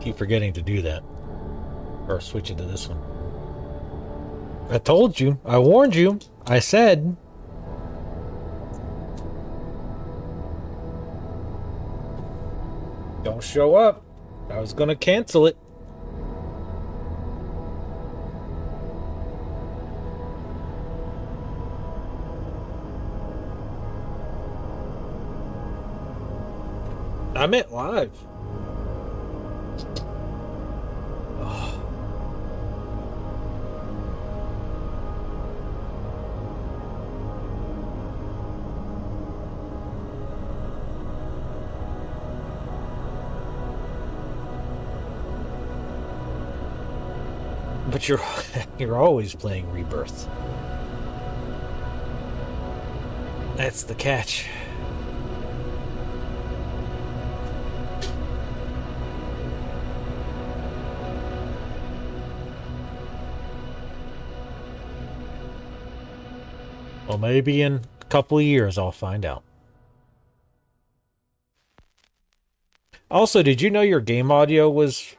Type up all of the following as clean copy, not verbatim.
Keep forgetting to do that. Or switch it to this one. I told you. I warned you. I said. Don't show up. I was gonna cancel it. I meant live. Oh. But you're always playing Rebirth. That's the catch. Well, maybe in a couple of years I'll find out. Also, did you know your game audio was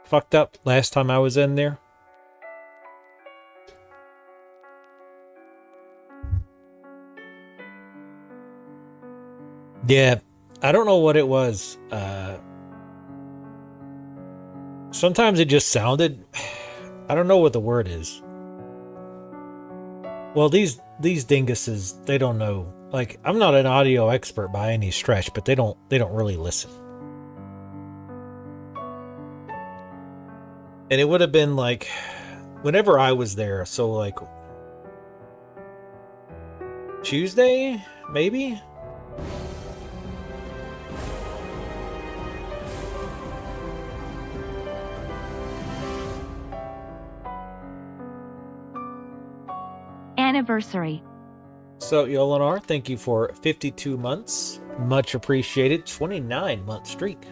fucked up last time I was in there? Yeah, I don't know what it was. Sometimes it just sounded... I don't know what the word is. Well, these dinguses, they don't know. Like, I'm not an audio expert by any stretch, but they don't really listen. And it would have been like whenever I was there, so like Tuesday, maybe? Anniversary. So, Yolinar, thank you for 52 months. Much appreciated. 29-month streak.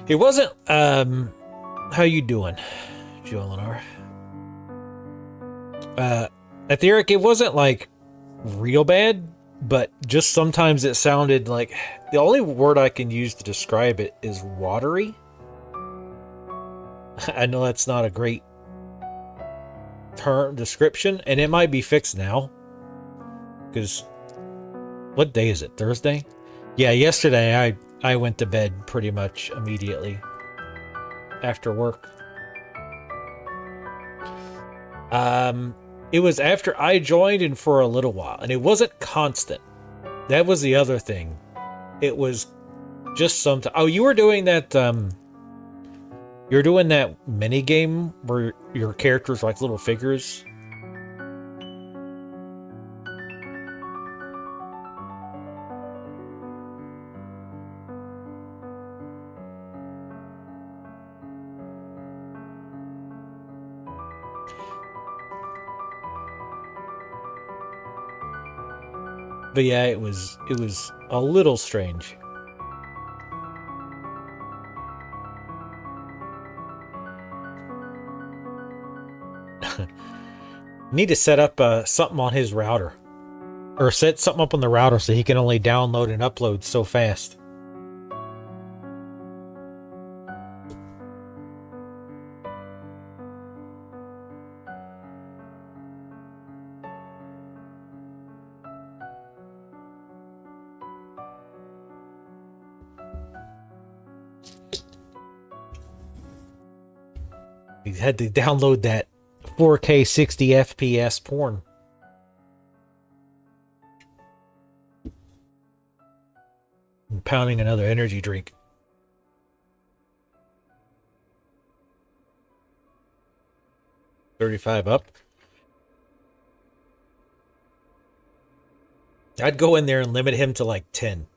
It wasn't, how you doing, Yolinar? Etheric, it wasn't like real bad, but just sometimes it sounded like, the only word I can use to describe it is watery. I know that's not a great term description, and it might be fixed now. Because what day is it? Thursday? Yeah, yesterday I went to bed pretty much immediately after work. It was after I joined and for a little while, and it wasn't constant. That was the other thing. It was just sometimes. Oh, you were doing that. You're doing that mini game where your characters are like little figures. But yeah, it was a little strange. Need to set up something on his router. Or set something up on the router so he can only download and upload so fast. He had to download that 4K 60 FPS porn. And pounding another energy drink. $35 up. I'd go in there and limit him to like 10.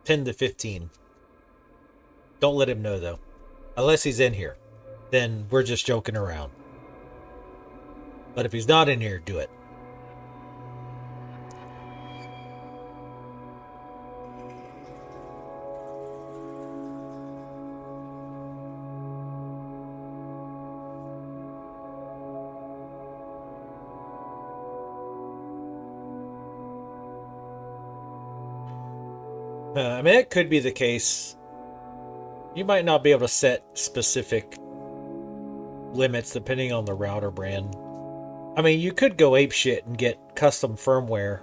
10 to 15. Don't let him know though. Unless he's in here. Then we're just joking around. But if he's not in here, do it. I mean, it could be the case You might not be able to set specific limits depending on the router brand. I mean, you could go apeshit and get custom firmware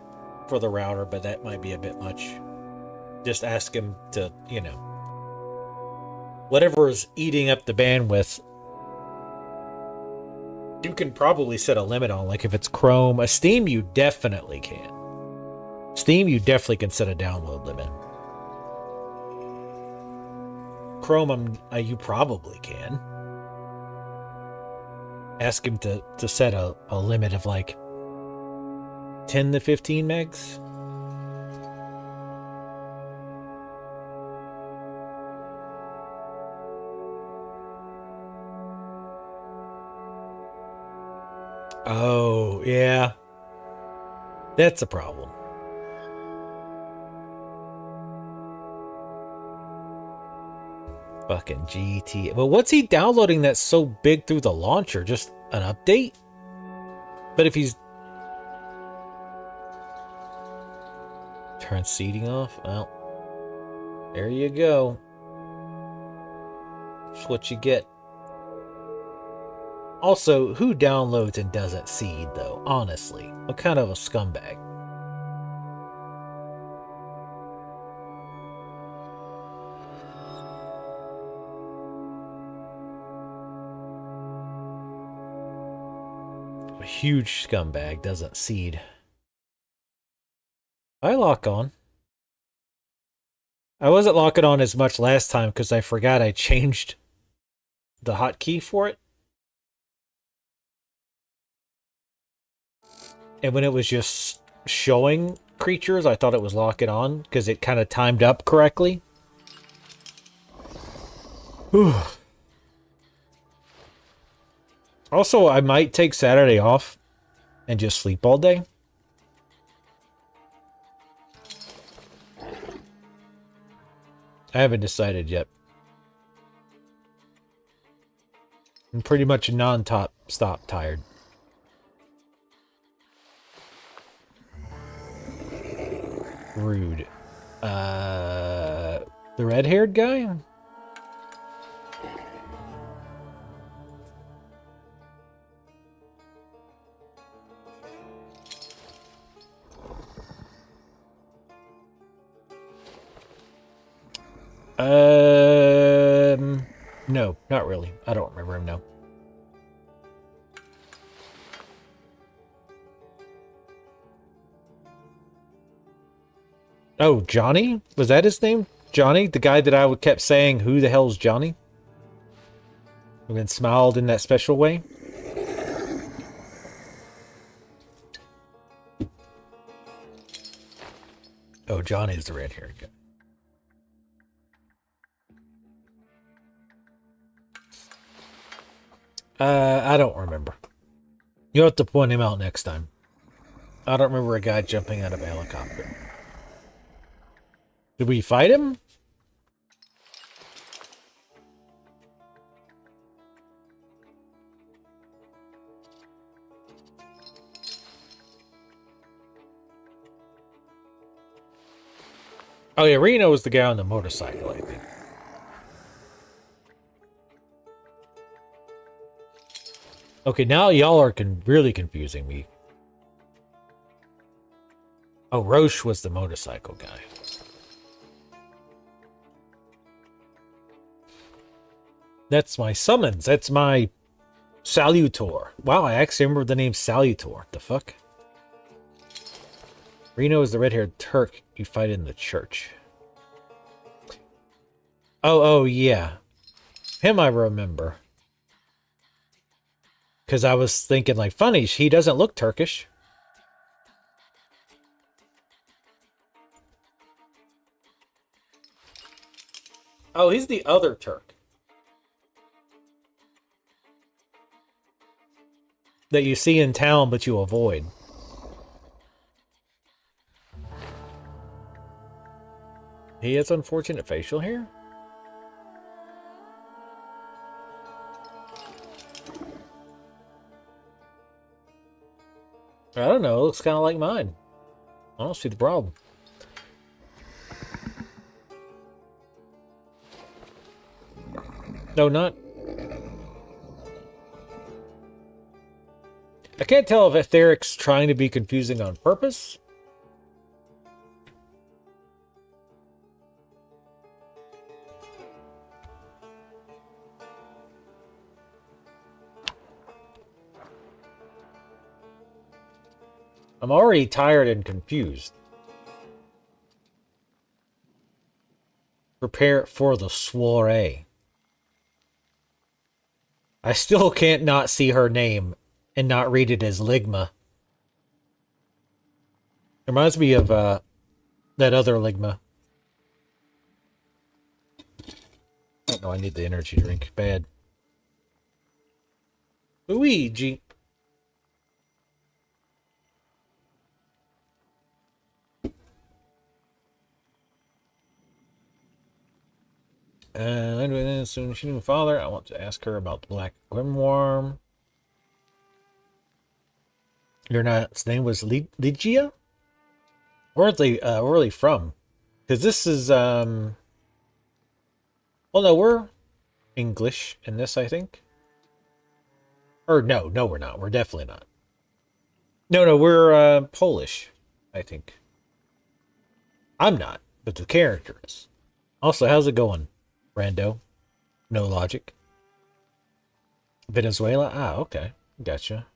for the router, but that might be a bit much. Just ask him to, you know, whatever is eating up the bandwidth, you can probably set a limit on. Like if it's Chrome, a Steam, you definitely can. Steam, you definitely can set a download limit. Chrome, you probably can. Ask him to set a limit of like 10 to 15 megs. Oh, yeah. That's a problem. Fucking GT. Well, what's he downloading that's so big through the launcher? Just an update? But if he's... Turn seating off? Well, there you go. That's what you get. Also, who downloads and doesn't seed, though? Honestly. What kind of a scumbag? A huge scumbag doesn't seed. I lock on. I wasn't locking on as much last time because I forgot I changed the hotkey for it. And when it was just showing creatures, I thought it was locking on because it kind of timed up correctly. Whew. Also, I might take Saturday off and just sleep all day. I haven't decided yet. I'm pretty much non-stop tired. Rude. The red-haired guy? No, not really. I don't remember him now. Oh, Johnny? Was that his name? Johnny? The guy that I kept saying, who the hell's Johnny? And then smiled in that special way? Oh, Johnny's the red-haired guy. I don't remember. You'll have to point him out next time. I don't remember a guy jumping out of a helicopter. Did we fight him? Oh yeah, Reno was the guy on the motorcycle, I think. Okay, now y'all are really confusing me. Oh, Roche was the motorcycle guy. That's my summons. That's my Salutor. Wow, I actually remember the name Salutor. The fuck? Reno is the red-haired Turk you fight in the church. Oh, yeah. Him I remember. Because I was thinking, like, funny, he doesn't look Turkish. Oh, he's the other Turk. That you see in town, but you avoid. He has unfortunate facial hair? I don't know, it looks kind of like mine. I don't see the problem. No, not. I can't tell if Etheric's trying to be confusing on purpose. I'm already tired and confused. Prepare for the soiree. I still can't not see her name and not read it as Ligma. It reminds me of that other Ligma. Oh no, I need the energy drink. Bad. Luigi. As soon as she knew father, I want to ask her about the Black Grimoire. Your knight's name was Ligia? Where are they from? Because this is, well, no, we're English in this, I think. Or, no, we're not. We're definitely not. No, we're, Polish, I think. I'm not, but the character is. Also, how's it going, Rando? No logic. Venezuela? Ah, okay. Gotcha.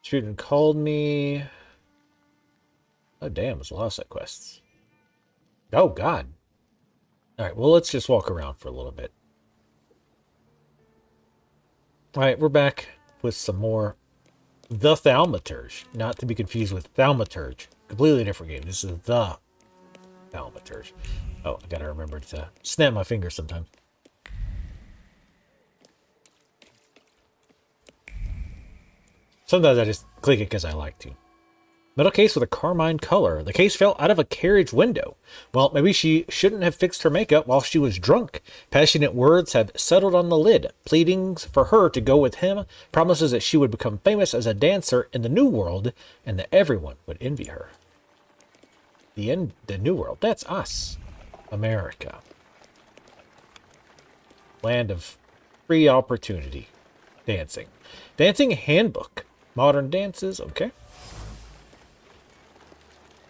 Student called me. Oh, damn, it's a lot of side quests. Oh, God. Alright, well, let's just walk around for a little bit. Alright, we're back with some more The Thaumaturge. Not to be confused with Thaumaturge. Completely different game. This is The Thaumaturge. Oh, I gotta remember to snap my fingers sometimes. Sometimes I just click it because I like to. Metal case with a carmine color. The case fell out of a carriage window. Well, maybe she shouldn't have fixed her makeup while she was drunk. Passionate words have settled on the lid. Pleadings for her to go with him. Promises that she would become famous as a dancer in the New World and that everyone would envy her. The New World. That's us. America. Land of free opportunity. Dancing. Dancing handbook. Modern dances. Okay.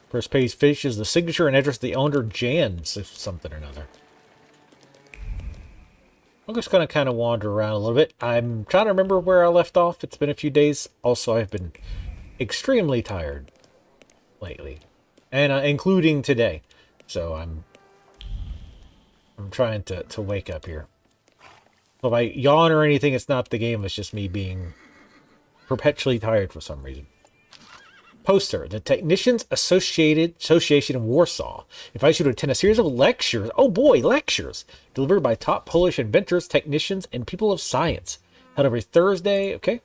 First page features the signature and address of the owner, Jan, something or another. I'm just going to kind of wander around a little bit. I'm trying to remember where I left off. It's been a few days. Also, I've been extremely tired lately, and including today. So I'm trying to wake up here. If I yawn or anything, it's not the game. It's just me being perpetually tired for some reason. Poster, the Technicians Association in Warsaw invites you to attend a series of lectures. Oh boy, lectures! Delivered by top Polish inventors, technicians, and people of science. Held every Thursday, okay?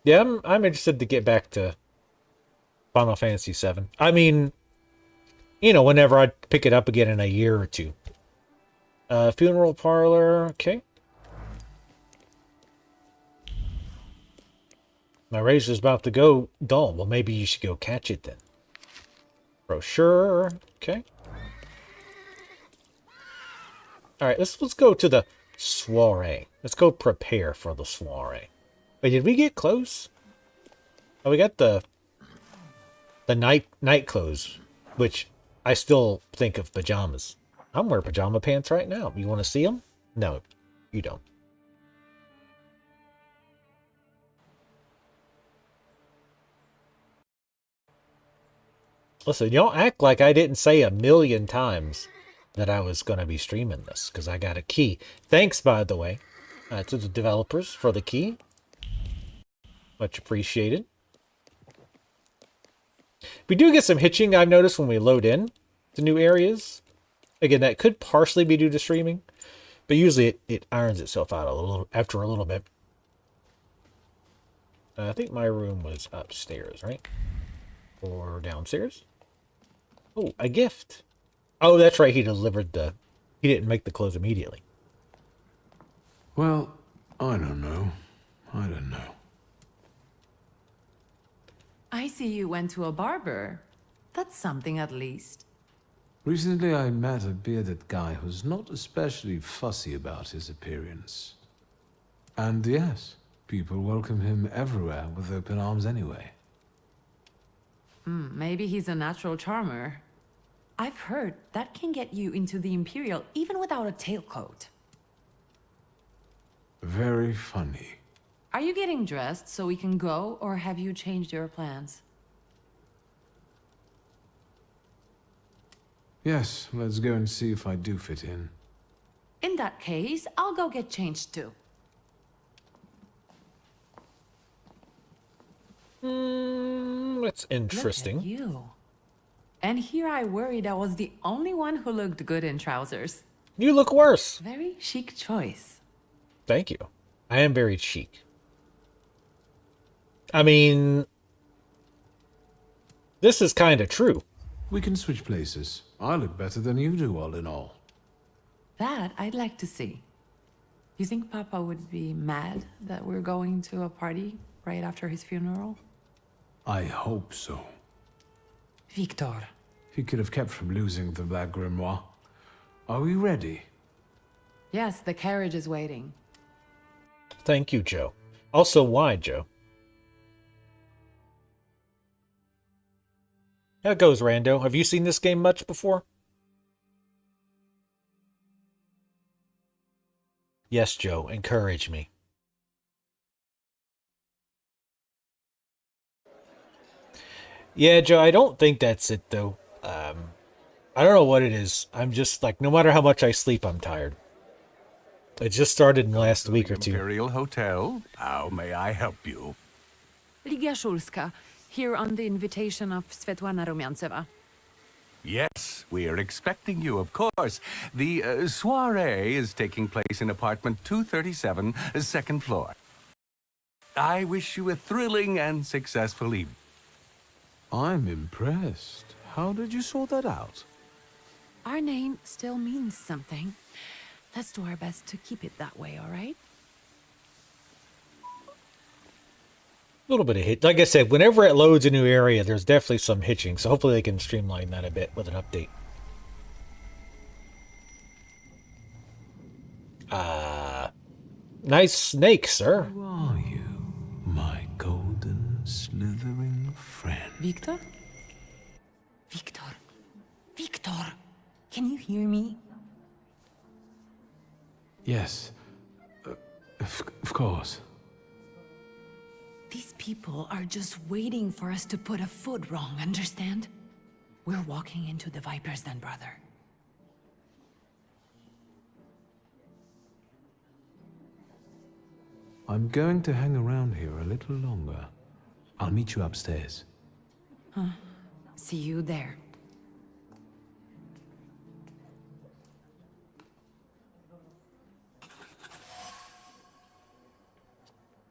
Yeah, I'm interested to get back to Final Fantasy VII. I mean, you know, whenever I pick it up again in a year or two. Funeral parlor, okay. My razor's about to go dull. Well, maybe you should go catch it then. Brochure, okay. Alright, let's go to the soiree. Let's go prepare for the soiree. Wait, did we get close? Oh, we got the night clothes, which I still think of pajamas. I'm wearing pajama pants right now. You want to see them? No, you don't. Listen, y'all act like I didn't say a million times that I was going to be streaming this, because I got a key. Thanks, by the way, to the developers for the key. Much appreciated. We do get some hitching, I've noticed, when we load in to new areas. Again, that could partially be due to streaming, but usually it irons itself out a little after a little bit. I think my room was upstairs, right? Or downstairs? Oh, a gift. Oh, that's right. He delivered he didn't make the clothes immediately. Well, I don't know. see you went to a barber. That's something at least. Recently I met a bearded guy who's not especially fussy about his appearance. And yes, people welcome him everywhere with open arms anyway. Maybe he's a natural charmer. I've heard that can get you into the Imperial even without a tailcoat. Very funny. Are you getting dressed so we can go, or have you changed your plans? Yes, let's go and see if I do fit in. In that case, I'll go get changed too. That's interesting. Look at you. And here I worried I was the only one who looked good in trousers. You look worse. Very chic choice. Thank you. I am very chic. I mean, this is kind of true. We can switch places. I look better than you do, all in all. That I'd like to see. You think Papa would be mad that we're going to a party right after his funeral? I hope so. Victor. He could have kept from losing the Black Grimoire. Are we ready? Yes, the carriage is waiting. Thank you, Joe. Also, why, Joe? How it goes, Rando? Have you seen this game much before? Yes, Joe. Encourage me. Yeah, Joe, I don't think that's it, though. I don't know what it is. I'm just, like, no matter how much I sleep, I'm tired. It just started in the last week or two. Imperial Hotel. How may I help you? Ligia Szulska, here on the invitation of Svetlana Rumianceva. Yes, we are expecting you, of course. The soiree is taking place in apartment 237, second floor. I wish you a thrilling and successful evening. I'm impressed. How did you sort that out? Our name still means something. Let's do our best to keep it that way, all right? A little bit of hit. Like I said, whenever it loads a new area, there's definitely some hitching. So hopefully they can streamline that a bit with an update. Nice snake, sir. Who are you, my golden slithering friend? Victor? Victor. Victor! Can you hear me? Yes. Of course. These people are just waiting for us to put a foot wrong, understand? We're walking into the Viper's Den, brother. I'm going to hang around here a little longer. I'll meet you upstairs. See you there.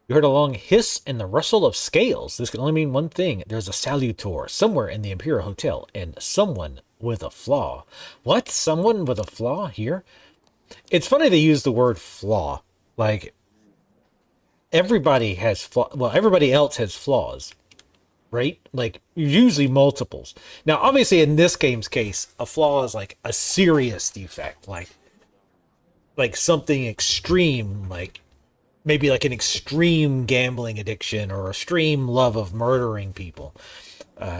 You heard a long hiss and the rustle of scales. This can only mean one thing. There's a salutor somewhere in the Imperial Hotel, and someone with a flaw. What? Someone with a flaw here? It's funny they use the word flaw. Like, everybody has flaw. Well, everybody else has flaws, right? Like, usually multiples. Now, obviously, in this game's case, a flaw is like a serious defect, like something extreme, like maybe like an extreme gambling addiction or extreme love of murdering people.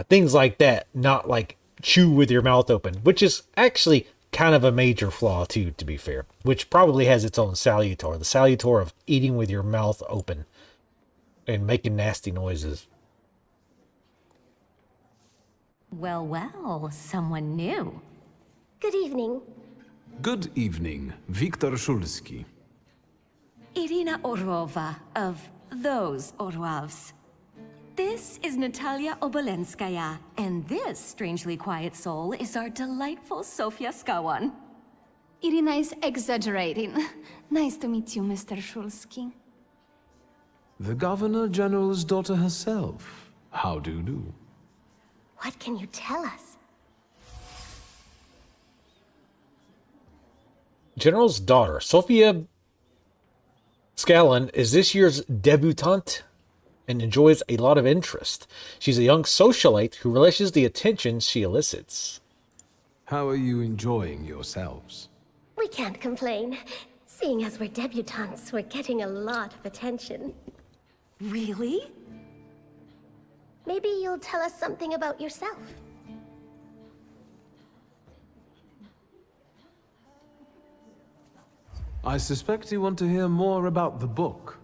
Things like that, not like chew with your mouth open, which is actually kind of a major flaw too, to be fair, which probably has its own salutor. The salutor of eating with your mouth open and making nasty noises. Well, well, someone new. Good evening. Good evening, Viktor Szulski. Irina Orlova of those Orlovs. This is Natalia Obolenskaya, and this strangely quiet soul is our delightful Sofia Skawan. Irina is exaggerating. Nice to meet you, Mr. Szulski. The Governor General's daughter herself. How do you do? What can you tell us? General's daughter, Sofia Scallon, is this year's debutante. and enjoys a lot of interest. She's a young socialite who relishes the attention she elicits. How are you enjoying yourselves? We can't complain. Seeing as we're debutantes, we're getting a lot of attention. Really? Maybe you'll tell us something about yourself. I suspect you want to hear more about the book.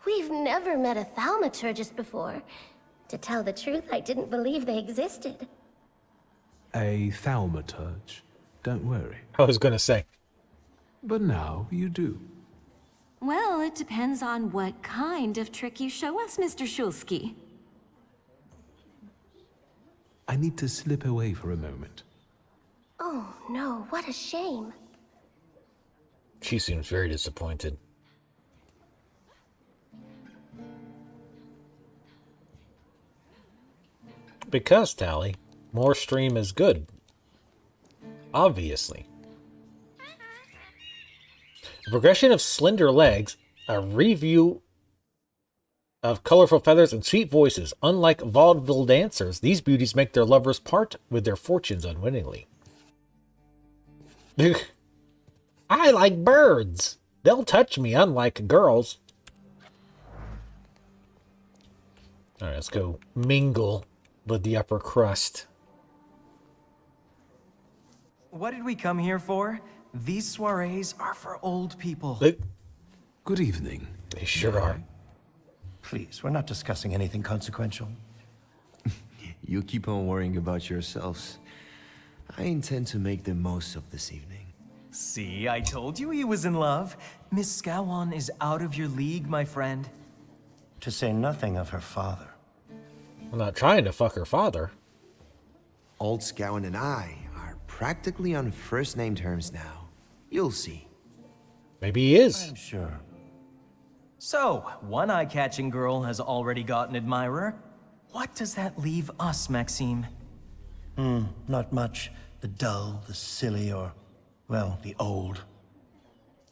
We've never met a thaumaturgist before. To tell the truth, I didn't believe they existed. A thaumaturge. Don't worry. I was going to say. But now you do. Well, it depends on what kind of trick you show us, Mr. Shulsky. I need to slip away for a moment. Oh no, what a shame. She seems very disappointed. Because, Tally, more stream is good. Obviously. A progression of slender legs, a review of colorful feathers and sweet voices. Unlike vaudeville dancers, these beauties make their lovers part with their fortunes unwittingly. I like birds. They'll touch me, unlike girls. Alright, let's go mingle with the upper crust. What did we come here for? These soirees are for old people. Good evening. They sure are. Please, we're not discussing anything consequential. You keep on worrying about yourselves. I intend to make the most of this evening. See, I told you he was in love. Miss Scowan is out of your league, my friend. To say nothing of her father. I'm not trying to fuck her father. Old Scowan and I are practically on first-name terms now. You'll see. Maybe he is. I'm sure. So, one eye-catching girl has already got an admirer. What does that leave us, Maxime? Not much. The dull, the silly, or, well, the old.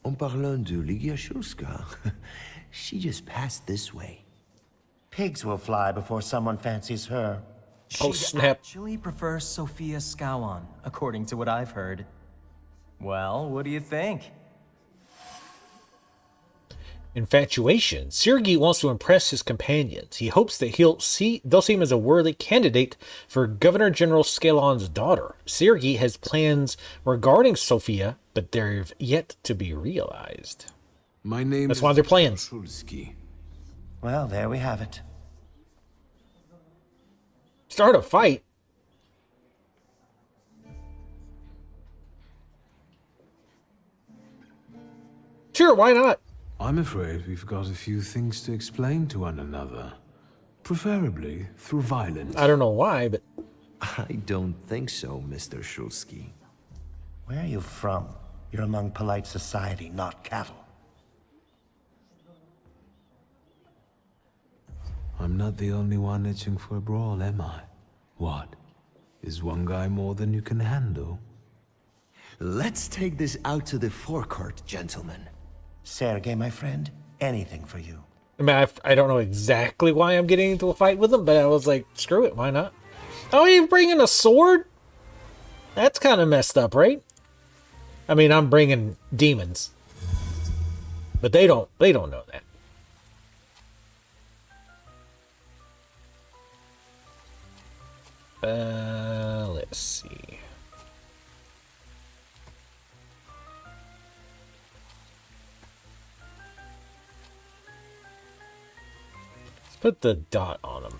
En parlant de Ligia Shulska, she just passed this way. Pigs will fly before someone fancies her. Oh, She'd snap. actually prefers Sophia Scowan, according to what I've heard. Well, what do you think? Infatuation. Sergei wants to impress his companions. He hopes that they'll see him as a worthy candidate for Governor General Scalon's daughter. Sergei has plans regarding Sophia, but they're yet to be realized. My name That's is one of their plans. Shulsky. Well, there we have it. Start a fight? Sure, why not? I'm afraid we've got a few things to explain to one another. Preferably through violence. I don't know why, but I don't think so, Mr. Shulsky. Where are you from? You're among polite society, not cattle. I'm not the only one itching for a brawl, am I? What? Is one guy more than you can handle? Let's take this out to the forecourt, gentlemen. Sergei, my friend, anything for you. I mean, I don't know exactly why I'm getting into a fight with him, but I was like, screw it, why not? Oh, you bringing a sword? That's kind of messed up, right? I mean, I'm bringing demons, but they don't know that. Let's see. Let's put the dot on them.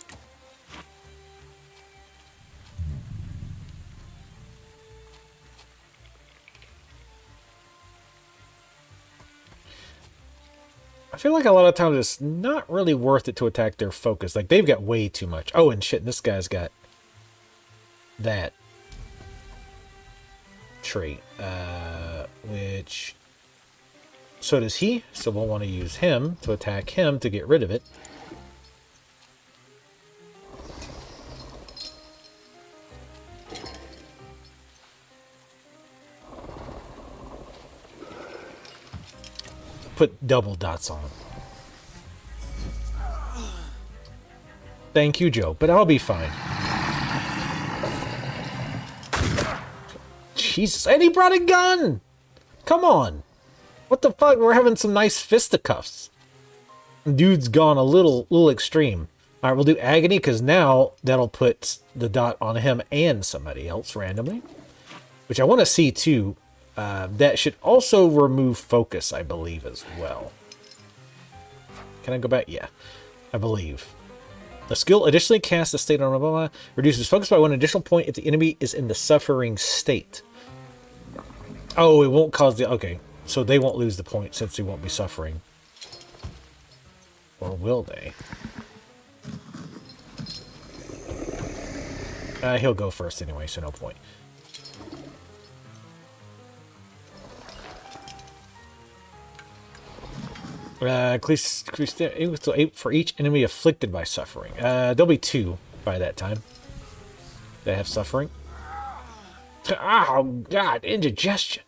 I feel like a lot of times it's not really worth it to attack their focus. Like, they've got way too much. Oh, and shit, this guy's got that trait, which, so does he, so we'll want to use him to attack him to get rid of it. Put double dots on him. Thank you, Joe, but I'll be fine. Jesus, and he brought a gun! Come on! What the fuck? We're having some nice fisticuffs. Dude's gone a little extreme. Alright, we'll do agony, because now that'll put the dot on him and somebody else randomly. Which I want to see, too. That should also remove focus, I believe, as well. Can I go back? Yeah, I believe. The skill additionally casts a state on blah, blah, blah, reduces focus by 1 additional point if the enemy is in the suffering state. Oh, it won't cause the... Okay, so they won't lose the point since they won't be suffering. Or will they? He'll go first anyway, so no point. Increase to 8 for each enemy afflicted by suffering. There'll be 2 by that time that have suffering. Oh, God, indigestion.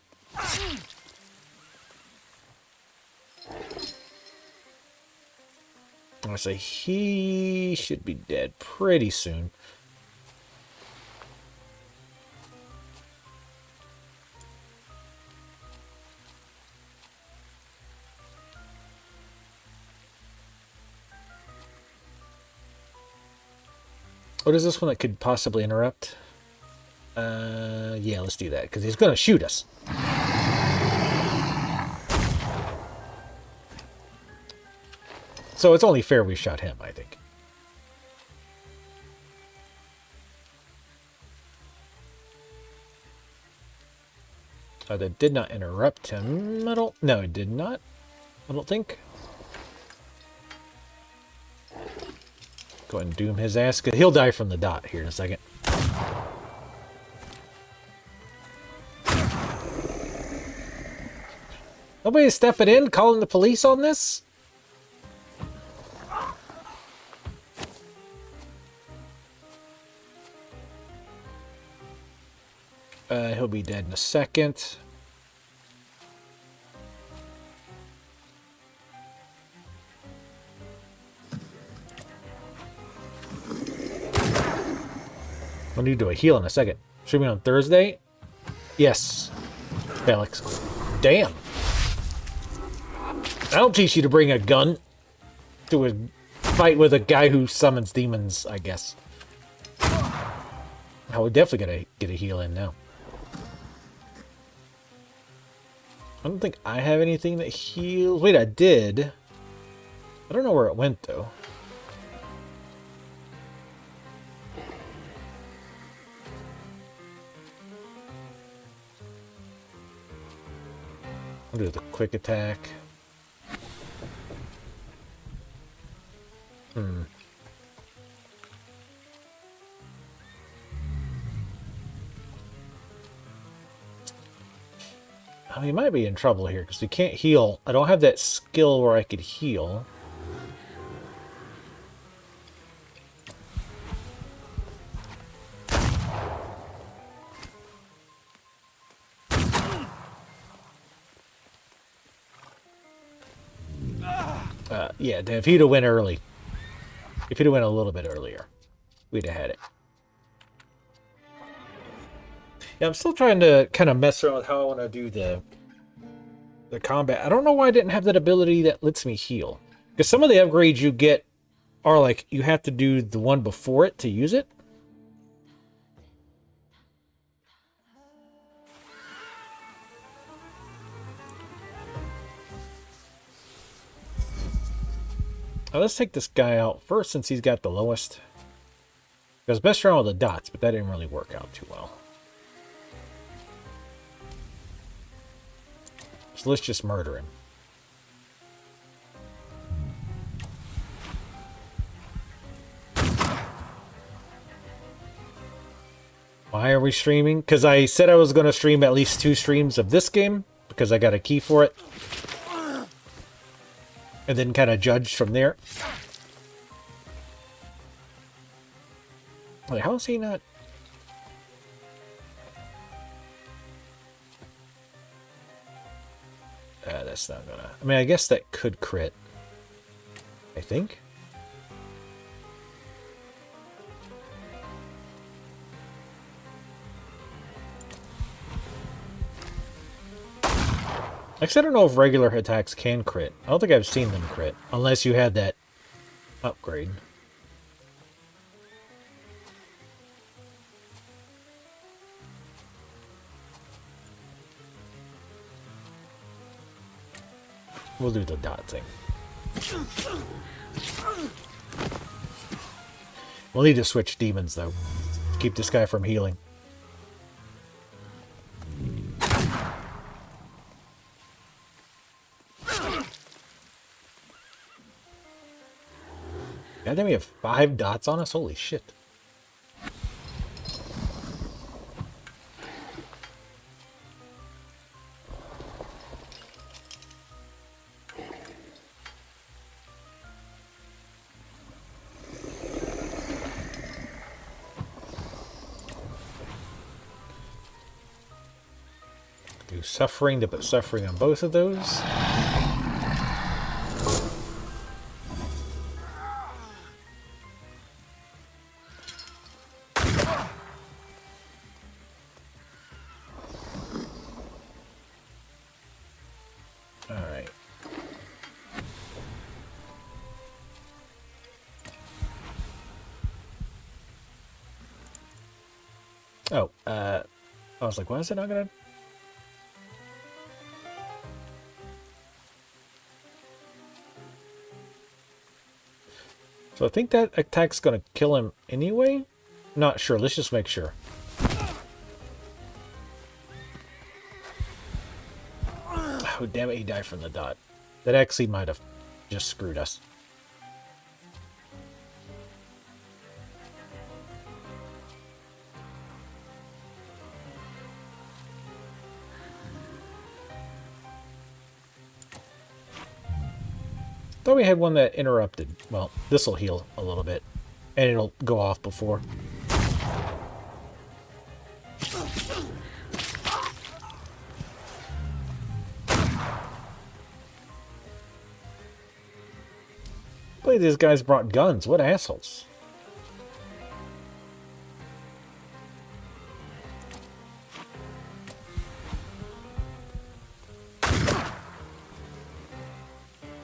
I say he should be dead pretty soon. What is this one that could possibly interrupt? Yeah, let's do that, because he's going to shoot us. So it's only fair we shot him, I think. That did not interrupt him. No, it did not. I don't think. Go ahead and doom his ass, because he'll die from the dot here in a second. Nobody's stepping in, calling the police on this? He'll be dead in a second. I'll need to do a heal in a second. Streaming on Thursday? Yes. Felix. Damn. I'll teach you to bring a gun to a fight with a guy who summons demons, I guess. I would definitely get a heal in now. I don't think I have anything that heals. Wait, I did. I don't know where it went, though. I'll do the quick attack. Oh, you might be in trouble here because we can't heal. I don't have that skill where I could heal. Yeah, if he'd have went early. If he'd have went a little bit earlier, we'd have had it. Yeah, I'm still trying to kind of mess around with how I want to do the combat. I don't know why I didn't have that ability that lets me heal. Because some of the upgrades you get are like, you have to do the one before it to use it. Now let's take this guy out first since he's got the lowest. Because best around with the dots, but that didn't really work out too well. So let's just murder him. Why are we streaming? Because I said I was going to stream at least 2 streams of this game, because I got a key for it. And then kind of judge from there. Like, how is he not... That's not gonna... I mean, I guess that could crit. I think. Actually, I don't know if regular attacks can crit. I don't think I've seen them crit, unless you had that upgrade. We'll do the dot thing. We'll need to switch demons, though, to keep this guy from healing. God damn, we have 5 dots on us? Holy shit. Do suffering to put suffering on both of those. Alright. Oh, I was like, why is it not gonna... So I think that attack's gonna kill him anyway? Not sure, let's just make sure. Oh, damn it, he died from the dot. That actually might have just screwed us. Thought we had one that interrupted. Well, this will heal a little bit. And it'll go off before. Boy, these guys brought guns. What assholes.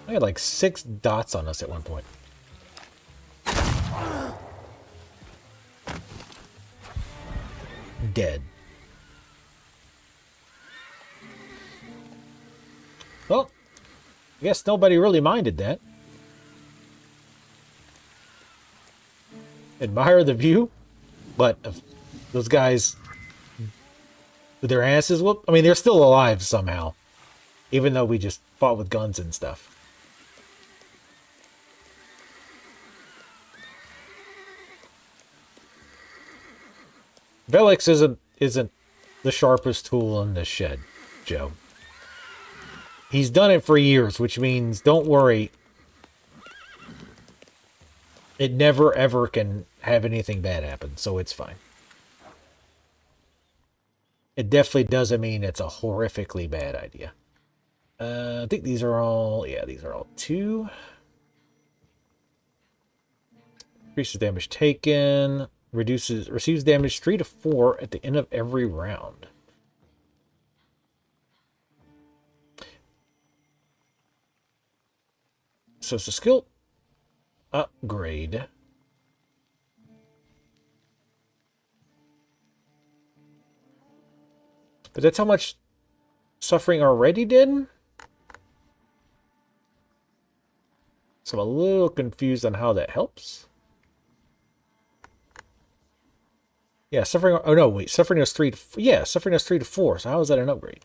I had like 6 dots on us at one point. Dead. Well, I guess nobody really minded that. Admire the view, but if those guys with their asses whooped, I mean, they're still alive somehow, even though we just fought with guns and stuff. Velix isn't the sharpest tool in the shed, Joe. He's done it for years, which means don't worry. It never ever can have anything bad happen, so it's fine. It definitely doesn't mean it's a horrifically bad idea. I think these are all, yeah, these are all 2. Increases damage taken. Receives damage 3 to 4 at the end of every round. So it's a skill upgrade. But that's how much suffering already did? So I'm a little confused on how that helps. Yeah, suffering. Oh no, wait. Suffering is 3 to. Yeah, suffering is 3 to 4. So how is that an upgrade?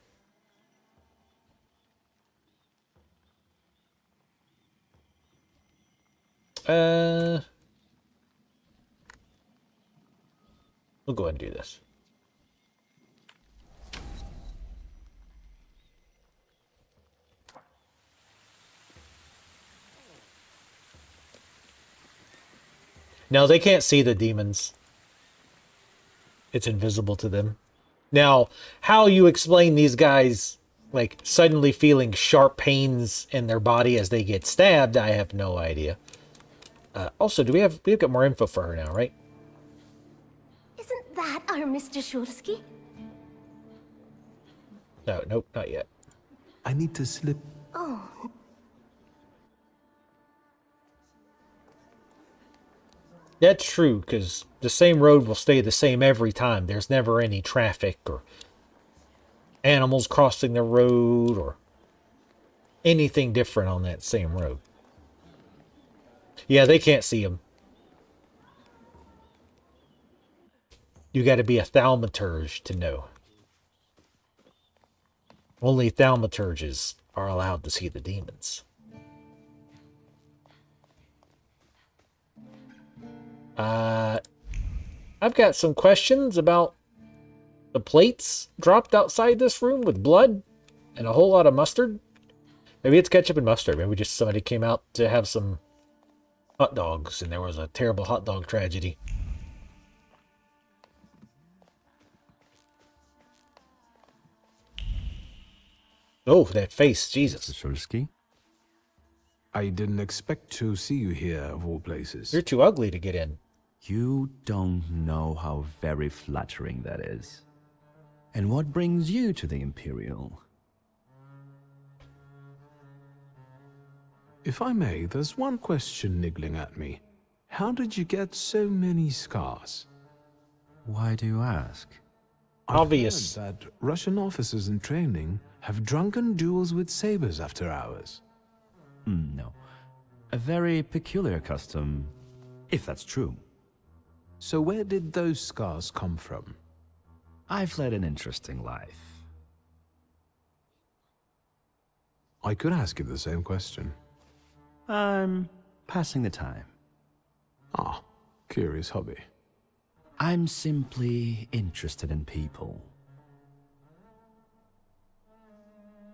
We'll go ahead and do this. Now they can't see the demons. It's invisible to them. Now, how you explain these guys like suddenly feeling sharp pains in their body as they get stabbed, I have no idea. Also, we've got more info for her now, right? Isn't that our Mr. Shursky? No, nope, not yet. I need to slip. Oh, That's true, because the same road will stay the same every time. There's never any traffic or animals crossing the road or anything different on that same road. Yeah, they can't see him. You got to be a Thaumaturge to know. Only Thaumaturges are allowed to see the demons. I've got some questions about the plates dropped outside this room with blood and a whole lot of mustard. Maybe it's ketchup and mustard. Maybe just somebody came out to have some hot dogs and there was a terrible hot dog tragedy. Oh, that face, Jesus. Shulsky? I didn't expect to see you here, of all places. You're too ugly to get in. You don't know how very flattering that is. And what brings you to the Imperial? If I may, there's one question niggling at me. How did you get so many scars? Why do you ask? Obvious. I've heard that Russian officers in training have drunken duels with sabers after hours. No. A very peculiar custom, if that's true. So where did those scars come from? I've led an interesting life. I could ask you the same question. I'm passing the time. Ah, curious hobby. I'm simply interested in people.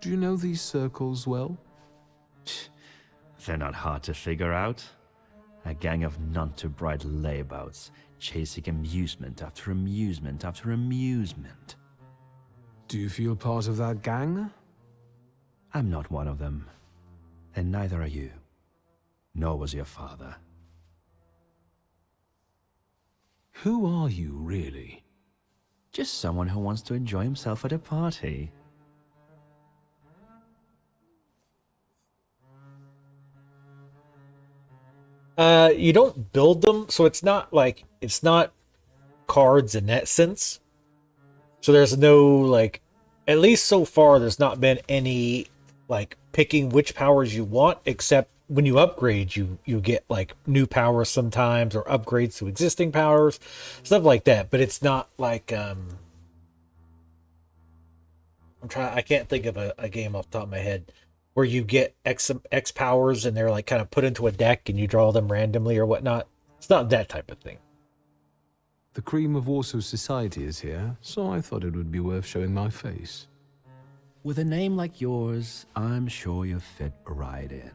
Do you know these circles well? They're not hard to figure out. A gang of none-too-bright layabouts, chasing amusement after amusement after amusement. Do you feel part of that gang? I'm not one of them. And neither are you. Nor was your father. Who are you, really? Just someone who wants to enjoy himself at a party. You don't build them, so it's not cards in that sense. So there's no, like, at least so far, there's not been any, like, picking which powers you want, except when you upgrade, you get, like, new powers sometimes, or upgrades to existing powers, stuff like that. But it's not like, I can't think of a game off the top of my head where you get X powers and they're like kind of put into a deck and you draw them randomly or whatnot. It's not that type of thing. The cream of Warsaw society is here, so I thought it would be worth showing my face. With a name like yours, I'm sure you fit right in.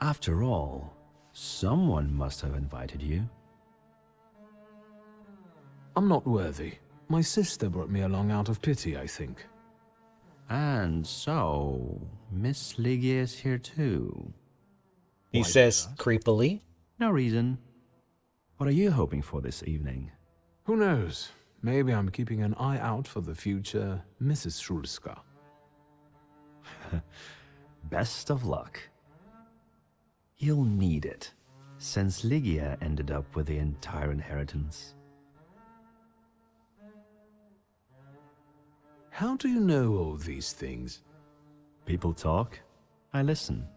After all, someone must have invited you. I'm not worthy. My sister brought me along out of pity, I think. And so, Miss Ligia is here too. He says creepily. No reason. What are you hoping for this evening? Who knows? Maybe I'm keeping an eye out for the future Mrs. Shulska. Best of luck. You'll need it, since Ligia ended up with the entire inheritance. How do you know all these things? People talk, I listen.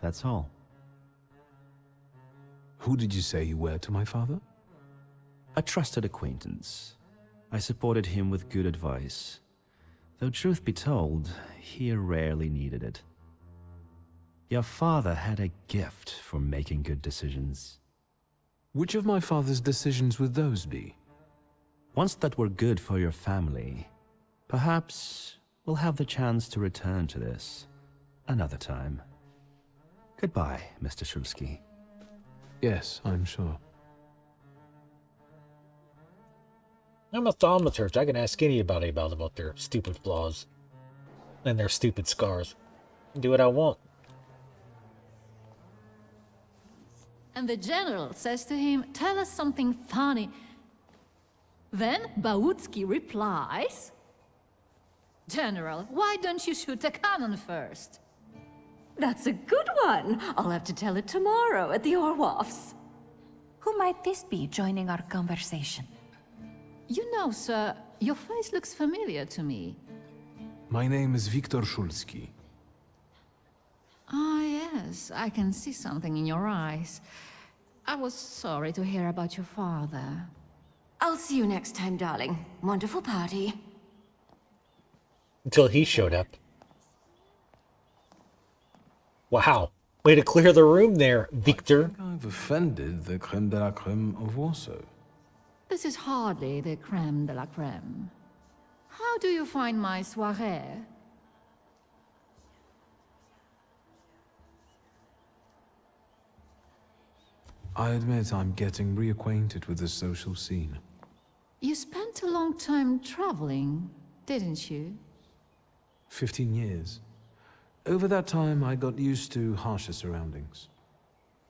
That's all. Who did you say you were to my father? A trusted acquaintance. I supported him with good advice. Though truth be told, he rarely needed it. Your father had a gift for making good decisions. Which of my father's decisions would those be? Ones that were good for your family. Perhaps we'll have the chance to return to this another time. Goodbye, Mr. Shulsky. Yes, I'm sure. I'm a Thaumaturge. I can ask anybody about their stupid flaws and their stupid scars. Do what I want. And the general says to him, "Tell us something funny." Then Bautsky replies, General, why don't you shoot a cannon first? That's a good one. I'll have to tell it tomorrow at the Orwoffs. Who might this be joining our conversation? You know, sir, your face looks familiar to me. My name is Viktor Szulski. Ah, yes, I can see something in your eyes. I was sorry to hear about your father. I'll see you next time, darling. Wonderful party. Until he showed up. Wow. Way to clear the room there, Victor. I think I've offended the creme de la creme of Warsaw. This is hardly the creme de la creme. How do you find my soirée? I admit I'm getting reacquainted with the social scene. You spent a long time traveling, didn't you? 15 years. Over that time, I got used to harsher surroundings.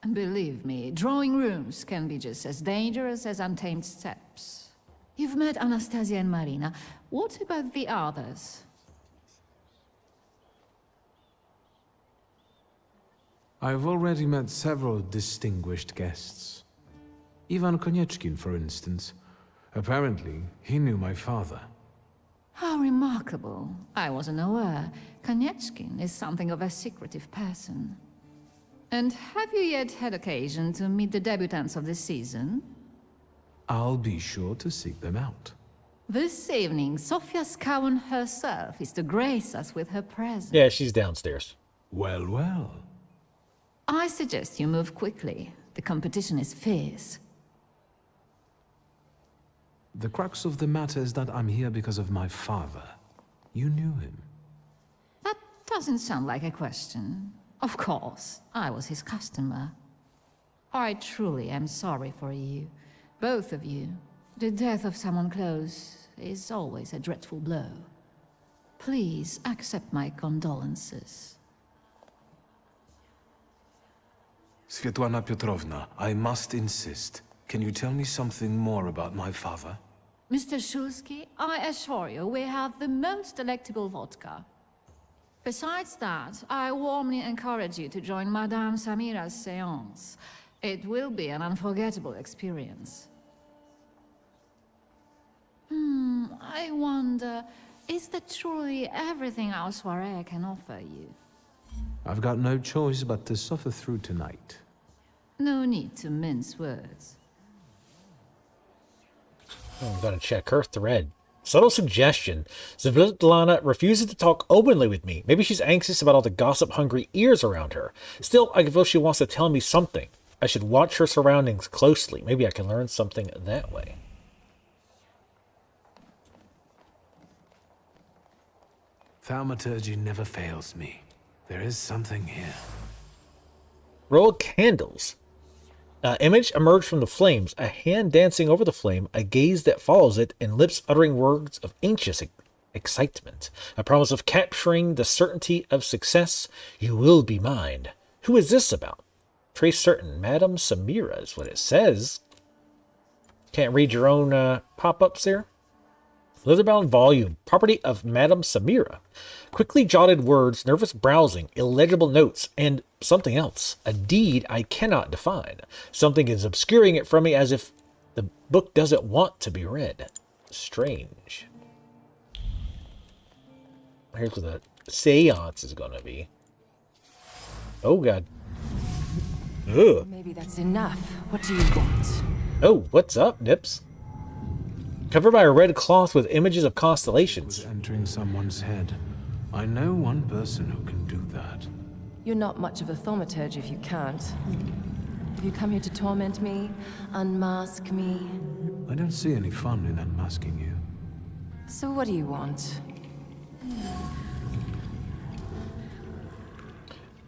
And believe me, drawing rooms can be just as dangerous as untamed steppes. You've met Anastasia and Marina. What about the others? I've already met several distinguished guests. Ivan Konieczkin, for instance. Apparently, he knew my father. How remarkable. I wasn't aware. Konieczkin is something of a secretive person. And have you yet had occasion to meet the debutants of the season? I'll be sure to seek them out. This evening, Sofia Skowan herself is to grace us with her presence. Yeah, she's downstairs. Well, well. I suggest you move quickly. The competition is fierce. The crux of the matter is that I'm here because of my father. You knew him. That doesn't sound like a question. Of course, I was his customer. I truly am sorry for you, both of you. The death of someone close is always a dreadful blow. Please accept my condolences. Svetlana Petrovna, I must insist. Can you tell me something more about my father? Mr. Szulski, I assure you we have the most delectable vodka. Besides that, I warmly encourage you to join Madame Samira's séance. It will be an unforgettable experience. I wonder, is that truly everything our soirée can offer you? I've got no choice but to suffer through tonight. No need to mince words. Oh, I'm gonna check her thread. Subtle suggestion. Svetlana refuses to talk openly with me. Maybe she's anxious about all the gossip-hungry ears around her. Still, I feel she wants to tell me something. I should watch her surroundings closely. Maybe I can learn something that way. Thaumaturge never fails me. There is something here. Row of candles. Image emerged from the flames, a hand dancing over the flame, a gaze that follows it, and lips uttering words of anxious excitement. A promise of capturing the certainty of success. You will be mine. Who is this about? Trace certain. Madame Samira is what it says. Can't read your own pop-ups there? Leatherbound volume. Property of Madame Samira. Quickly jotted words, nervous browsing, illegible notes, and something else. A deed I cannot define. Something is obscuring it from me as if the book doesn't want to be read. Strange. Here's what the seance is going to be. Oh, God. Ugh. Maybe that's enough. What do you want? Oh, what's up, Nips? Covered by a red cloth with images of constellations. Entering someone's head. I know one person who can do that. You're not much of a thaumaturge if you can't. Have you come here to torment me? Unmask me? I don't see any fun in unmasking you. So what do you want?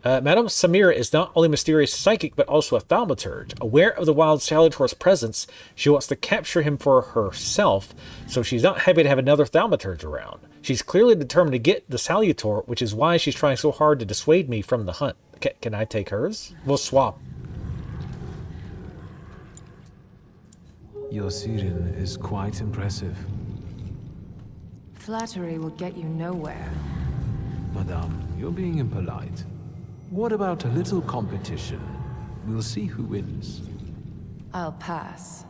Madame Samira is not only mysterious psychic, but also a thaumaturge. Aware of the wild Salutor's presence, she wants to capture him for herself, so she's not happy to have another thaumaturge around. She's clearly determined to get the Salutor, which is why she's trying so hard to dissuade me from the hunt. Can I take hers? We'll swap. Your Siren is quite impressive. Flattery will get you nowhere. Madame, you're being impolite. What about a little competition? We'll see who wins. I'll pass.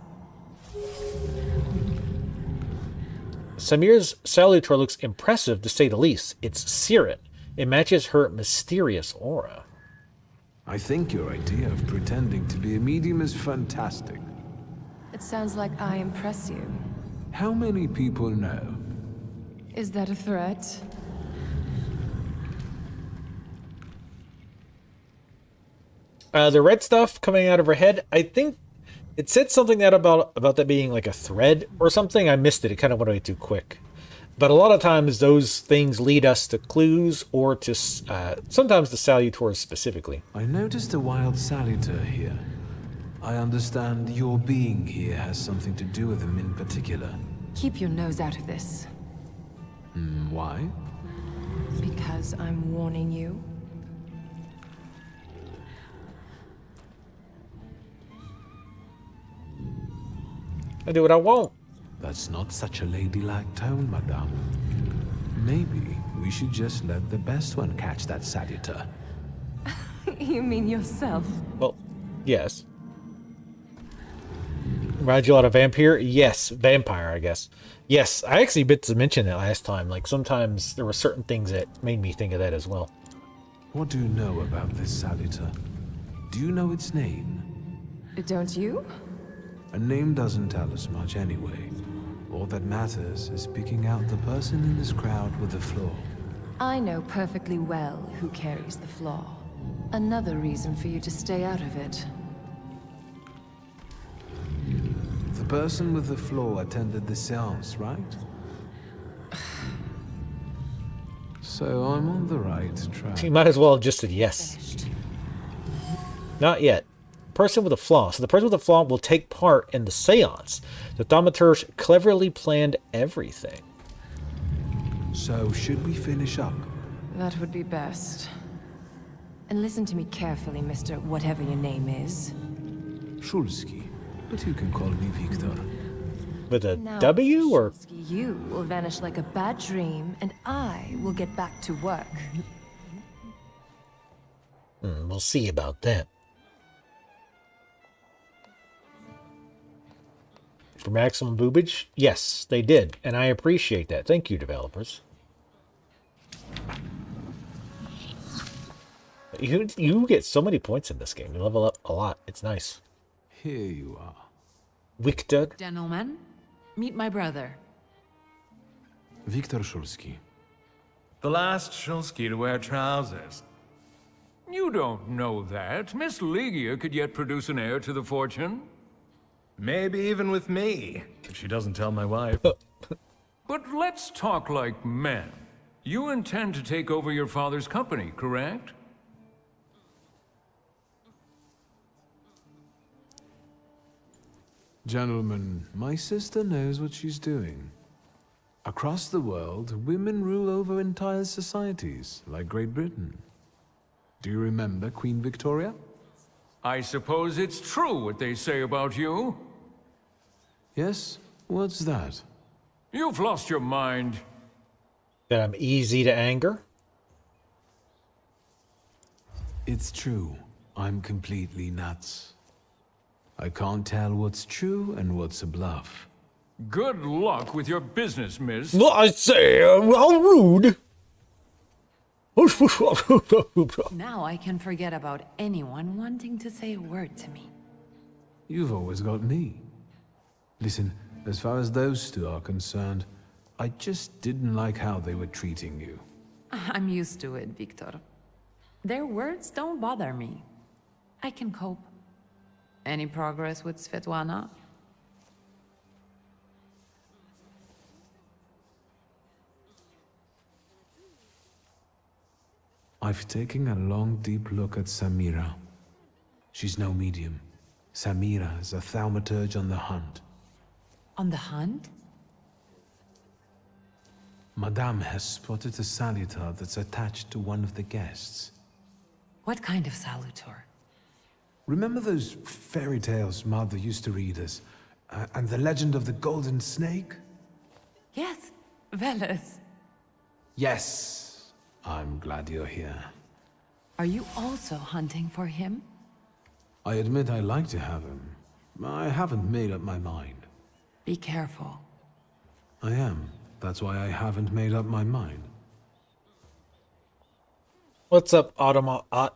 Samir's salutor looks impressive, to say the least. It's Siren. It matches her mysterious aura. I think your idea of pretending to be a medium is fantastic. It sounds like I impress you. How many people know? Is that a threat? The red stuff coming out of her head, I think it said something that about that being like a thread or something. I missed it. It kind of went away too quick. But a lot of times those things lead us to clues or to sometimes the salutors specifically. I noticed a wild salutor here. I understand your being here has something to do with him in particular. Keep your nose out of this. Why? Because I'm warning you. I do what I want. That's not such a ladylike tone, madame. Maybe we should just let the best one catch that salutor. You mean yourself? Well, yes. Reminds you a lot of vampire? Yes, vampire, I guess. Yes, I actually meant to mention that last time. Like, sometimes there were certain things that made me think of that as well. What do you know about this salutor? Do you know its name? Don't you? A name doesn't tell us much anyway. All that matters is picking out the person in this crowd with the flaw. I know perfectly well who carries the flaw. Another reason for you to stay out of it. The person with the flaw attended the seance, right? So I'm on the right track. You might as well have just said yes. Not yet. Person with a flaw. So the person with a flaw will take part in the seance. The Thaumaturge cleverly planned everything. So should we finish up? That would be best. And listen to me carefully, Mr. Whatever your name is. Shulsky, but you can call me Victor. With a Now, W or? You will vanish like a bad dream, and I will get back to work. We'll see about that. For maximum boobage? Yes, they did, and I appreciate that. Thank you, developers. You get so many points in this game. You level up a lot. It's nice. Here you are. Victor. Gentlemen, meet my brother. Victor Shulsky. The last Shulsky to wear trousers. You don't know that. Miss Ligia could yet produce an heir to the fortune. Maybe even with me, if she doesn't tell my wife. But let's talk like men. You intend to take over your father's company, correct? Gentlemen, my sister knows what she's doing. Across the world, women rule over entire societies, like Great Britain. Do you remember Queen Victoria? I suppose it's true what they say about you. Yes? What's that? You've lost your mind. That I'm easy to anger? It's true. I'm completely nuts. I can't tell what's true and what's a bluff. Good luck with your business, miss. No, I say, how rude. Now I can forget about anyone wanting to say a word to me. You've always got me. Listen, as far as those two are concerned, I just didn't like how they were treating you. I'm used to it, Victor. Their words don't bother me. I can cope. Any progress with Svetlana? I've taken a long, deep look at Samira. She's no medium. Samira is a Thaumaturge on the hunt. On the hunt? Madame has spotted a salutor that's attached to one of the guests. What kind of salutor? Remember those fairy tales Mother used to read us? And the legend of the golden snake? Yes, Veles, Yes, I'm glad you're here. are you also hunting for him? I admit I like to have him. I haven't made up my mind. Be careful. I am. That's why I haven't made up my mind. What's up, Automata?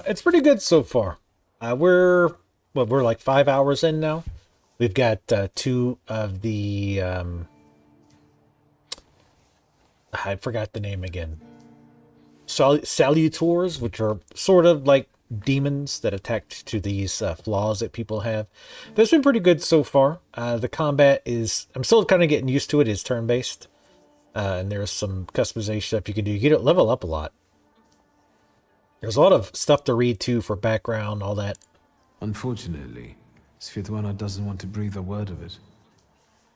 It's pretty good so far. We're like 5 hours in now. We've got 2 of the I forgot the name again. Salutors, which are sort of like demons that attack to these flaws that people have. That's been pretty good so far. The combat is, I'm still kind of getting used to it. It's turn-based. And there's some customization stuff you can do. You get to level up a lot. There's a lot of stuff to read too for background, all that. Unfortunately, Svetlana doesn't want to breathe a word of it.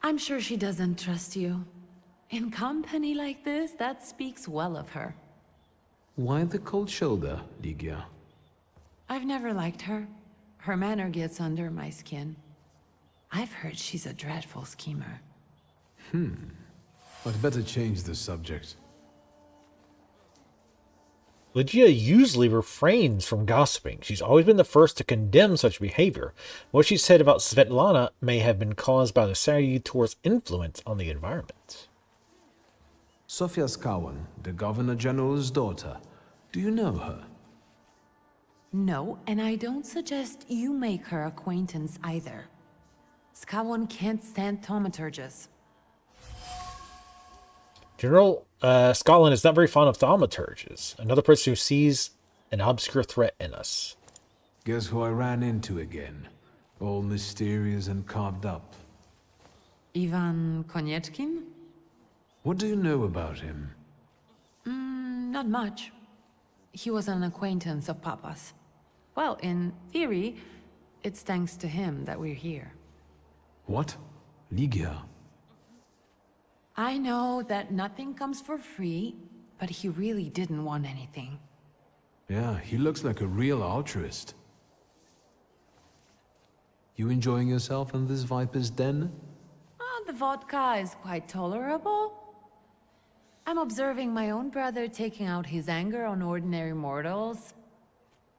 I'm sure she doesn't trust you. In company like this, that speaks well of her. Why the cold shoulder, Ligia? I've never liked her. Her manner gets under my skin. I've heard she's a dreadful schemer. I'd better change the subject. Ligia usually refrains from gossiping. She's always been the first to condemn such behavior. What she said about Svetlana may have been caused by the Salutor's influence on the environment. Sofia Skawan, the Governor General's daughter. Do you know her? No, and I don't suggest you make her acquaintance either. Skawon can't stand thaumaturges. General Scotland is not very fond of thaumaturges, another person who sees an obscure threat in us. Guess who I ran into again? All mysterious and carved up. Ivan Konieczkin? What do you know about him? Not much. He was an acquaintance of Papa's. Well, in theory, it's thanks to him that we're here. What? Ligia? I know that nothing comes for free, but he really didn't want anything. Yeah, he looks like a real altruist. You enjoying yourself in this Viper's den? The vodka is quite tolerable. I'm observing my own brother taking out his anger on ordinary mortals.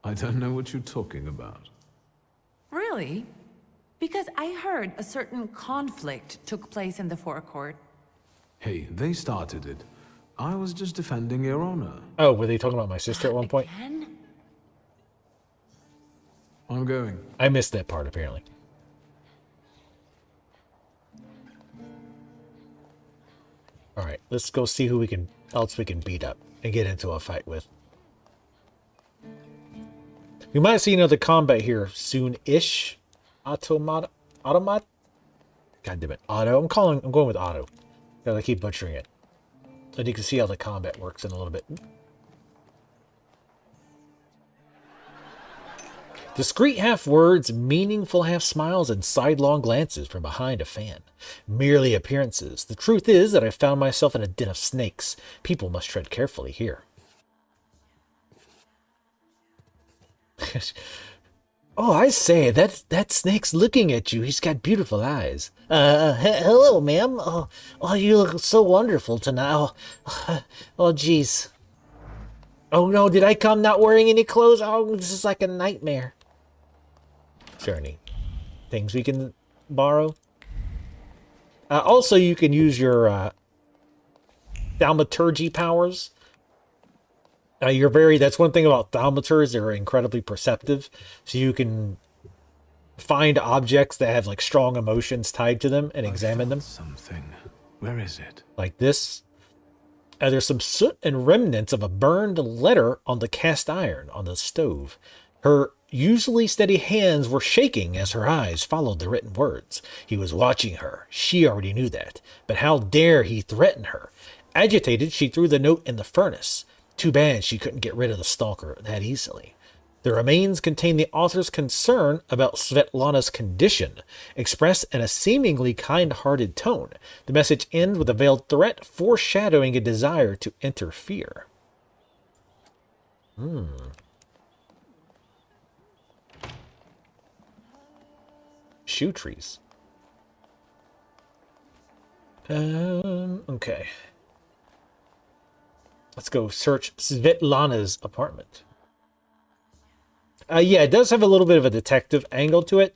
I don't know what you're talking about. Really? Because I heard a certain conflict took place in the forecourt. Hey, they started it. I was just defending your honor. Oh, were they talking about my sister at one point? Again? I'm going. I missed that part, apparently. Alright, let's go see who else we can beat up and get into a fight with. We might see another combat here soon-ish. Automat? God damn it. Auto. I'm going with Auto. Because I keep butchering it. And you can see how the combat works in a little bit. Discreet half words, meaningful half smiles, and sidelong glances from behind a fan. Merely appearances. The truth is that I found myself in a den of snakes. People must tread carefully here. Oh, I say, that snake's looking at you. He's got beautiful eyes. Hello, ma'am. Oh, you look so wonderful tonight. Oh, geez. Oh, no, did I come not wearing any clothes? Oh, this is like a nightmare. Is there any things we can borrow? Also, you can use your thaumaturgy powers. That's one thing about thaumaturs, they're incredibly perceptive. So you can find objects that have like strong emotions tied to them and examine them. Something. Where is it? Like this. There's some soot and remnants of a burned letter on the cast iron on the stove. Her usually steady hands were shaking as her eyes followed the written words. He was watching her. She already knew that. But how dare he threaten her? Agitated, she threw the note in the furnace. Too bad she couldn't get rid of the stalker that easily. The remains contain the author's concern about Svetlana's condition, expressed in a seemingly kind-hearted tone. The message ends with a veiled threat, foreshadowing a desire to interfere. Shoe trees. Okay. Let's go search Svetlana's apartment. Yeah, it does have a little bit of a detective angle to it,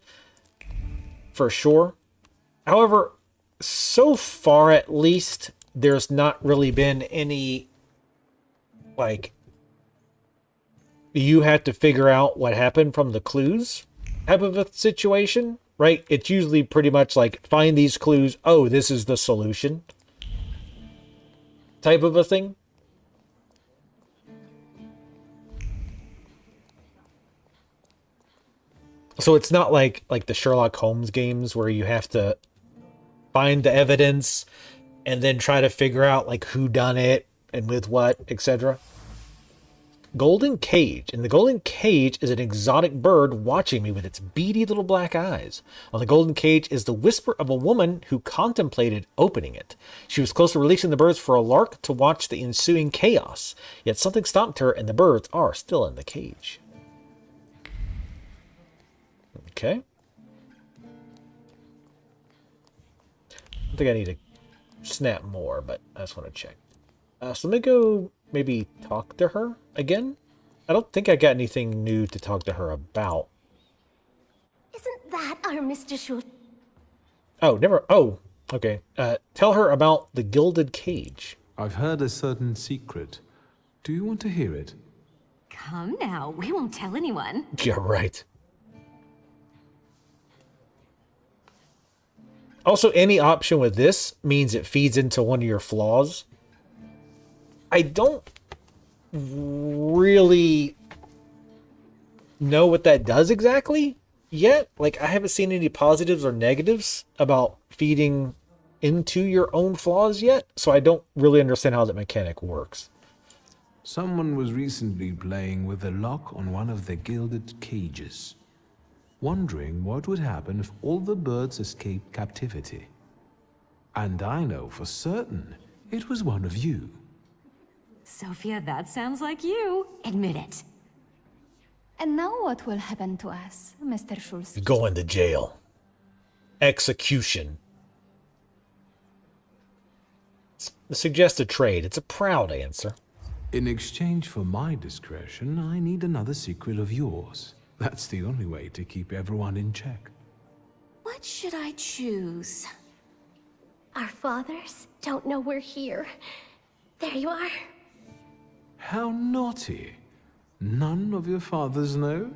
for sure. However, so far at least, there's not really been any, like, you have to figure out what happened from the clues type of a situation, right? It's usually pretty much like, find these clues, oh, this is the solution type of a thing. So it's not like the Sherlock Holmes games where you have to find the evidence and then try to figure out like who done it and with what, etc. Golden Cage. And the golden cage is an exotic bird watching me with its beady little black eyes. On the golden cage is the whisper of a woman who contemplated opening it. She was close to releasing the birds for a lark to watch the ensuing chaos. Yet something stopped her and the birds are still in the cage. Okay. I think I need to snap more, but I just want to check. So let me go maybe talk to her again. I don't think I got anything new to talk to her about. Isn't that our Mr. Schultz? Oh, never. Oh, okay. Tell her about the gilded cage. I've heard a certain secret. Do you want to hear it? Come now, we won't tell anyone. Yeah, right. Also, any option with this means it feeds into one of your flaws. I don't really know what that does exactly yet. Like, I haven't seen any positives or negatives about feeding into your own flaws yet, so I don't really understand how that mechanic works. Someone was recently playing with the lock on one of the gilded cages, wondering what would happen if all the birds escaped captivity. And I know for certain it was one of you. Sophia, that sounds like you. Admit it. And now what will happen to us, Mr. Schultz? Going to jail. Execution. Suggest a trade. It's a proud answer. In exchange for my discretion, I need another secret of yours. That's the only way to keep everyone in check. What should I choose? Our fathers don't know we're here. There you are. How naughty. None of your fathers know?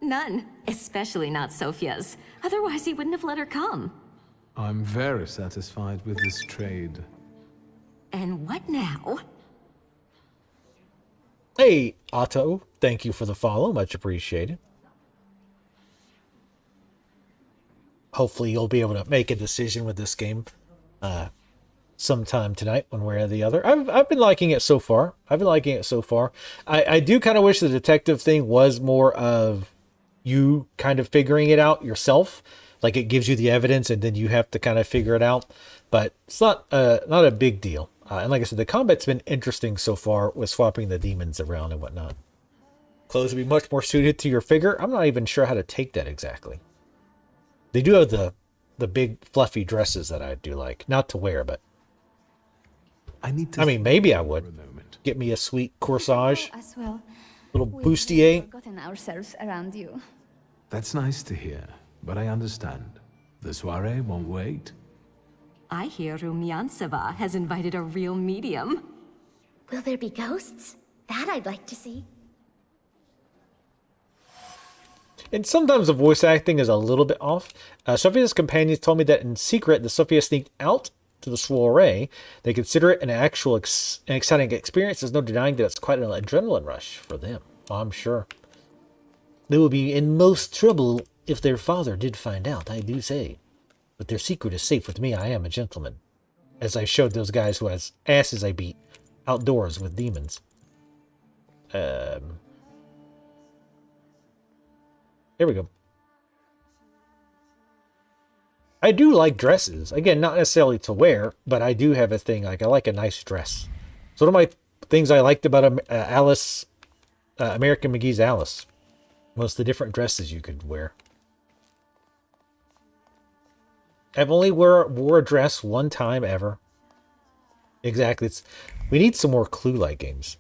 None. Especially not Sophia's. Otherwise, he wouldn't have let her come. I'm very satisfied with this trade. And what now? Hey, Otto. Thank you for the follow. Much appreciated. Hopefully you'll be able to make a decision with this game sometime tonight, one way or the other. I've been liking it so far. I do kind of wish the detective thing was more of you kind of figuring it out yourself. Like, it gives you the evidence and then you have to kind of figure it out. But it's not a big deal. And like I said, the combat's been interesting so far with swapping the demons around and whatnot. Clothes would be much more suited to your figure. I'm not even sure how to take that exactly. They do have the big fluffy dresses that I do like. Not to wear, but I mean, maybe I would. Get me a sweet corsage. As well. Little We've bustier. forgotten ourselves around you. That's nice to hear, but I understand. The soiree won't wait. I hear Rumyantseva has invited a real medium. Will there be ghosts? That I'd like to see. And sometimes the voice acting is a little bit off. Sophia's companions told me that in secret, the Sophia sneaked out to the soiree. They consider it an actual an exciting experience. There's no denying that it's quite an adrenaline rush for them. I'm sure. They will be in most trouble if their father did find out, I do say. But their secret is safe with me. I am a gentleman. As I showed those guys who has asses I beat outdoors with demons. There we go. I do like dresses. Again, not necessarily to wear, but I do have a thing. Like, I like a nice dress. So one of my things I liked about Alice, American McGee's Alice, was the different dresses you could wear. I've only wore a dress one time ever. Exactly. We need some more Clue-like games.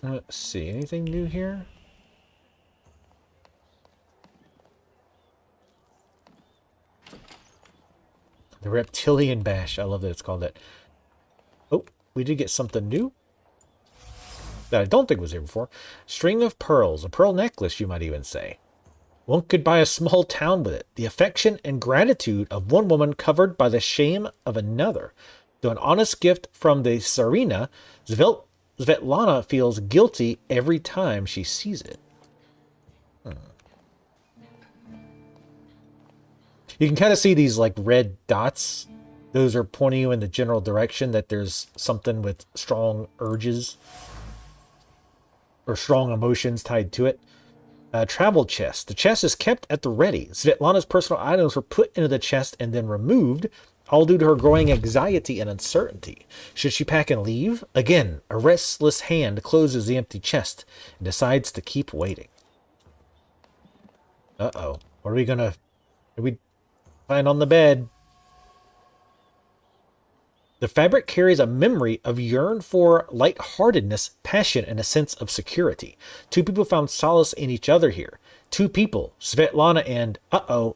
Let's see. Anything new here? The Reptilian Bash. I love that it's called that. Oh, we did get something new that I don't think was here before. String of pearls. A pearl necklace, you might even say. One could buy a small town with it. The affection and gratitude of one woman covered by the shame of another. Though an honest gift from the Tsarina, Svetlana feels guilty every time she sees it. You can kind of see these like red dots. Those are pointing you in the general direction that there's something with strong urges or strong emotions tied to it. Travel chest. The chest is kept at the ready. Svetlana's personal items were put into the chest and then removed, all due to her growing anxiety and uncertainty. Should she pack and leave? Again, a restless hand closes the empty chest and decides to keep waiting. Uh-oh. What are we find on the bed? The fabric carries a memory of yearn for lightheartedness, passion, and a sense of security. Two people found solace in each other here. Two people, Svetlana and,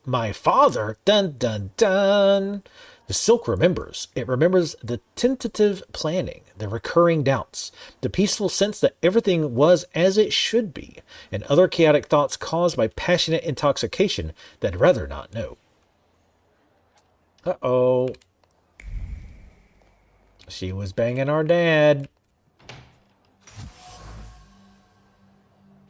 my father. Dun, dun, dun. The silk remembers. It remembers the tentative planning, the recurring doubts, the peaceful sense that everything was as it should be, and other chaotic thoughts caused by passionate intoxication that I'd rather not know. Uh-oh. She was banging our dad.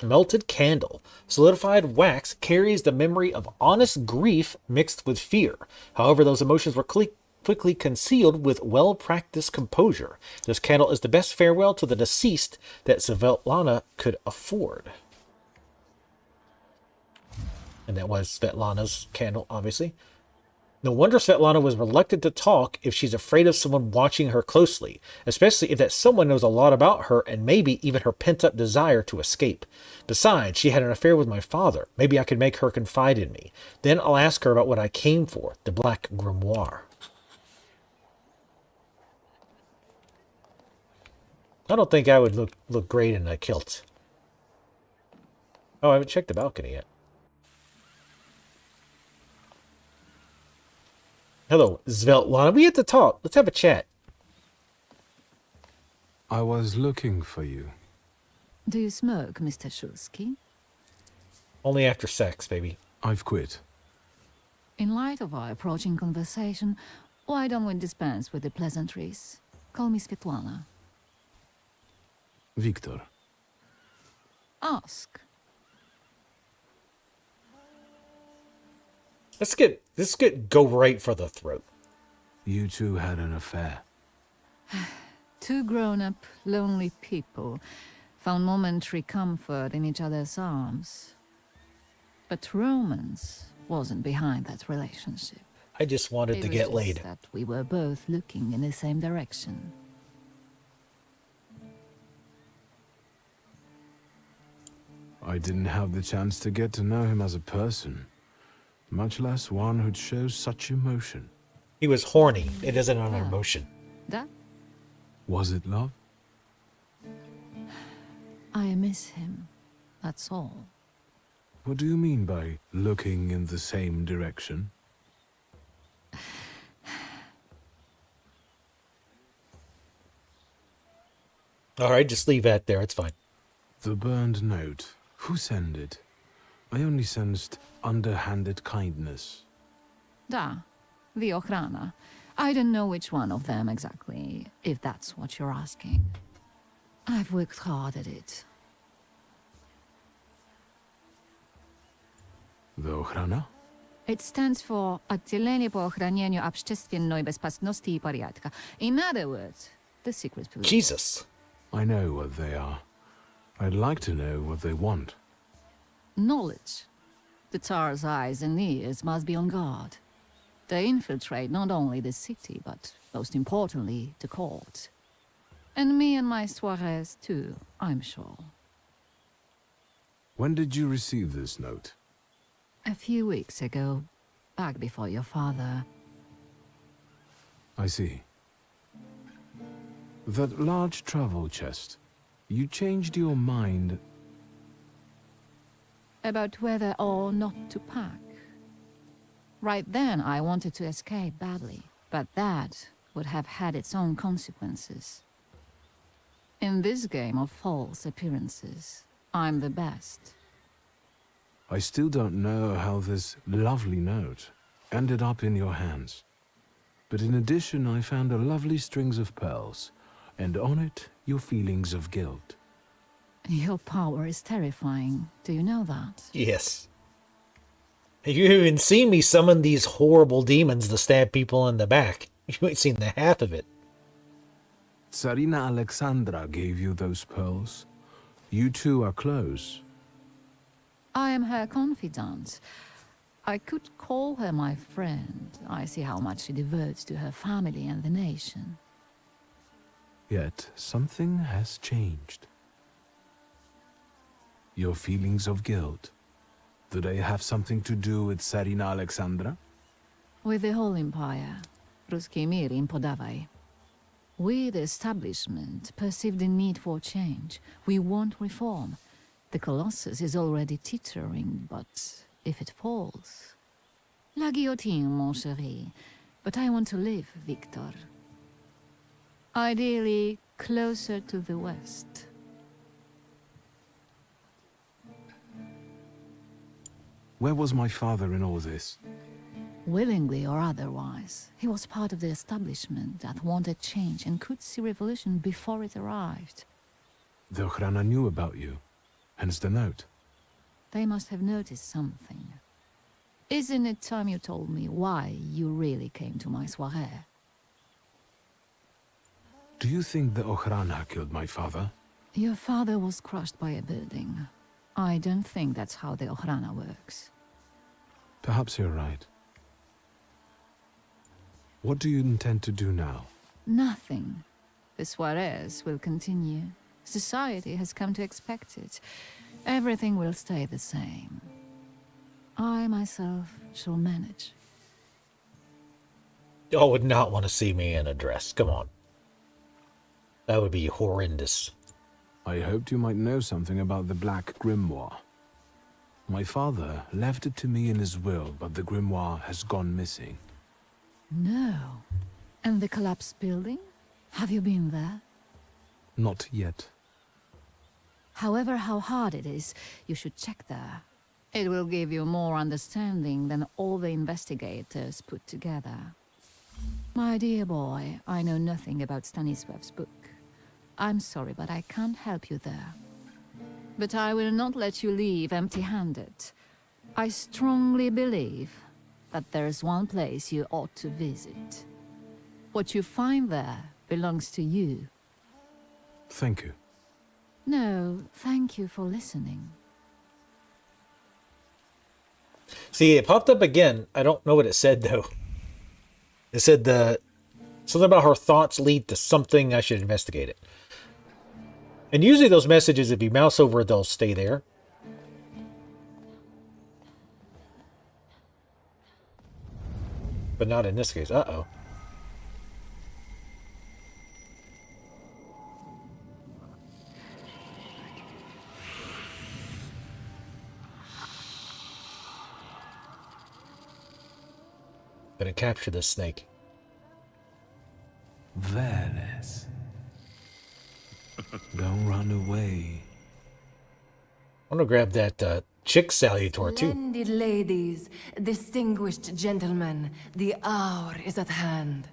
Melted candle. Solidified wax carries the memory of honest grief mixed with fear. However, those emotions were quickly concealed with well-practiced composure. This candle is the best farewell to the deceased that Svetlana could afford. And that was Svetlana's candle, obviously. No wonder Svetlana was reluctant to talk if she's afraid of someone watching her closely, especially if that someone knows a lot about her and maybe even her pent-up desire to escape. Besides, she had an affair with my father. Maybe I could make her confide in me. Then I'll ask her about what I came for, the Black Grimoire. I don't think I would look great in a kilt. Oh, I haven't checked the balcony yet. Hello, Svetlana. We get to talk. Let's have a chat. I was looking for you. Do you smoke, Mr. Shulsky? Only after sex, baby. I've quit. In light of our approaching conversation, why don't we dispense with the pleasantries? Call me Svetlana. Victor. Ask. Let's go right for the throat. You two had an affair. Two grown-up, lonely people found momentary comfort in each other's arms. But romance wasn't behind that relationship. I just wanted to get laid. That we were both looking in the same direction. I didn't have the chance to get to know him as a person, much less one who'd show such emotion. He was horny. It isn't an emotion. That? Was it love? I miss him. That's all. What do you mean by looking in the same direction? All right, just leave that there. It's fine. The burned note. Who sent it? I only sensed underhanded kindness. Da, the Ochrana. I don't know which one of them exactly, if that's what you're asking. I've worked hard at it. The Ochrana? It stands for Отделение по охранению общественной безопасности и порядка. In other words, the secret police. Jesus. I know what they are. I'd like to know what they want. Knowledge. The Tsar's eyes and ears must be on guard. They infiltrate not only the city, but most importantly, the court. And me and my soirees too, I'm sure. When did you receive this note? A few weeks ago, back before your father. I see. That large travel chest. You changed your mind. About whether or not to pack. Right then, I wanted to escape badly, but that would have had its own consequences. In this game of false appearances, I'm the best. I still don't know how this lovely note ended up in your hands. But in addition, I found a lovely strings of pearls, and on it, your feelings of guilt. Your power is terrifying. Do you know that? Yes. You even seen me summon these horrible demons to stab people in the back. You ain't seen the half of it. Tsarina Alexandra gave you those pearls. You two are close. I am her confidant. I could call her my friend. I see how much she devotes to her family and the nation. Yet something has changed. Your feelings of guilt. Do they have something to do with Tsarina Alexandra? With the whole empire. Ruski mir im podawaj. We, the establishment, perceive the need for change. We want reform. The Colossus is already teetering, but if it falls... La guillotine, mon chéri. But I want to live, Victor. Ideally, closer to the west. Where was my father in all this? Willingly or otherwise, he was part of the establishment that wanted change and could see revolution before it arrived. The Ochrana knew about you, hence the note. They must have noticed something. Isn't it time you told me why you really came to my soirée? Do you think the Ochrana killed my father? Your father was crushed by a building. I don't think that's how the Ochrana works. Perhaps you're right. What do you intend to do now? Nothing. The soirées will continue. Society has come to expect it. Everything will stay the same. I myself shall manage. Y'all would not want to see me in a dress. Come on. That would be horrendous. I hoped you might know something about the Black Grimoire. My father left it to me in his will, but the grimoire has gone missing. No. And the collapsed building? Have you been there? Not yet. However, how hard it is, you should check there. It will give you more understanding than all the investigators put together. My dear boy, I know nothing about Stanisław's book. I'm sorry, but I can't help you there. But I will not let you leave empty-handed. I strongly believe that there's one place you ought to visit. What you find there belongs to you. Thank you. No, thank you for listening. See, it popped up again. I don't know what it said, though. It said something about her thoughts lead to something. I should investigate it. And usually those messages, if you mouse over it, they'll stay there. But not in this case. Uh-oh. Gonna capture this snake. Veles. Don't run away. I want to grab that chick salutor too. Splendid ladies, distinguished gentlemen, the hour is at hand.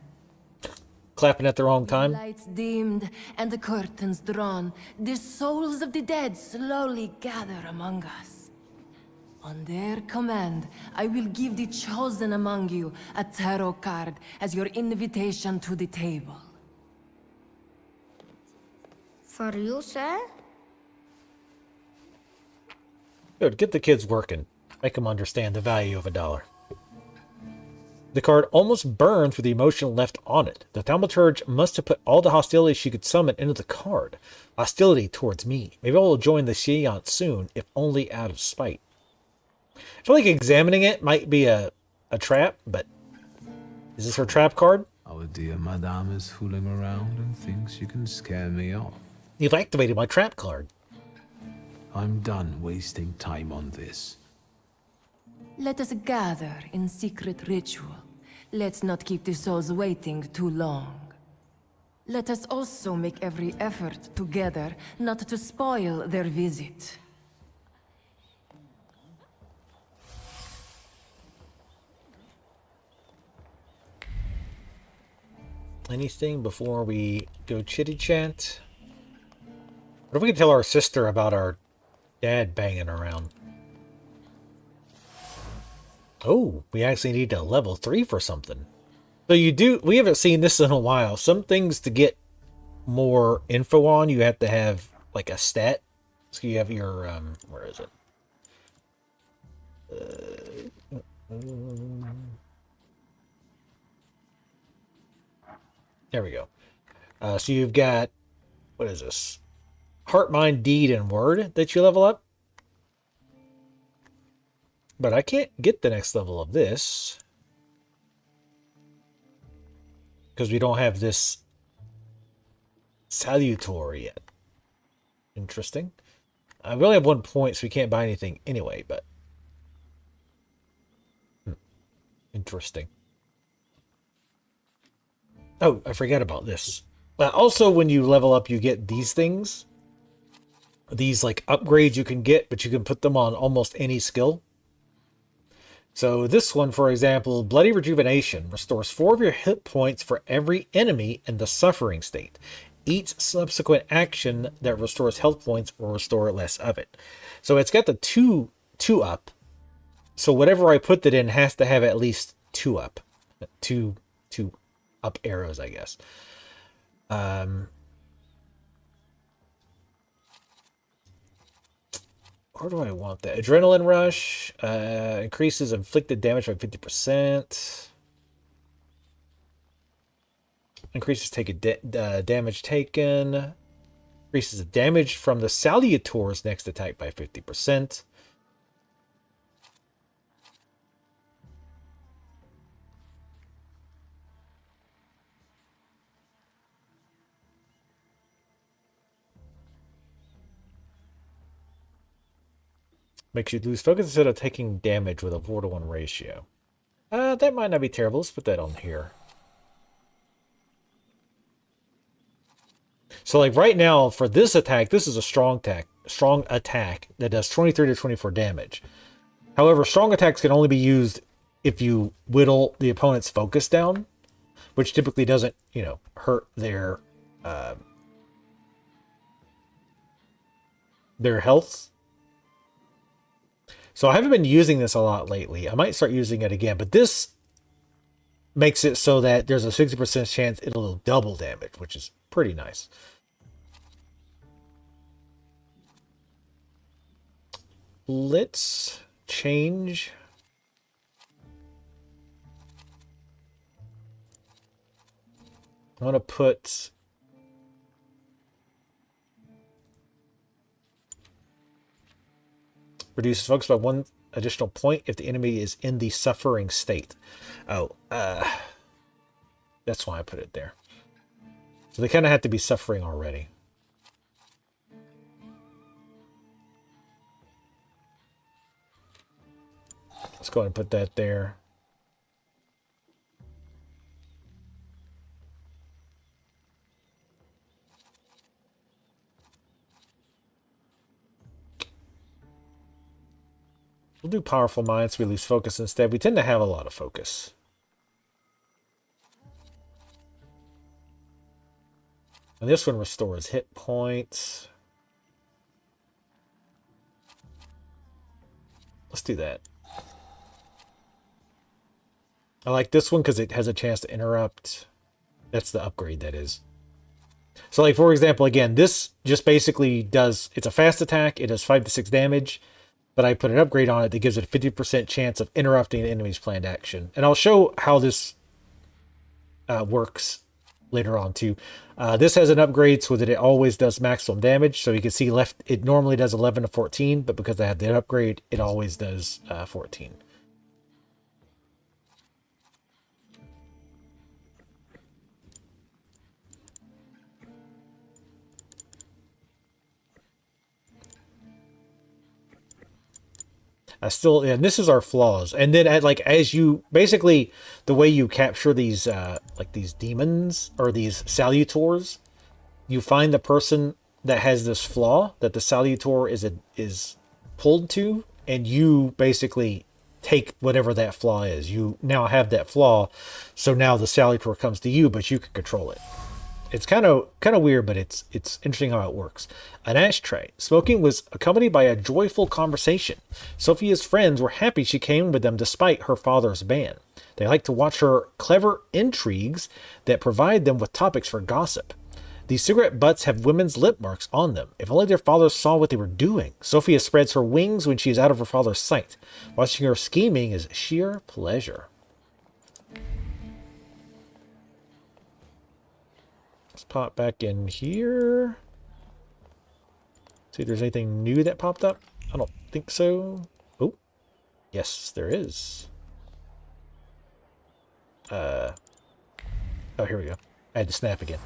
Clapping at the wrong time. Lights dimmed and the curtains drawn, the souls of the dead slowly gather among us. On their command, I will give the chosen among you a tarot card as your invitation to the table. For you, sir? Good, get the kids working. Make them understand the value of $1. The card almost burns with the emotion left on it. The Thaumaturge must have put all the hostility she could summon into the card. Hostility towards me. Maybe I will join the seance soon, if only out of spite. I feel like examining it might be a trap, but is this her trap card? Our dear Madame is fooling around and thinks you can scare me off. You've activated my trap card. I'm done wasting time on this. Let us gather in secret ritual. Let's not keep the souls waiting too long. Let us also make every effort together not to spoil their visit. Anything before we go chitty chat? What if we can tell our sister about our dad banging around? Oh, we actually need a level 3 for something. So we haven't seen this in a while. Some things to get more info on, you have to have like a stat. So you have your, where is it? There we go. So you've got, what is this? Heart, Mind, Deed, and Word that you level up. But I can't get the next level of this because we don't have this Thaumaturge yet. Interesting. We only have 1 point, so we can't buy anything anyway, but interesting. Oh, I forgot about this. Also, when you level up, you get these things. These like upgrades you can get, but you can put them on almost any skill. So this one, for example, Bloody Rejuvenation restores 4 of your hit points for every enemy in the suffering state. Each subsequent action that restores health points will restore less of it. So it's got the two up. So whatever I put it in has to have at least 2 up. Two up arrows, I guess. Where do I want that? Adrenaline Rush increases inflicted damage by 50%. Increases damage taken. Increases the damage from the Thaumaturge's next attack by 50%. Makes you lose focus instead of taking damage with a 4-to-1 ratio. That might not be terrible. Let's put that on here. So like right now for this attack, this is a strong attack that does 23 to 24 damage. However, strong attacks can only be used if you whittle the opponent's focus down, which typically doesn't, hurt their health. So I haven't been using this a lot lately. I might start using it again, but this makes it so that there's a 60% chance it'll double damage, which is pretty nice. Let's change. I want to put reduces focus by 1 additional point if the enemy is in the suffering state. Oh, that's why I put it there. So they kind of have to be suffering already. Let's go ahead and put that there. We'll do Powerful Mind so we lose focus instead. We tend to have a lot of focus. And this one restores hit points. Let's do that. I like this one because it has a chance to interrupt. That's the upgrade, that is. So like, for example, again, this just basically does, it's a fast attack. It does 5 to 6 damage. but I put an upgrade on it that gives it a 50% chance of interrupting the enemy's planned action. And I'll show how this works later on too. This has an upgrade so that it always does maximum damage. So you can see left, it normally does 11 to 14, but because I have the upgrade, it always does 14. And this is our flaws. And then as you basically, the way you capture these like these demons or these salutors, you find the person that has this flaw that the salutor is pulled to, and you basically take whatever that flaw is. You now have that flaw, so now the salutor comes to you, but you can control it. It's kind of weird, but it's interesting how it works. An ashtray. Smoking was accompanied by a joyful conversation. Sophia's friends were happy she came with them despite her father's ban. They liked to watch her clever intrigues that provide them with topics for gossip. These cigarette butts have women's lip marks on them. If only their fathers saw what they were doing. Sophia spreads her wings when she is out of her father's sight. Watching her scheming is sheer pleasure. Let's pop back in here. See if there's anything new that popped up. I don't think so. Oh, yes, there is. Oh, here we go. I had to snap again.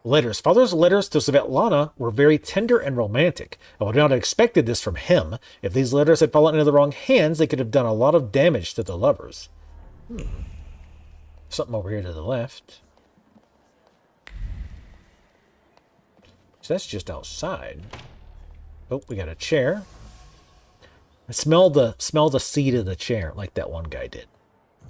Letters. Father's letters to Svetlana were very tender and romantic. I would not have expected this from him. If these letters had fallen into the wrong hands, they could have done a lot of damage to the lovers. Something over here to the left. So that's just outside. Oh, we got a chair. I smell the seat of the chair like that one guy did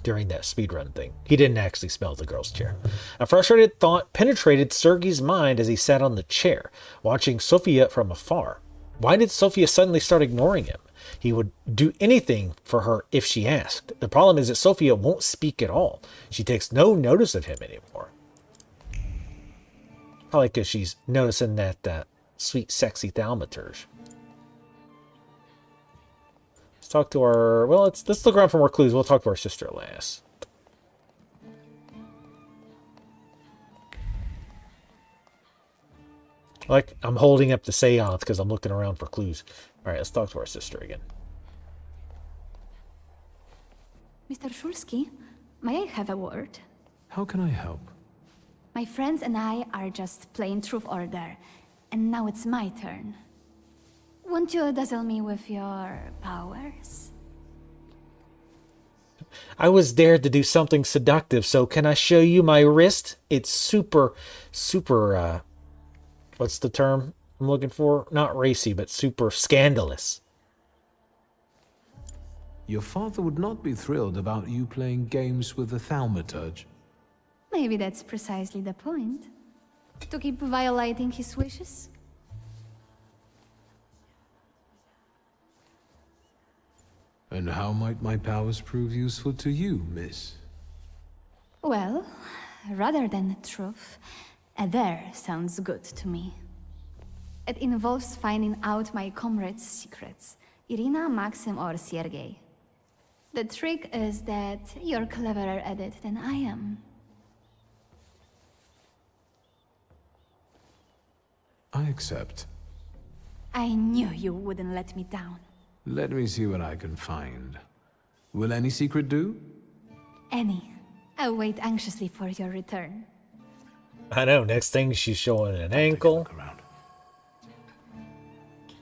during that speedrun thing. He didn't actually smell the girl's chair. A frustrated thought penetrated Sergei's mind as he sat on the chair, watching Sophia from afar. Why did Sophia suddenly start ignoring him? He would do anything for her if she asked. The problem is that Sophia won't speak at all. She takes no notice of him anymore. Probably because she's noticing that sweet, sexy Thaumaturge. Let's talk to our... Well, let's look around for more clues. We'll talk to our sister last. I'm holding up the seance because I'm looking around for clues. All right, let's talk to our sister again. Mr. Shulsky, may I have a word? How can I help? My friends and I are just playing Truth Order, and now it's my turn. Won't you dazzle me with your powers? I was dared to do something seductive, so can I show you my wrist? It's super, what's the term I'm looking for? Not racy, but super scandalous. Your father would not be thrilled about you playing games with the Thaumaturge. Maybe that's precisely the point. To keep violating his wishes? And how might my powers prove useful to you, miss? Well, rather than truth, a dare sounds good to me. It involves finding out my comrades' secrets, Irina, Maxim, or Sergei. The trick is that you're cleverer at it than I am. I accept. I knew you wouldn't let me down. Let me see what I can find. Will any secret do? Any. I'll wait anxiously for your return. I know, next thing she's showing an ankle.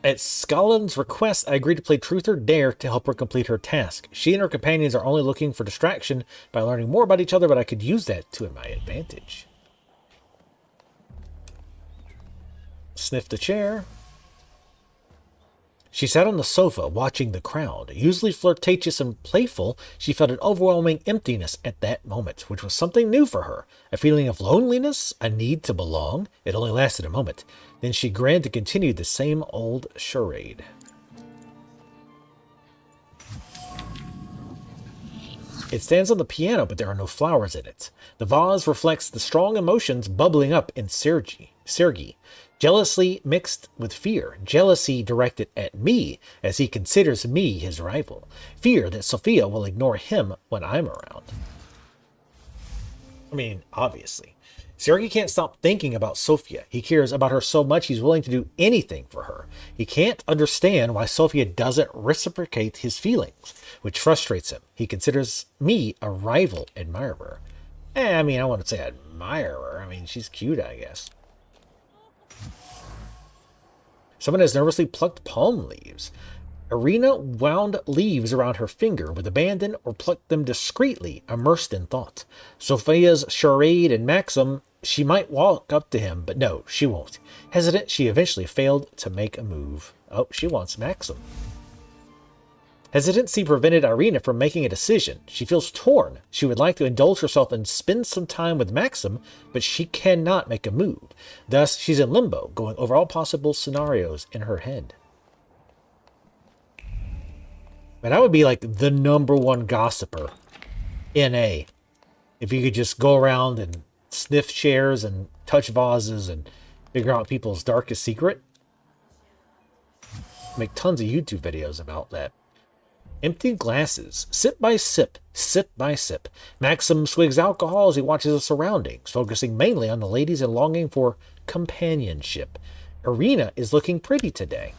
At Scolin's request, I agreed to play Truth or Dare to help her complete her task. She and her companions are only looking for distraction by learning more about each other, but I could use that to my advantage. Sniff the chair. She sat on the sofa, watching the crowd. Usually flirtatious and playful, she felt an overwhelming emptiness at that moment, which was something new for her. A feeling of loneliness, a need to belong. It only lasted a moment. Then she grinned to continue the same old charade. It stands on the piano, but there are no flowers in it. The vase reflects the strong emotions bubbling up in Sergei. Sergei. Jealousy mixed with fear. Jealousy directed at me, as he considers me his rival. Fear that Sophia will ignore him when I'm around. I mean, obviously. Sergei can't stop thinking about Sophia. He cares about her so much he's willing to do anything for her. He can't understand why Sophia doesn't reciprocate his feelings, which frustrates him. He considers me a rival admirer. I mean, I wouldn't say admirer. I mean, she's cute, I guess. Someone has nervously plucked palm leaves. Irina wound leaves around her finger with abandon or plucked them discreetly, immersed in thought. Sophia's charade and Maxim, she might walk up to him, but no, she won't. Hesitant, she eventually failed to make a move. Oh, she wants Maxim. Hesitancy prevented Irina from making a decision. She feels torn. She would like to indulge herself and spend some time with Maxim, but she cannot make a move. Thus, she's in limbo, going over all possible scenarios in her head. But I would be like the #1 gossiper in A. If you could just go around and sniff chairs and touch vases and figure out people's darkest secret. Make tons of YouTube videos about that. Empty glasses, sip by sip, sip by sip. Maxim swigs alcohol as he watches his surroundings, focusing mainly on the ladies and longing for companionship. Irina is looking pretty today.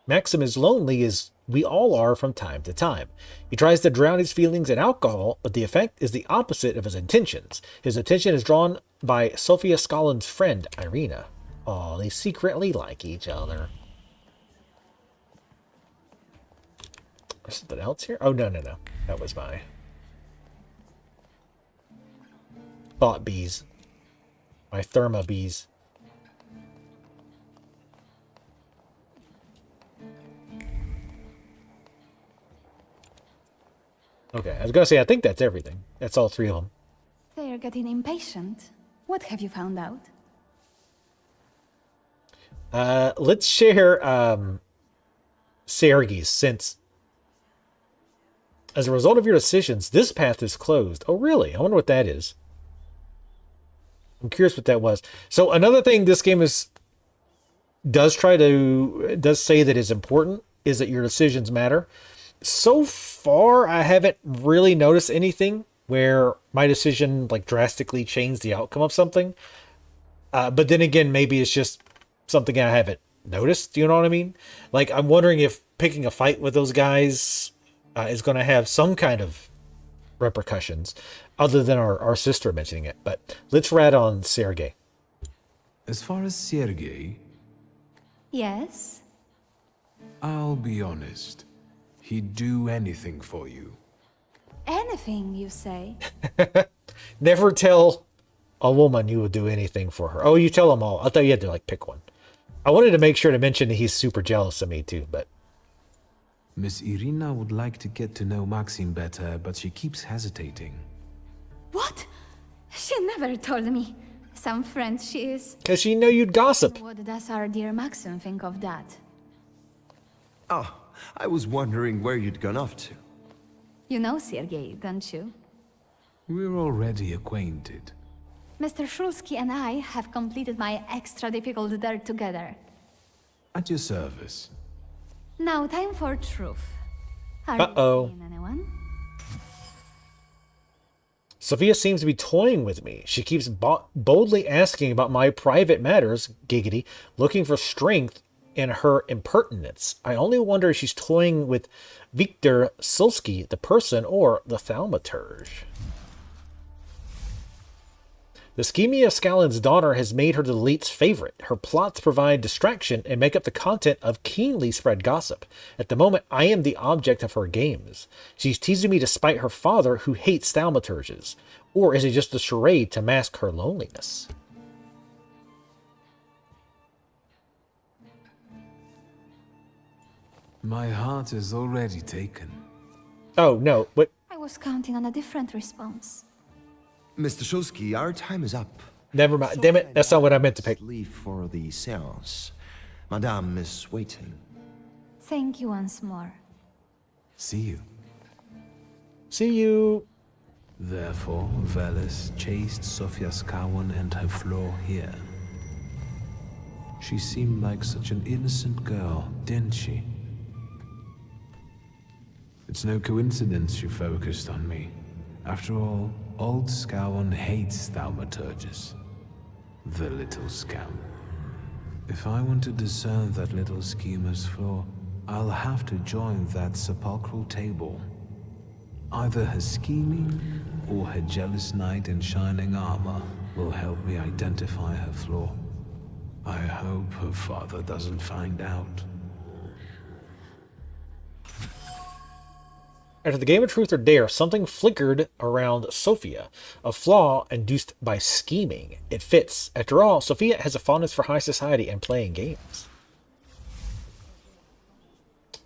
Maxim is lonely as we all are from time to time. He tries to drown his feelings in alcohol, but the effect is the opposite of his intentions. His attention is drawn by Sofia Scolin's friend, Irina. Oh, they secretly like each other. There's something else here? Oh, no. That was my thought bees. My therma bees. Okay, I was gonna say, I think that's everything. That's all 3 of them. They're getting impatient. What have you found out? Let's share Sergei's, since as a result of your decisions, this path is closed. Oh, really? I wonder what that is. I'm curious what that was. So another thing this game does say that is important is that your decisions matter. So far, I haven't really noticed anything where my decision like drastically changed the outcome of something. But then again, maybe it's just something I haven't noticed. Do you know what I mean? Like, I'm wondering if picking a fight with those guys is going to have some kind of repercussions other than our sister mentioning it. But let's rat on Sergei. As far as Sergei, Yes? I'll be honest. He'd do anything for you. Anything, you say? Never tell a woman you would do anything for her. Oh, you tell them all. I thought you had to like pick one. I wanted to make sure to mention that he's super jealous of me too, but Miss Irina would like to get to know Maxim better, but she keeps hesitating. What? She never told me. Some friend she is. because she know you'd gossip. What does our dear Maxim think of that? Oh, I was wondering where you'd gone off to. You know Sergei, don't you? We're already acquainted. Mr. Shulsky and I have completed my extra difficult dirt together. At your service. Now time for truth. Are Uh-oh. you seeing anyone? Sophia seems to be toying with me. She keeps boldly asking about my private matters, giggity, looking for strength in her impertinence. I only wonder if she's toying with Viktor Sulsky, the person, or the Thaumaturge. The scheming of Scalen's daughter has made her the elite's favorite. Her plots provide distraction and make up the content of keenly spread gossip. At the moment, I am the object of her games. She's teasing me despite her father, who hates thaumaturges. Or is it just a charade to mask her loneliness? My heart is already taken. Oh, no. What? I was counting on a different response. Mr. Shulsky, our time is up. Never mind. Damn it. That's not what I meant to pick. Leave for the seance. Madame is waiting. Thank you once more. See you. See you. Therefore, Velis chased Sofia Skawan and her floor here. She seemed like such an innocent girl, didn't she? It's no coincidence she focused on me. After all, old Skawan hates Thaumaturges. The little scamp. If I want to discern that little schemer's flaw, I'll have to join that sepulchral table. Either her scheming or her jealous knight in shining armor will help me identify her flaw. I hope her father doesn't find out. After the game of Truth or Dare, something flickered around Sophia, a flaw induced by scheming. It fits. After all, Sophia has a fondness for high society and playing games.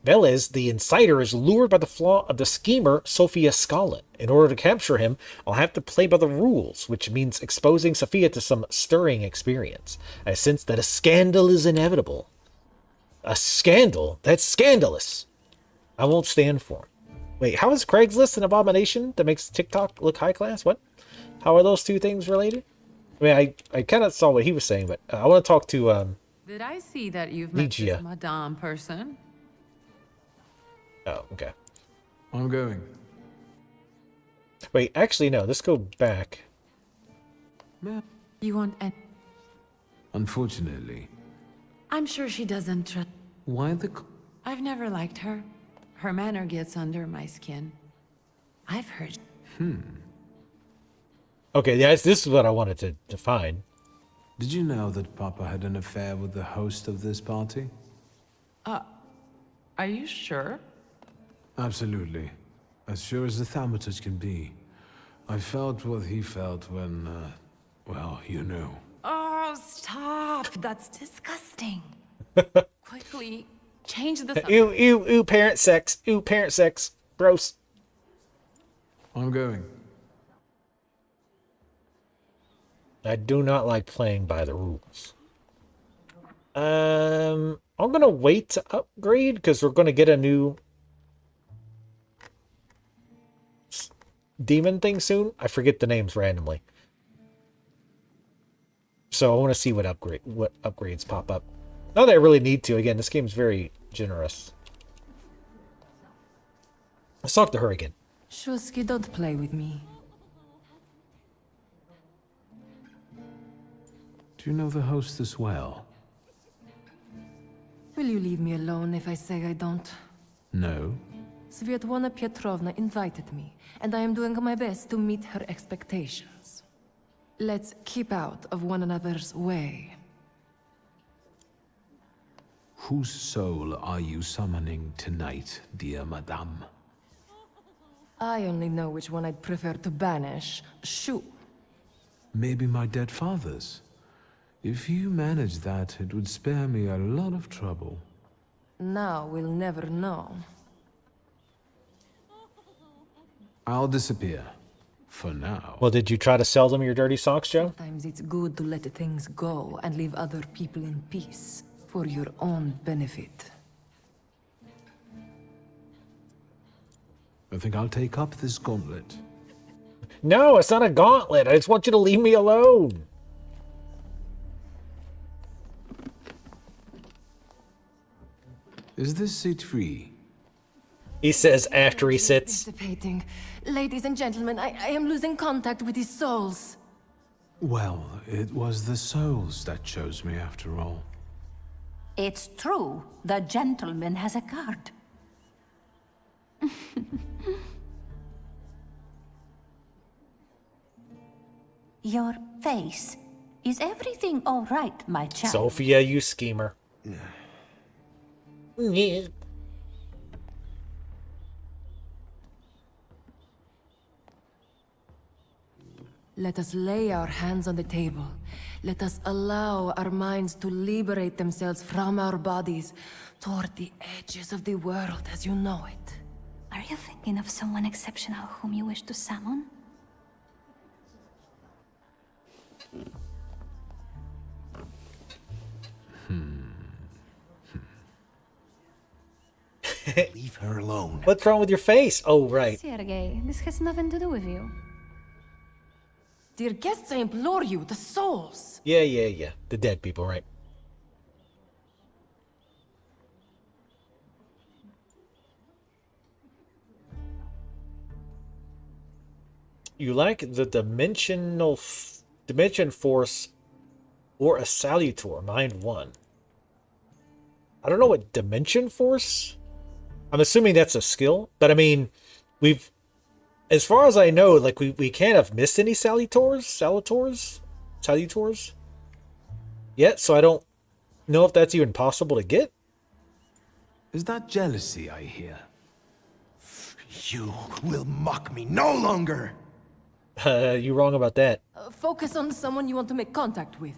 Velez, the insider, is lured by the flaw of the schemer, Sophia Skawan. In order to capture him, I'll have to play by the rules, which means exposing Sophia to some stirring experience. I sense that a scandal is inevitable. A scandal? That's scandalous. I won't stand for it. Wait, how is Craigslist an abomination that makes TikTok look high class? What? How are those two things related? I mean, I kind of saw what he was saying, but I want to talk to Did I see that you've met Ligia. this Madame person? Oh, okay. I'm going. Wait, actually, no. Let's go back. You want an... Unfortunately. I'm sure she doesn't trust... Why the... I've never liked her. Her manner gets under my skin. I've heard... Okay, yes, this is what I wanted to find. Did you know that Papa had an affair with the host of this party? Are you sure? Absolutely. As sure as the Thaumaturge can be. I felt what he felt when, well, you know. Oh, stop! That's disgusting. Quickly, change the subject. Ooh, parent sex. Ooh, parent sex. Gross. I'm going. I do not like playing by the rules. I'm gonna wait to upgrade because we're gonna get a new demon thing soon. I forget the names randomly. So I want to see what upgrades pop up. Not that I really need to. Again, this game's very generous. Let's talk to her again. Shuski, don't play with me. Do you know the hostess well? Will you leave me alone if I say I don't? No. Svetlana Petrovna invited me, and I am doing my best to meet her expectations. Let's keep out of one another's way. Whose soul are you summoning tonight, dear madame? I only know which one I'd prefer to banish. Shoo. Maybe my dead father's. If you manage that, it would spare me a lot of trouble. Now we'll never know. I'll disappear. For now. Well, did you try to sell them your dirty socks, Joe? Sometimes it's good to let things go and leave other people in peace, for your own benefit. I think I'll take up this gauntlet. No, it's not a gauntlet. I just want you to leave me alone. Is this seat free? He says after he sits. Anticipating. Ladies and gentlemen, I am losing contact with his souls. Well, it was the souls that chose me after all. It's true. The gentleman has a card. Your face. Is everything all right, my child? Sophia, you schemer. Let us lay our hands on the table. Let us allow our minds to liberate themselves from our bodies toward the edges of the world as you know it. Are you thinking of someone exceptional whom you wish to summon? Leave her alone. What's wrong with your face? Oh, right. Sergei, this has nothing to do with you. Dear guests, I implore you, the souls. Yeah. The dead people, right? You lack the dimension force or a salutor, mind 1. I don't know what dimension force. I'm assuming that's a skill, but I mean, as far as I know, like we can't have missed any salutors yet, so I don't know if that's even possible to get. Is that jealousy I hear? You will mock me no longer! You're wrong about that. Focus on someone you want to make contact with.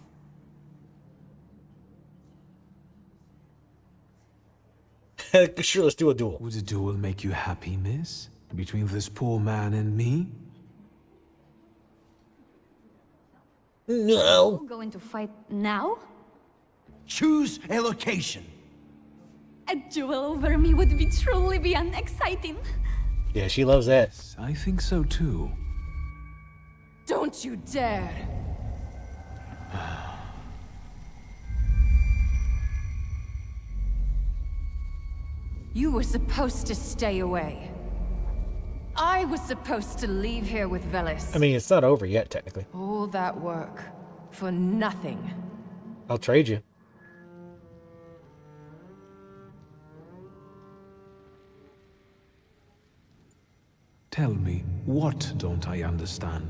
Sure, let's do a duel. Would a duel make you happy, miss? Between this poor man and me? No. Going to fight now? Choose a location. A duel over me would be truly beyond exciting. Yeah, she loves that. I think so too. Don't you dare! You were supposed to stay away. I was supposed to leave here with Velis. I mean, it's not over yet, technically. All that work for nothing. I'll trade you. Tell me, what don't I understand?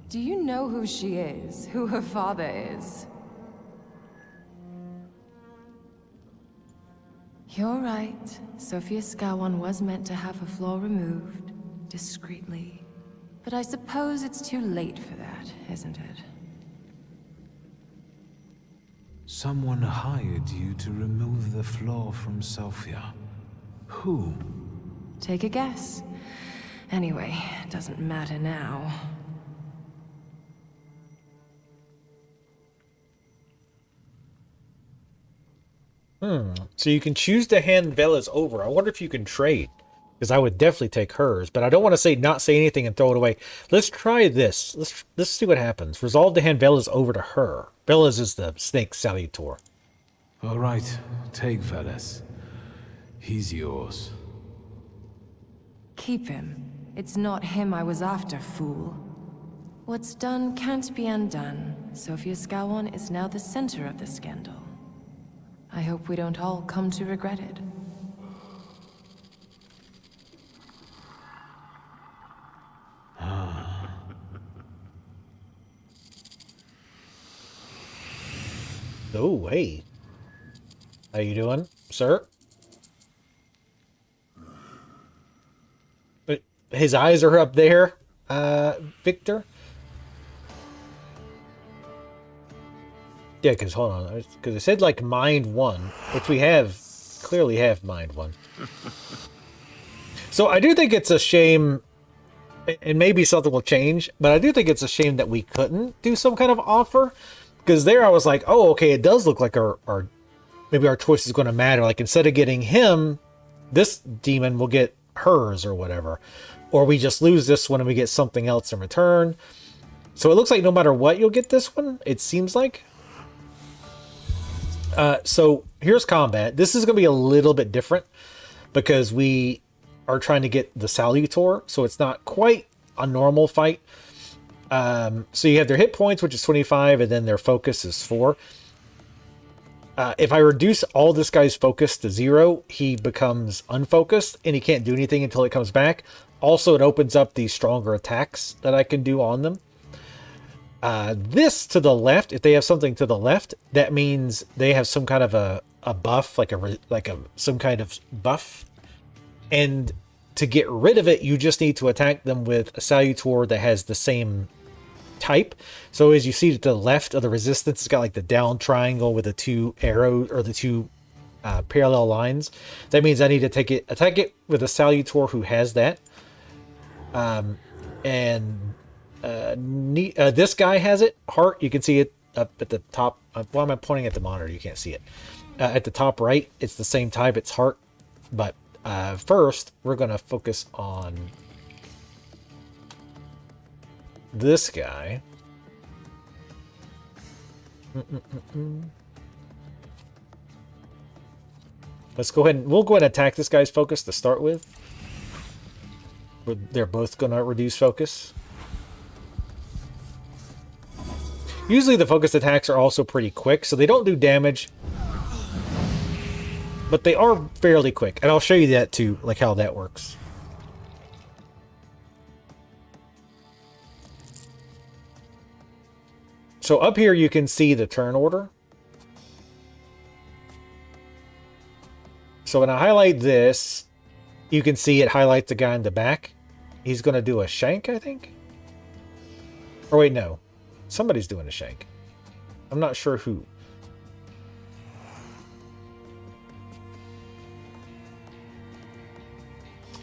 Do you know who she is? Who her father is? You're right. Sophia Skawan was meant to have her flaw removed, discreetly. But I suppose it's too late for that, isn't it? Someone hired you to remove the flaw from Sophia. Who? Take a guess. Anyway, it doesn't matter now. So you can choose to hand Velas over. I wonder if you can trade. Because I would definitely take hers. But I don't want to not say anything and throw it away. Let's try this. Let's see what happens. Resolve to hand Velas over to her. Velas is the snake salutor. All right, take Velas. He's yours. Keep him. It's not him I was after, fool. What's done can't be undone. Sophia Skawan is now the center of the scandal. I hope we don't all come to regret it. Oh, hey. How you doing, sir? His eyes are up there, Victor. Yeah, because hold on, because it said like mind 1, which we clearly have mind 1. So I do think it's a shame, and maybe something will change, but I do think it's a shame that we couldn't do some kind of offer, because there I was like, oh, okay, it does look like maybe our choice is going to matter. Like instead of getting him, this demon will get hers or whatever. Or we just lose this one and we get something else in return. So it looks like no matter what, you'll get this one, it seems like. So here's combat. This is going to be a little bit different because we are trying to get the Salutor. So it's not quite a normal fight. So you have their hit points, which is 25, and then their focus is 4. If I reduce all this guy's focus to 0, he becomes unfocused and he can't do anything until it comes back. Also, it opens up these stronger attacks that I can do on them. This to the left, if they have something to the left, that means they have some kind of a buff, some kind of buff. And to get rid of it, you just need to attack them with a Salutor that has the same type. So as you see to the left of the resistance, it's got like the down triangle with the 2 arrows or the 2 parallel lines. That means I need to attack it with a Salutor who has that. This guy has it. Heart, you can see it up at the top. Why am I pointing at the monitor? You can't see it. At the top right, it's the same type. It's heart. But first, we're going to focus on this guy. Let's go ahead and we'll go ahead and attack this guy's focus to start with. They're both going to reduce focus. Usually the focus attacks are also pretty quick, so they don't do damage. But they are fairly quick, and I'll show you that too, like how that works. So up here you can see the turn order. So when I highlight this, you can see it highlights the guy in the back. He's going to do a shank, I think. Or wait, no. Somebody's doing a shank. I'm not sure who.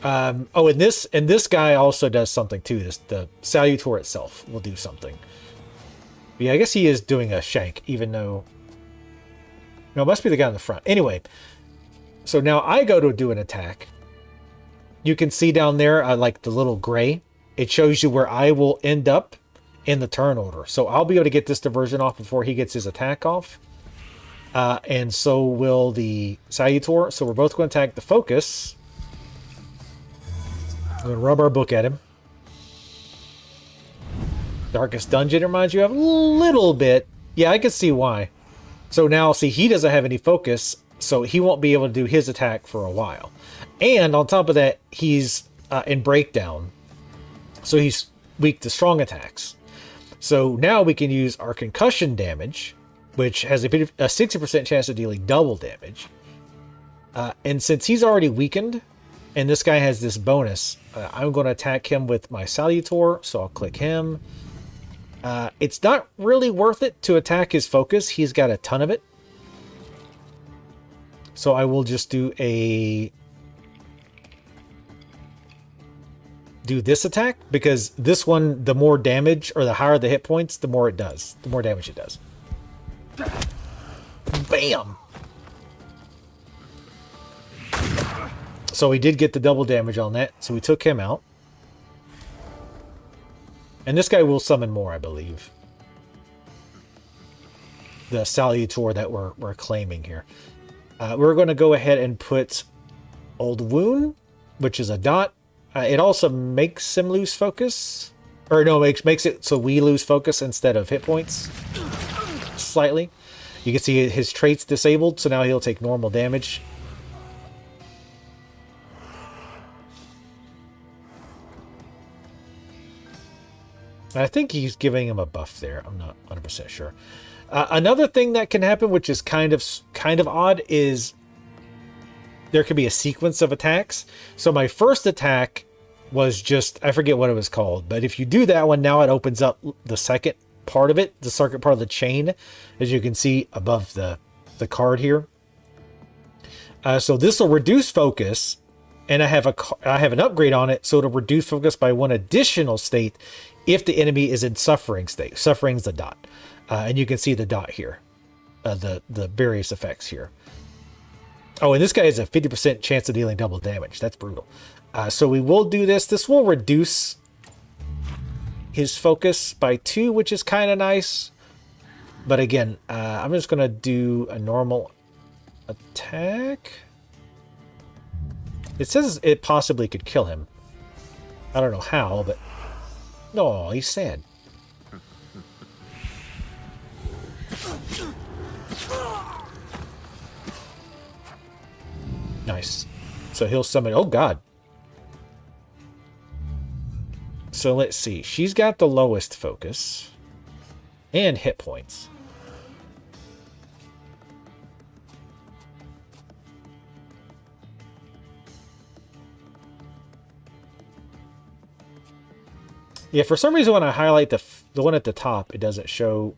Oh, and this guy also does something too. The Salutor itself will do something. But yeah, I guess he is doing a shank, even though... No, it must be the guy in the front. Anyway, so now I go to do an attack. You can see down there, like the little gray. It shows you where I will end up in the turn order. So I'll be able to get this diversion off before he gets his attack off. And so will the Salutor. So we're both going to attack the focus. I'm going to rub our book at him. Darkest Dungeon reminds you of a little bit. Yeah, I can see why. So now, see, he doesn't have any focus, so he won't be able to do his attack for a while. And on top of that, he's in breakdown. So he's weak to strong attacks. So now we can use our concussion damage, which has a 60% chance of dealing double damage. And since he's already weakened, and this guy has this bonus, I'm going to attack him with my Salutor, so I'll click him. It's not really worth it to attack his focus. He's got a ton of it. So I will just do this attack, because this one, the more damage, or the higher the hit points, the more it does. The more damage it does. Bam! So we did get the double damage on that, so we took him out. And this guy will summon more, I believe. The Salutor that we're claiming here. We're going to go ahead and put Old Wound, which is a dot. It also makes him lose focus. Or no, makes it so we lose focus instead of hit points. Slightly. You can see his traits disabled, so now he'll take normal damage. I think he's giving him a buff there. I'm not 100% sure. Another thing that can happen, which is kind of odd, is there could be a sequence of attacks. So my first attack was just, I forget what it was called, but if you do that one, now it opens up the second part of it, the second part of the chain, as you can see above the card here. So this will reduce focus, and I have an upgrade on it, so it'll reduce focus by one additional state if the enemy is in suffering state. Suffering's the dot. And you can see the dot here. The various effects here. Oh, and this guy has a 50% chance of dealing double damage. That's brutal. So we will do this. This will reduce his focus by 2, which is kind of nice. But again, I'm just going to do a normal attack. It says it possibly could kill him. I don't know how, but... No, he's sad. Nice. So he'll summon... Oh, God. So let's see. She's got the lowest focus. And hit points. Yeah, for some reason when I highlight the one at the top, it doesn't show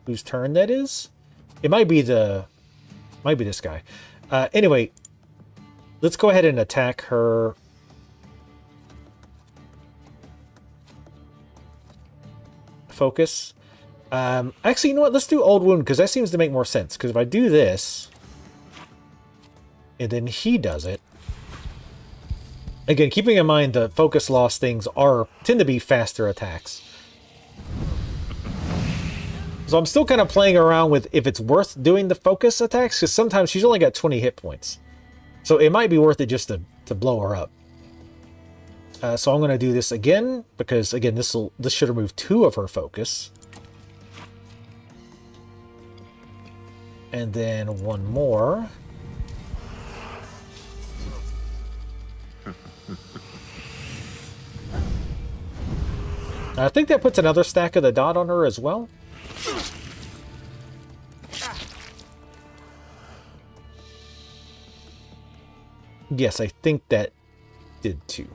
whose turn that is. It might be this guy. Anyway, let's go ahead and attack her. Focus. Actually, you know what? Let's do Old Wound, because that seems to make more sense. Because if I do this, and then he does it. Again, keeping in mind the focus loss things tend to be faster attacks. So I'm still kind of playing around with if it's worth doing the focus attacks, because sometimes she's only got 20 hit points. So it might be worth it just to blow her up. So I'm going to do this again, because again, this should remove 2 of her focus. And then 1 more. I think that puts another stack of the dot on her as well. Yes, I think that did too.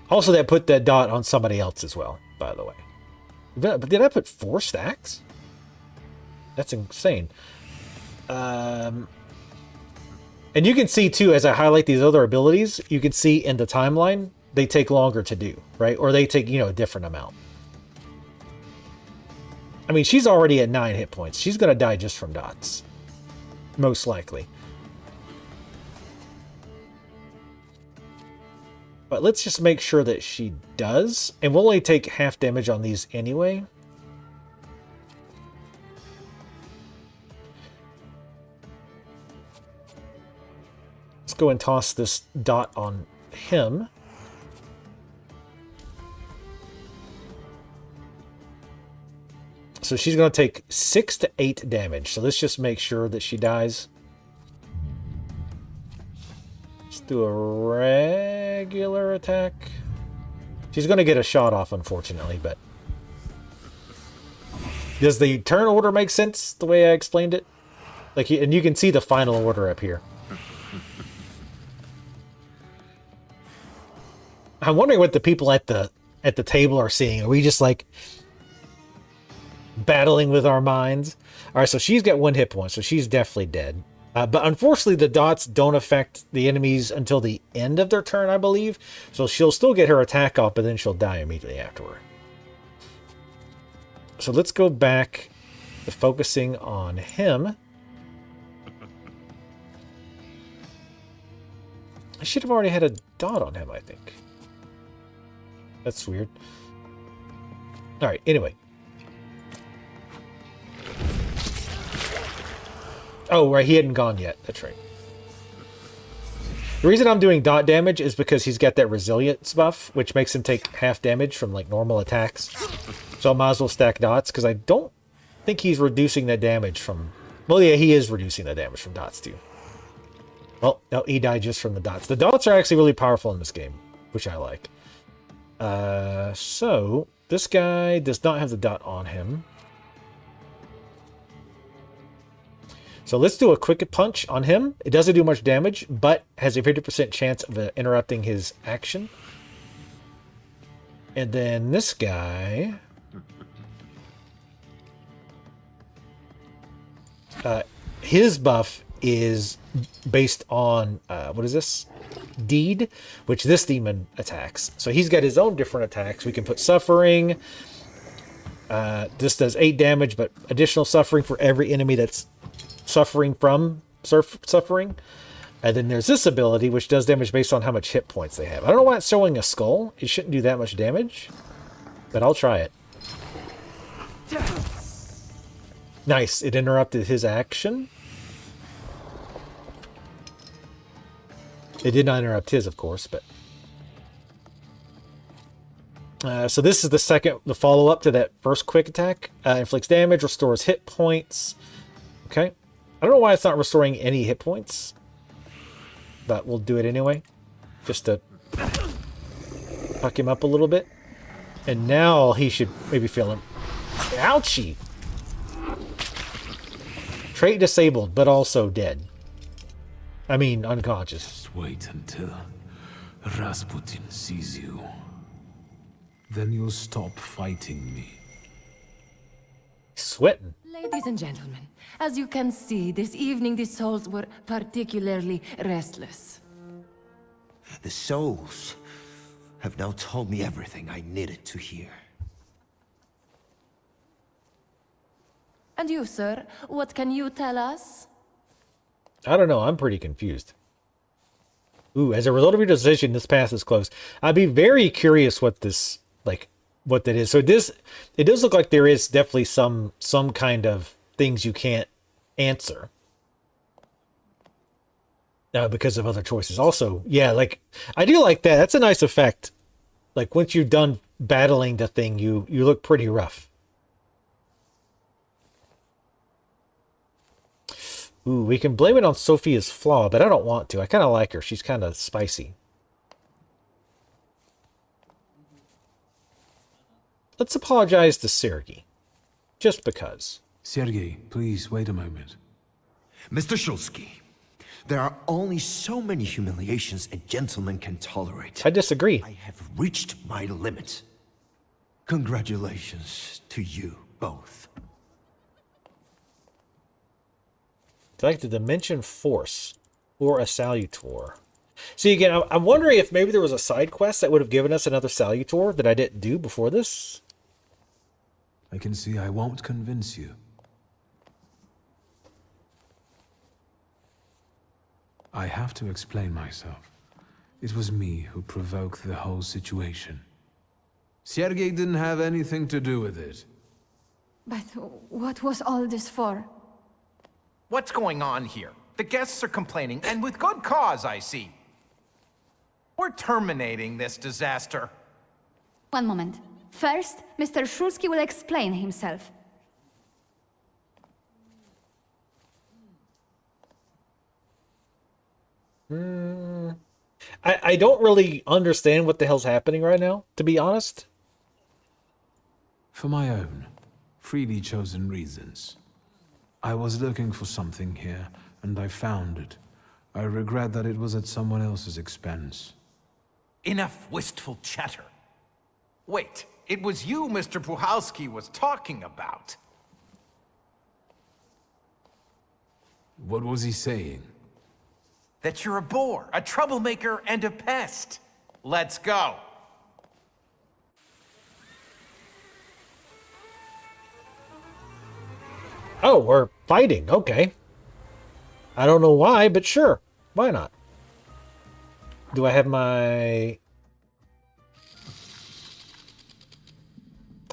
Also, that put that dot on somebody else as well, by the way. But did I put 4 stacks? That's insane. And you can see too, as I highlight these other abilities, you can see in the timeline, they take longer to do, right? Or they take, a different amount. I mean, she's already at 9 hit points. She's going to die just from dots. Most likely. But let's just make sure that she does. And we'll only take half damage on these anyway. Let's go and toss this dot on him. So she's going to take 6 to 8 damage. So let's just make sure that she dies. Let's do a regular attack. She's going to get a shot off, unfortunately, but... Does the turn order make sense the way I explained it? And you can see the final order up here. I'm wondering what the people at the table are seeing. Are we just like battling with our minds? All right, so she's got 1 hit point, so she's definitely dead. But unfortunately, the dots don't affect the enemies until the end of their turn, I believe. So she'll still get her attack off, but then she'll die immediately afterward. So let's go back to focusing on him. I should have already had a dot on him, I think. That's weird. All right, anyway. Oh, right, he hadn't gone yet. That's right. The reason I'm doing dot damage is because he's got that resilience buff, which makes him take half damage from like normal attacks. So I might as well stack dots, because I don't think he's reducing the damage from... Well, yeah, he is reducing the damage from dots too. Well, no, he died just from the dots. The dots are actually really powerful in this game, which I like. So this guy does not have the dot on him. So let's do a quick punch on him. It doesn't do much damage, but has a 50% chance of interrupting his action. And then this guy... his buff is based on, what is this? Deed, which this demon attacks. So he's got his own different attacks. We can put suffering. This does 8 damage, but additional suffering for every enemy that's suffering from suffering. And then there's this ability, which does damage based on how much hit points they have. I don't know why it's showing a skull. It shouldn't do that much damage, but I'll try it. Nice. It interrupted his action. It did not interrupt his, of course, but... so this is the follow-up to that first quick attack. Inflicts damage, restores hit points. Okay. I don't know why it's not restoring any hit points, but we'll do it anyway, just to fuck him up a little bit. And now he should maybe feel him. Ouchie! Trait disabled, but also dead. I mean, unconscious. Just wait until Rasputin sees you. Then you'll stop fighting me. Sweating. Ladies and gentlemen, as you can see, this evening the souls were particularly restless. The souls have now told me everything I needed to hear. And you, sir, what can you tell us? I don't know. I'm pretty confused. Ooh, as a result of your decision, this path is closed. I'd be very curious what this, like, what that is. So it does look like there is definitely some kind of things you can't answer. Because of other choices. Also, yeah, like, I do like that. That's a nice effect. Like, once you've done battling the thing, you look pretty rough. Ooh, we can blame it on Sophia's flaw, but I don't want to. I kind of like her. She's kind of spicy. Let's apologize to Sergei. Just because. Sergei, please wait a moment. Mr. Shulsky, there are only so many humiliations a gentleman can tolerate. I disagree. I have reached my limit. Congratulations to you both. It's like the Dimension Force or a Salutor. See, again, I'm wondering if maybe there was a side quest that would have given us another Salutor that I didn't do before this. I can see I won't convince you. I have to explain myself. It was me who provoked the whole situation. Sergei didn't have anything to do with it. But what was all this for? What's going on here? The guests are complaining, and with good cause, I see. We're terminating this disaster. One moment. First, Mr. Shulsky will explain himself. I don't really understand what the hell's happening right now, to be honest. For my own, freely chosen reasons. I was looking for something here, and I found it. I regret that it was at someone else's expense. Enough wistful chatter. Wait, it was you Mr. Puhalski was talking about. What was he saying? That you're a bore, a troublemaker, and a pest. Let's go. Oh, we're fighting. Okay. I don't know why, but sure. Why not? Do I have my...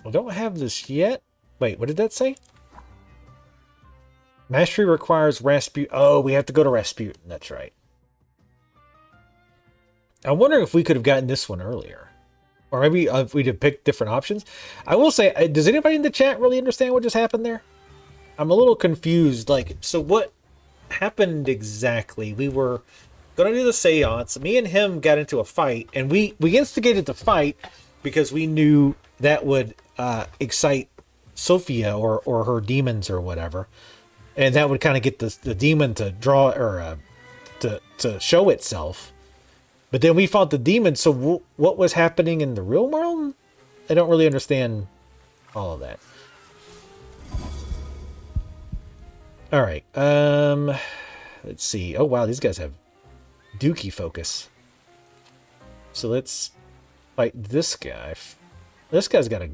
I don't have this yet. Wait, what did that say? Mastery requires Rasputin. Oh, we have to go to Rasputin. That's right. I'm wondering if we could have gotten this one earlier. Or maybe if we'd have picked different options. I will say, does anybody in the chat really understand what just happened there? I'm a little confused. Like, so what happened exactly? We were going to do the seance. Me and him got into a fight. And we instigated the fight because we knew that would excite Sophia or her demons or whatever. And that would kind of get the demon to draw or to show itself. But then we fought the demon. So what was happening in the real world? I don't really understand all of that. All right. Let's see. Oh, wow. These guys have dookie focus. So let's fight this guy. This guy's got a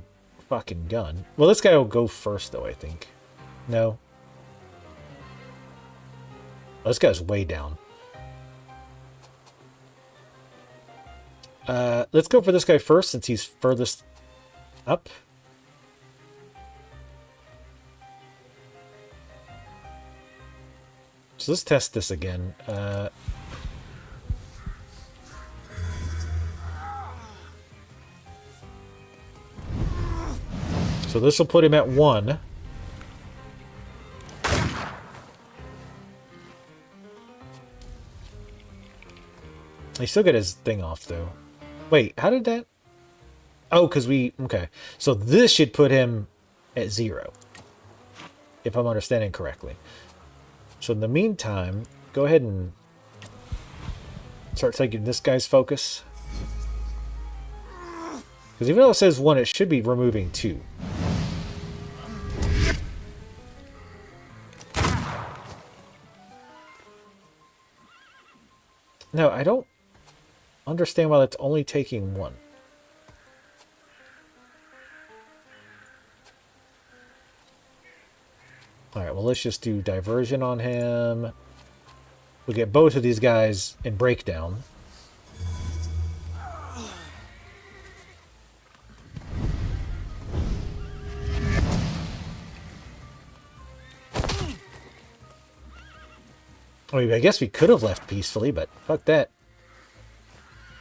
fucking gun. Well, this guy will go first, though, I think. No. Oh, this guy's way down. Let's go for this guy first since he's furthest up. So let's test this again. So this will put him at 1. He still got his thing off, though. Wait, how did that... Oh, because we... Okay. So this should put him at 0. If I'm understanding correctly. So in the meantime, go ahead and start taking this guy's focus. Because even though it says 1, it should be removing 2. No, I don't understand why that's only taking 1. Alright, well, let's just do diversion on him. We'll get both of these guys in breakdown. I mean, I guess we could have left peacefully, but fuck that.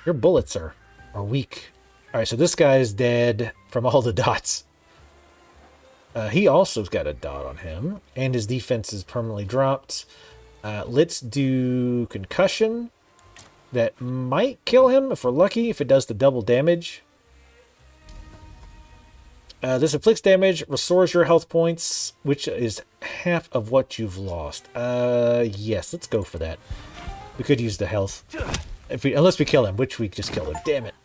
Your bullets are weak. Alright, so this guy's dead from all the dots. He also's got a dot on him, and his defense is permanently dropped. Let's do concussion. That might kill him if we're lucky, if it does the double damage. This inflicts damage, restores your health points, which is half of what you've lost. Yes, let's go for that. We could use the health. Unless we kill him, which we just killed him. Damn it.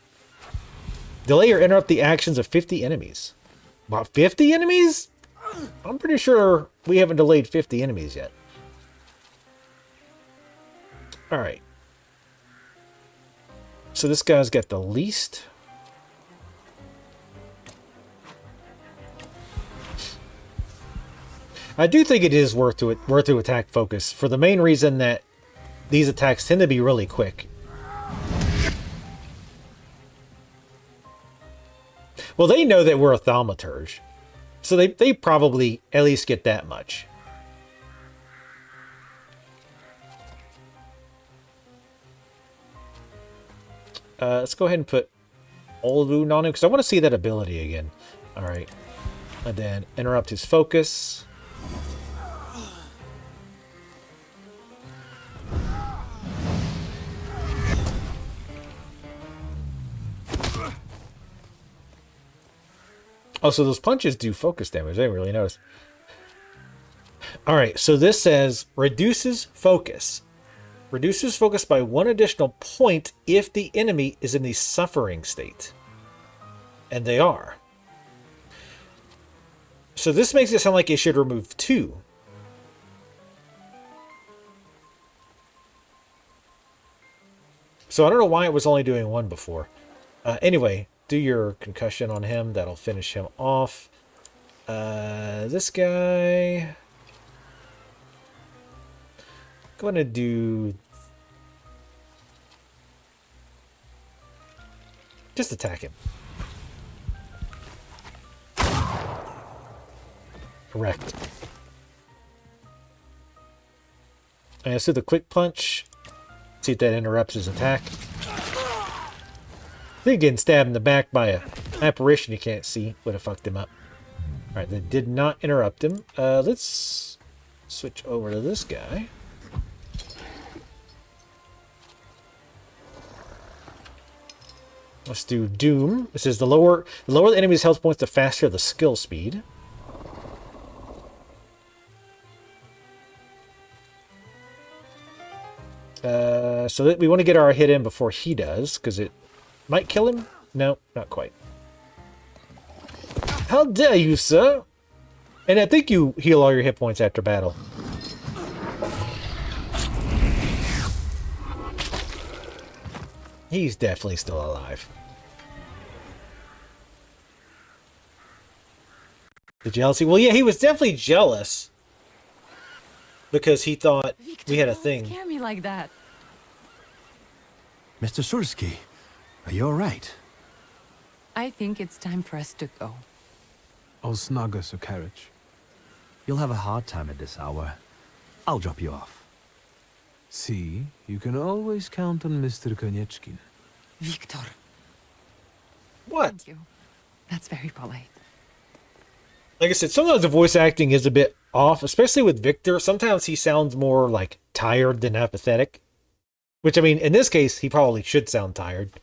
Delay or interrupt the actions of 50 enemies. About 50 enemies? I'm pretty sure we haven't delayed 50 enemies yet. Alright. So this guy's got the least. I do think it is worth to attack focus for the main reason that these attacks tend to be really quick. Well, they know that we're a Thaumaturge, so they probably at least get that much. Let's go ahead and put Old Wound on him, because I want to see that ability again. Alright. And then interrupt his focus. Oh, so those punches do focus damage. I didn't really notice. Alright, so this says reduces focus. Reduces focus by 1 additional point if the enemy is in the suffering state. And they are. So this makes it sound like it should remove 2. So I don't know why it was only doing 1 before. Anyway, do your concussion on him. That'll finish him off. This guy... going to do... just attack him. Correct. And let's do the quick punch. See if that interrupts his attack. I think getting stabbed in the back by an apparition you can't see would have fucked him up. Alright, that did not interrupt him. Let's switch over to this guy. Let's do Doom. This is the lower the enemy's health points, the faster the skill speed. So that we want to get our hit in before he does, because it might kill him. No, not quite. How dare you, sir? And I think you heal all your hit points after battle. He's definitely still alive. The jealousy? Well, yeah, he was definitely jealous. Because he thought we had a thing. Don't scare me like that. Mr. Surski, are you alright? I think it's time for us to go. I'll snug us a carriage. You'll have a hard time at this hour. I'll drop you off. See, you can always count on Mr. Konieczkin. Victor. What? Thank you. That's very polite. Like I said, sometimes the voice acting is a bit off, especially with Victor. Sometimes he sounds more like tired than apathetic. Which, I mean, in this case, he probably should sound tired.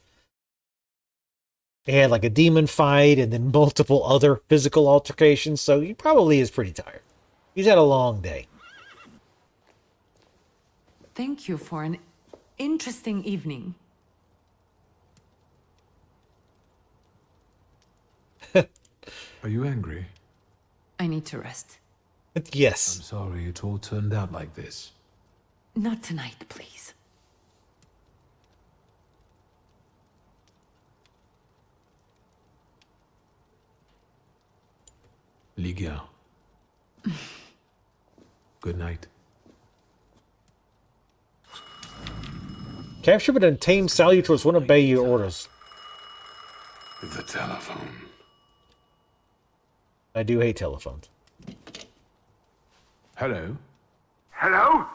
He had like a demon fight and then multiple other physical altercations, so he probably is pretty tired. He's had a long day. Thank you for an interesting evening. Are you angry? I need to rest. Yes. I'm sorry it all turned out like this. Not tonight, please. Ligia. Good night. Capture but untamed salutors won't obey your orders. The telephone. I do hate telephones. Hello? Hello?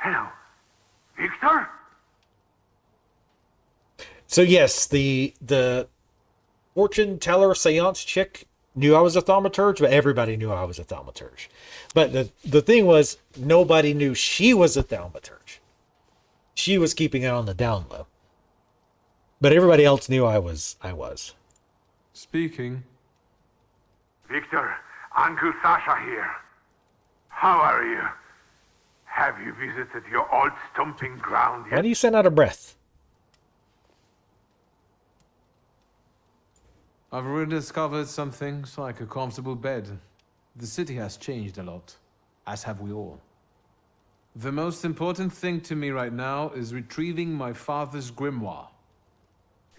Hello. Victor? So yes, the fortune teller seance chick knew I was a thaumaturge, but everybody knew I was a thaumaturge. But the thing was, nobody knew she was a thaumaturge. She was keeping it on the down low. But everybody else knew I was. Speaking. Victor, Uncle Sasha here. How are you? Have you visited your old stomping ground yet? Why do you sound out of breath? I've rediscovered some things like a comfortable bed. The city has changed a lot, as have we all. The most important thing to me right now is retrieving my father's grimoire.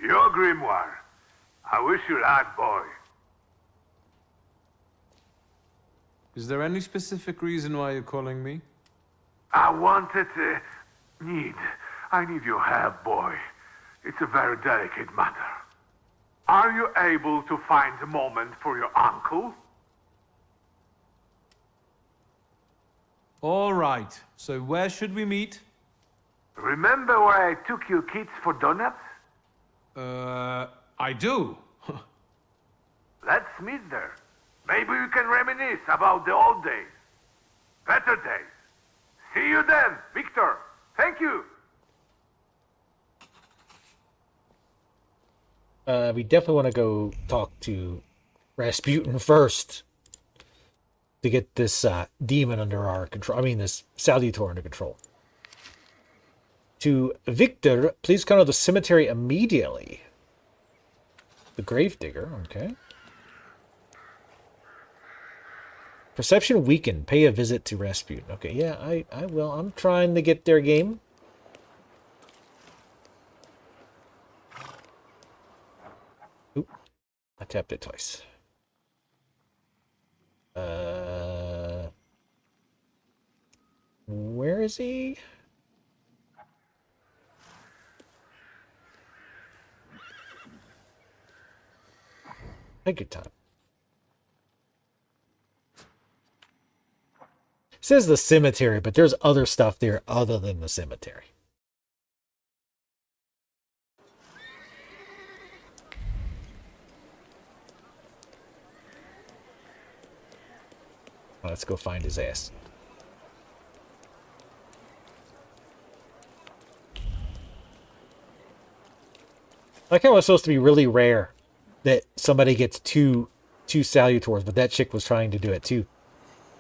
Your grimoire. I wish you luck, boy. Is there any specific reason why you're calling me? I wanted I need your help, boy. It's a very delicate matter. Are you able to find a moment for your uncle? All right. So where should we meet? Remember where I took you kids for donuts? I do. Let's meet there. Maybe we can reminisce about the old days. Better days. See you then, Victor. Thank you. We definitely want to go talk to Rasputin first to get this demon under our control. I mean, this Salutor under control. To Victor, please come to the cemetery immediately. The Gravedigger, okay. Perception weakened. Pay a visit to Rasputin. Okay, yeah, I will. I'm trying to get their game. Oop. I tapped it twice. Where is he? Take your time. It says the cemetery, but there's other stuff there other than the cemetery. Let's go find his ass. Like how it was supposed to be really rare that somebody gets two Salutors, but that chick was trying to do it too.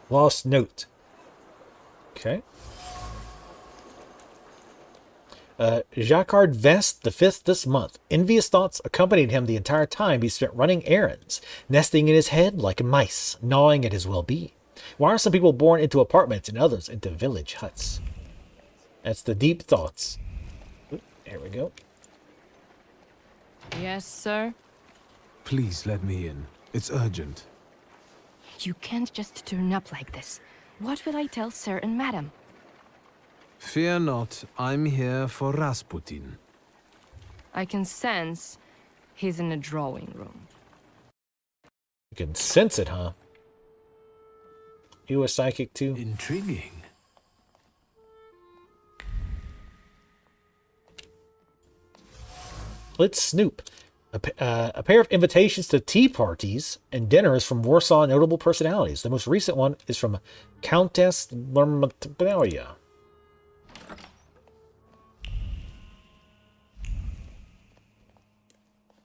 Lost note. Okay. Jacquard Vest, the 5th this month. Envious thoughts accompanied him the entire time he spent running errands, nesting in his head like mice, gnawing at his well-being. Why are some people born into apartments and others into village huts? That's the deep thoughts. Oop, there we go. Yes, sir? Please let me in. It's urgent. You can't just turn up like this. What will I tell sir and madam? Fear not, I'm here for Rasputin. I can sense he's in the drawing room. You can sense it, huh? You a psychic too? Intriguing. Let's snoop. A pair of invitations to tea parties and dinners from Warsaw notable personalities. The most recent one is from Countess Lermatalia.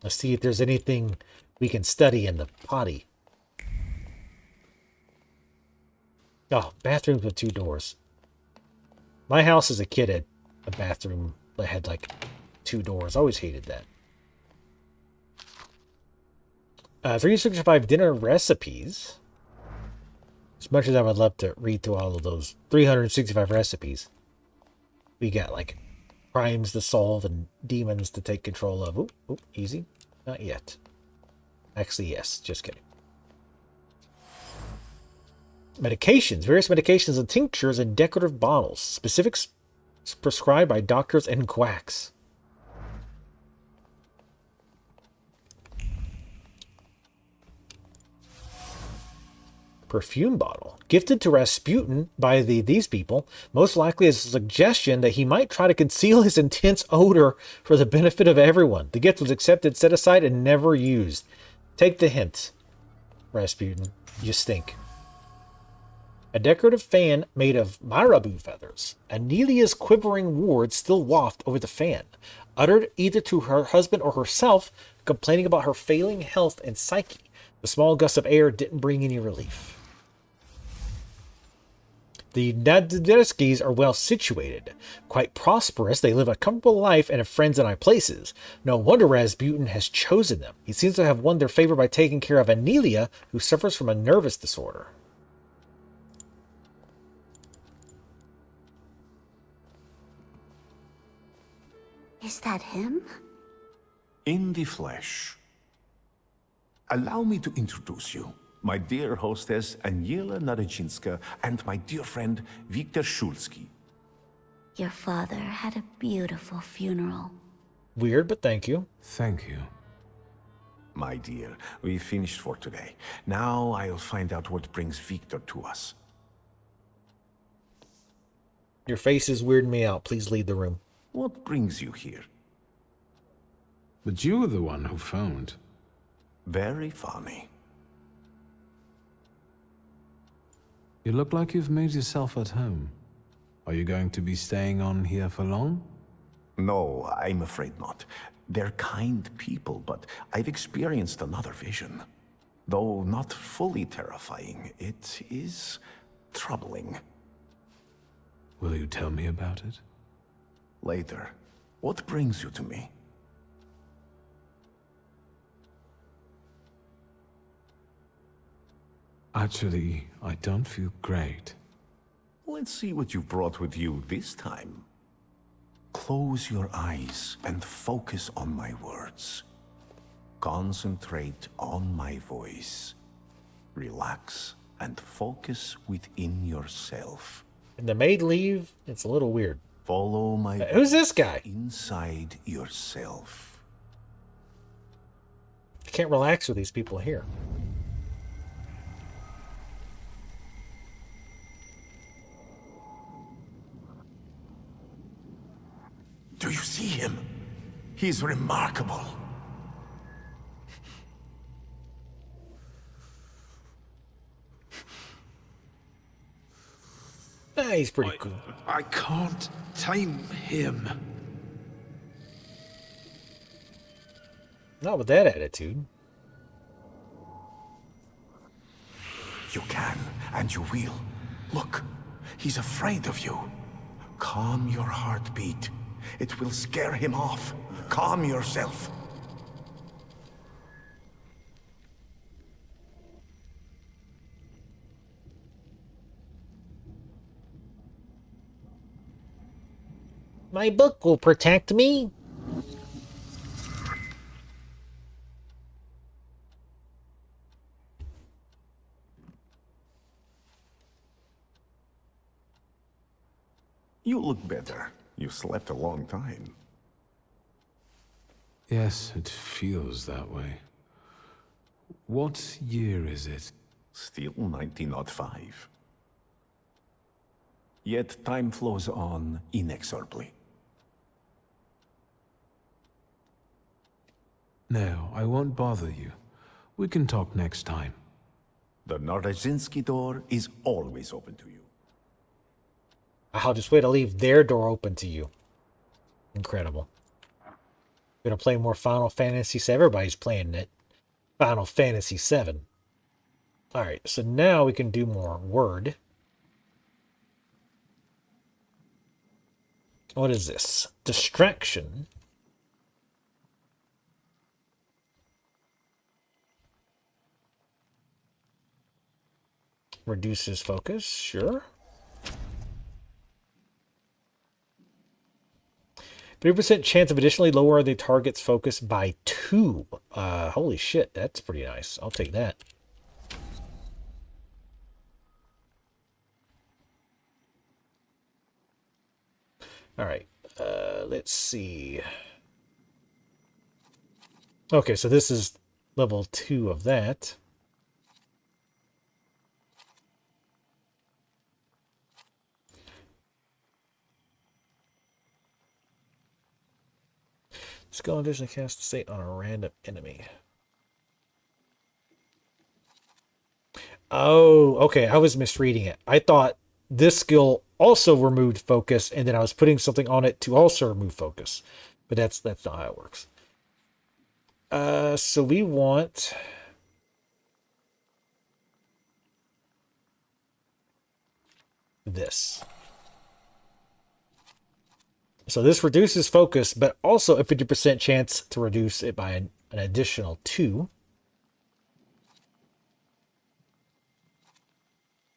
Let's see if there's anything we can study in the potty. Oh, bathrooms with 2 doors. My house as a kid had a bathroom that had like 2 doors. I always hated that. 365 dinner recipes. As much as I would love to read through all of those 365 recipes, we got like crimes to solve and demons to take control of. Oop, easy. Not yet. Actually, yes. Just kidding. Medications. Various medications and tinctures in decorative bottles. Specifics prescribed by doctors and quacks. Perfume bottle. Gifted to Rasputin by these people, most likely as a suggestion that he might try to conceal his intense odor for the benefit of everyone. The gift was accepted, set aside, and never used. Take the hint, Rasputin. You stink. A decorative fan made of marabou feathers. Anelia's quivering words still waft over the fan, uttered either to her husband or herself, complaining about her failing health and psyche. The small gust of air didn't bring any relief. The Nadezhskis are well situated. Quite prosperous, they live a comfortable life and have friends in high places. No wonder Rasputin has chosen them. He seems to have won their favor by taking care of Anelia, who suffers from a nervous disorder. Is that him? In the flesh. Allow me to introduce you. My dear hostess, Aniela Nadezhinska, and my dear friend, Viktor Shulsky. Your father had a beautiful funeral. Weird, but thank you. Thank you. My dear, we finished for today. Now I'll find out what brings Viktor to us. Your face is weirding me out. Please leave the room. What brings you here? But you were the one who phoned. Very funny. You look like you've made yourself at home. Are you going to be staying on here for long? No, I'm afraid not. They're kind people, but I've experienced another vision. Though not fully terrifying, it is troubling. Will you tell me about it? Later. What brings you to me? Actually, I don't feel great. Let's see what you've brought with you this time. Close your eyes and focus on my words. Concentrate on my voice. Relax and focus within yourself. And the maid leave? It's a little weird. Follow my Who's this guy? Inside yourself. I can't relax with these people here. Do you see him? He's remarkable. He's pretty cool. I can't tame him. Not with that attitude. You can, and you will. Look, he's afraid of you. Calm your heartbeat. It will scare him off. Calm yourself. My book will protect me. You look better. You slept a long time. Yes, it feels that way. What year is it? Still 1905. Yet time flows on inexorably. No, I won't bother you. We can talk next time. The Nadezhinsky door is always open to you. I'll just wait to leave their door open to you. Incredible. Gonna play more Final Fantasy VII. Everybody's playing it. Final Fantasy VII. Alright, so now we can do more word. What is this? Distraction. Reduces focus, sure. 3% chance of additionally lower the target's focus by 2. Holy shit, that's pretty nice. I'll take that. All right, let's see. Okay, so this is level 2 of that. Skill and vision cast a state on a random enemy. Oh, okay. I was misreading it. I thought this skill also removed focus, and then I was putting something on it to also remove focus. But that's not how it works. So we want this. So this reduces focus, but also a 50% chance to reduce it by an additional 2.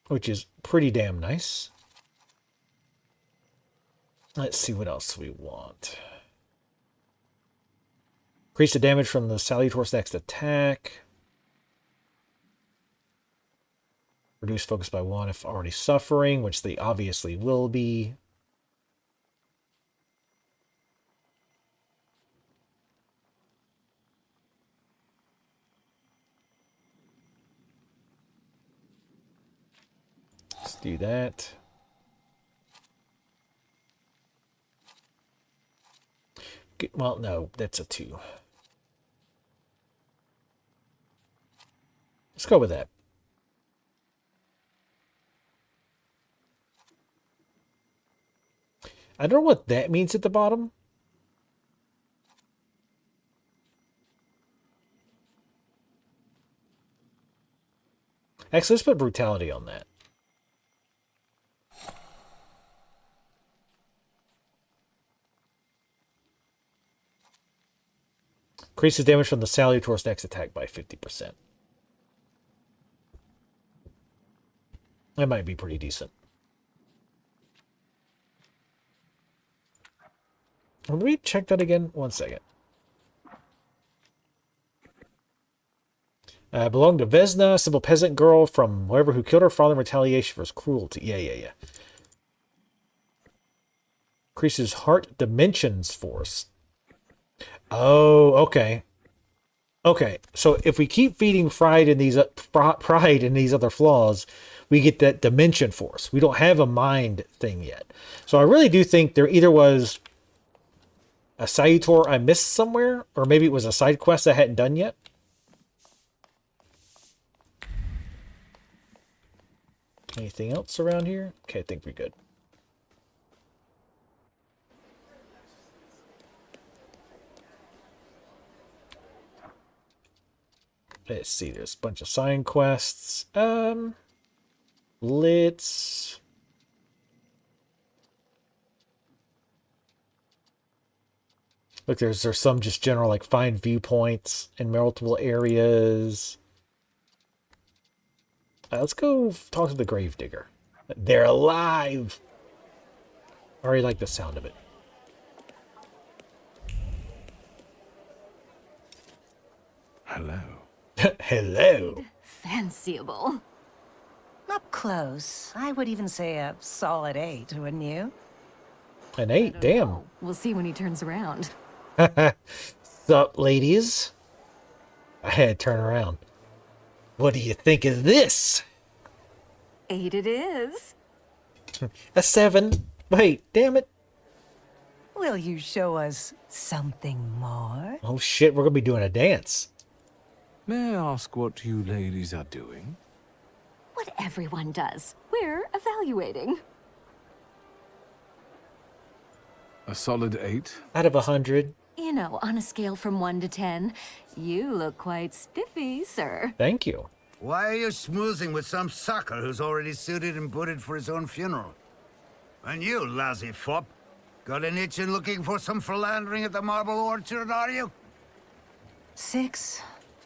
Which is pretty damn nice. Let's see what else we want. Increase the damage from the Salutor's next attack. Reduce focus by 1 if already suffering, which they obviously will be. Let's do that. Well, no, that's a 2. Let's go with that. I don't know what that means at the bottom. Actually, let's put brutality on that. Increases damage from the Salutor's next attack by 50%. That might be pretty decent. Let me check that again. 1 second. Belonged to Vesna, simple peasant girl from wherever who killed her father in retaliation for his cruelty. Yeah. Increases heart dimensions force. Oh, okay. Okay, so if we keep feeding pride in these other flaws, we get that dimension force. We don't have a mind thing yet. So I really do think there either was a Salutor I missed somewhere, or maybe it was a side quest I hadn't done yet. Anything else around here? Okay, I think we're good. Let's see, there's a bunch of sign quests. Let's... Look, there's some just general, like, find viewpoints in multiple areas. Let's go talk to the Gravedigger. They're alive! I already like the sound of it. Hello. Hello. Fanciable. Up close, I would even say a solid 8, wouldn't you? An 8, damn. We'll see when he turns around. Sup, ladies? I had to turn around. What do you think of this? 8 it is. A 7. Wait, damn it. Will you show us something more? Oh shit, we're gonna be doing a dance. May I ask what you ladies are doing? What everyone does. We're evaluating. A solid 8? Out of 100. You know, on a scale from 1 to 10, you look quite spiffy, sir. Thank you. Why are you schmoozing with some sucker who's already suited and booted for his own funeral? And you, lousy fop, got an itchin' looking for some philandering at the Marble Orchard, are you? 6,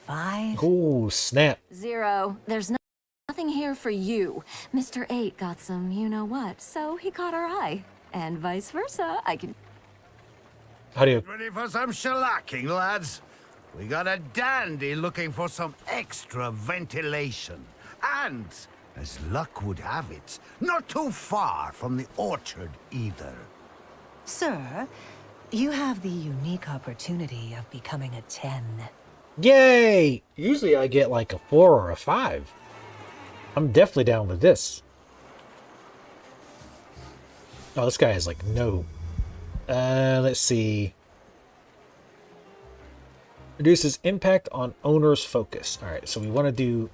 5. Ooh, snap. 0. There's nothing here for you. Mr. 8 got some you-know-what, so he caught our eye. And vice versa, I can... How do you... Ready for some shellacking, lads? We got a dandy looking for some extra ventilation. And, as luck would have it, not too far from the orchard either. Sir, you have the unique opportunity of becoming a 10. Yay! Usually I get like a 4 or a 5. I'm definitely down with this. Oh, this guy is like no. Let's see. Reduces impact on owner's focus. Alright, so we want to do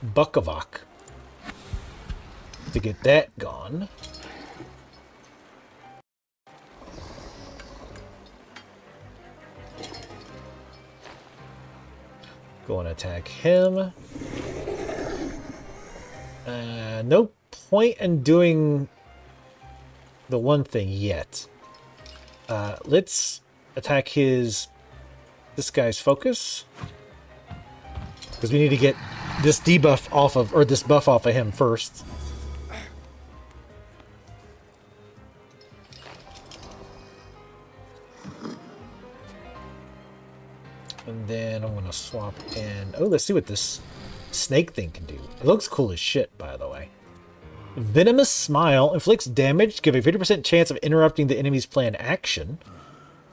Bukavok to get that gone. Go and attack him. No point in doing the one thing yet. Let's attack this guy's focus. Because we need to get this debuff off of, or this buff off of him first. And then I'm going to swap in... Oh, let's see what this snake thing can do. It looks cool as shit, by the way. Venomous Smile inflicts damage, give a 50% chance of interrupting the enemy's planned action.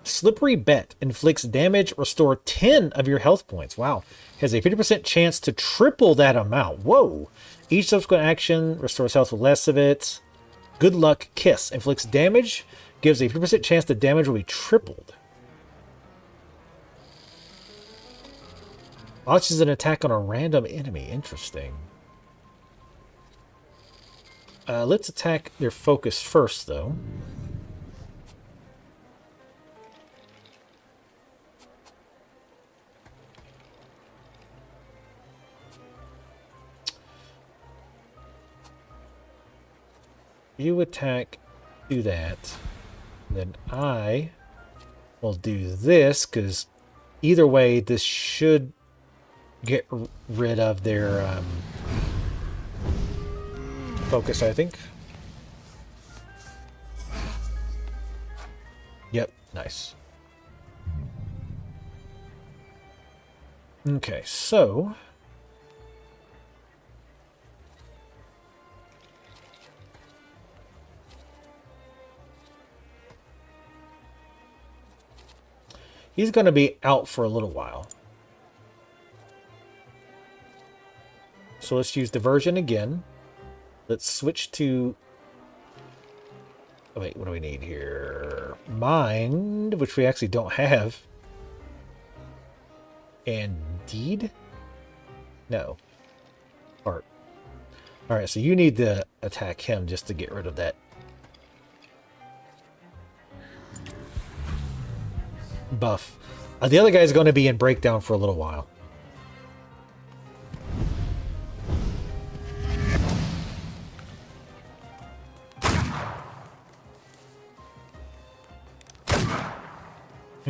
Slippery Bet inflicts damage, restore 10 of your health points. Wow. Has a 50% chance to triple that amount. Whoa. Each subsequent action restores health with less of it. Good Luck Kiss inflicts damage, gives a 50% chance the damage will be tripled. Launches an attack on a random enemy. Interesting. Let's attack their focus first, though. You attack, do that. Then I will do this, because either way, this should get rid of their focus, I think. Yep, nice. Okay, so... he's going to be out for a little while. So let's use Diversion again. Let's switch to... oh, wait, what do we need here? Mind, which we actually don't have. And Deed? No. Heart. Alright, so you need to attack him just to get rid of that buff. The other guy's going to be in Breakdown for a little while.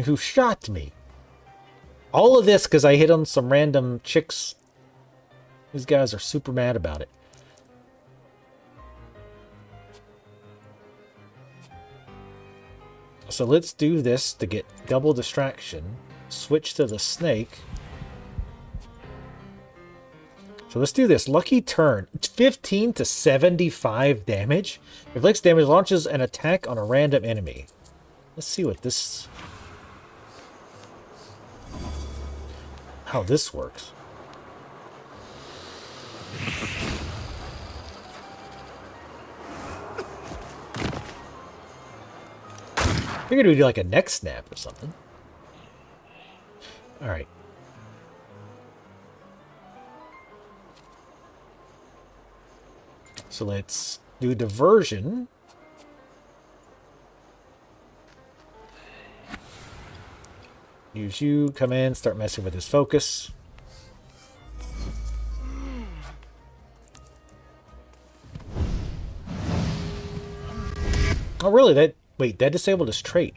Who shot me? All of this because I hit on some random chicks. These guys are super mad about it. So let's do this to get double distraction. Switch to the snake. So let's do this. Lucky Turn. It's 15 to 75 damage. Inflicts damage, launches an attack on a random enemy. Let's see what this... how this works. Figured we'd do like a neck snap or something. Alright. So let's do Diversion. Use you, come in, start messing with his focus. Oh, really? That disabled his trait.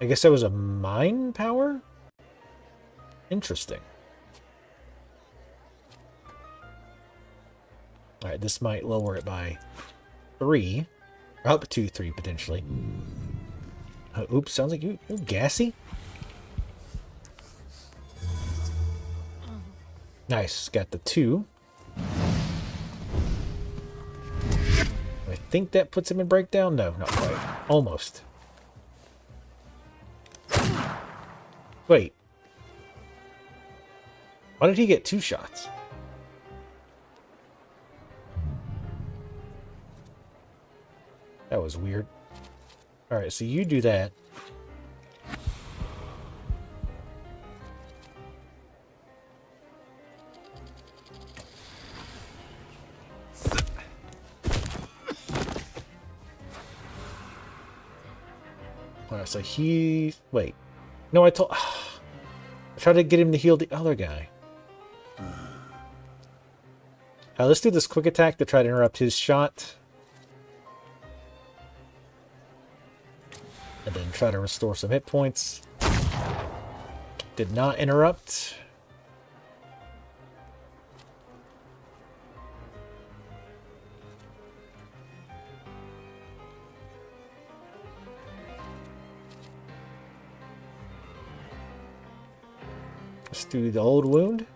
I guess that was a mind power? Interesting. Alright, this might lower it by 3. Or up to 3, potentially. Oops, sounds like you're gassy. Nice, got the 2. I think that puts him in Breakdown. No, not quite. Almost. Wait. Why did he get 2 shots? That was weird. Alright, so you do that. Alright, so he... Wait. No, I tried to get him to heal the other guy. Let's do this quick attack to try to interrupt his shot. And then try to restore some hit points. Did not interrupt. Let's do the old wound.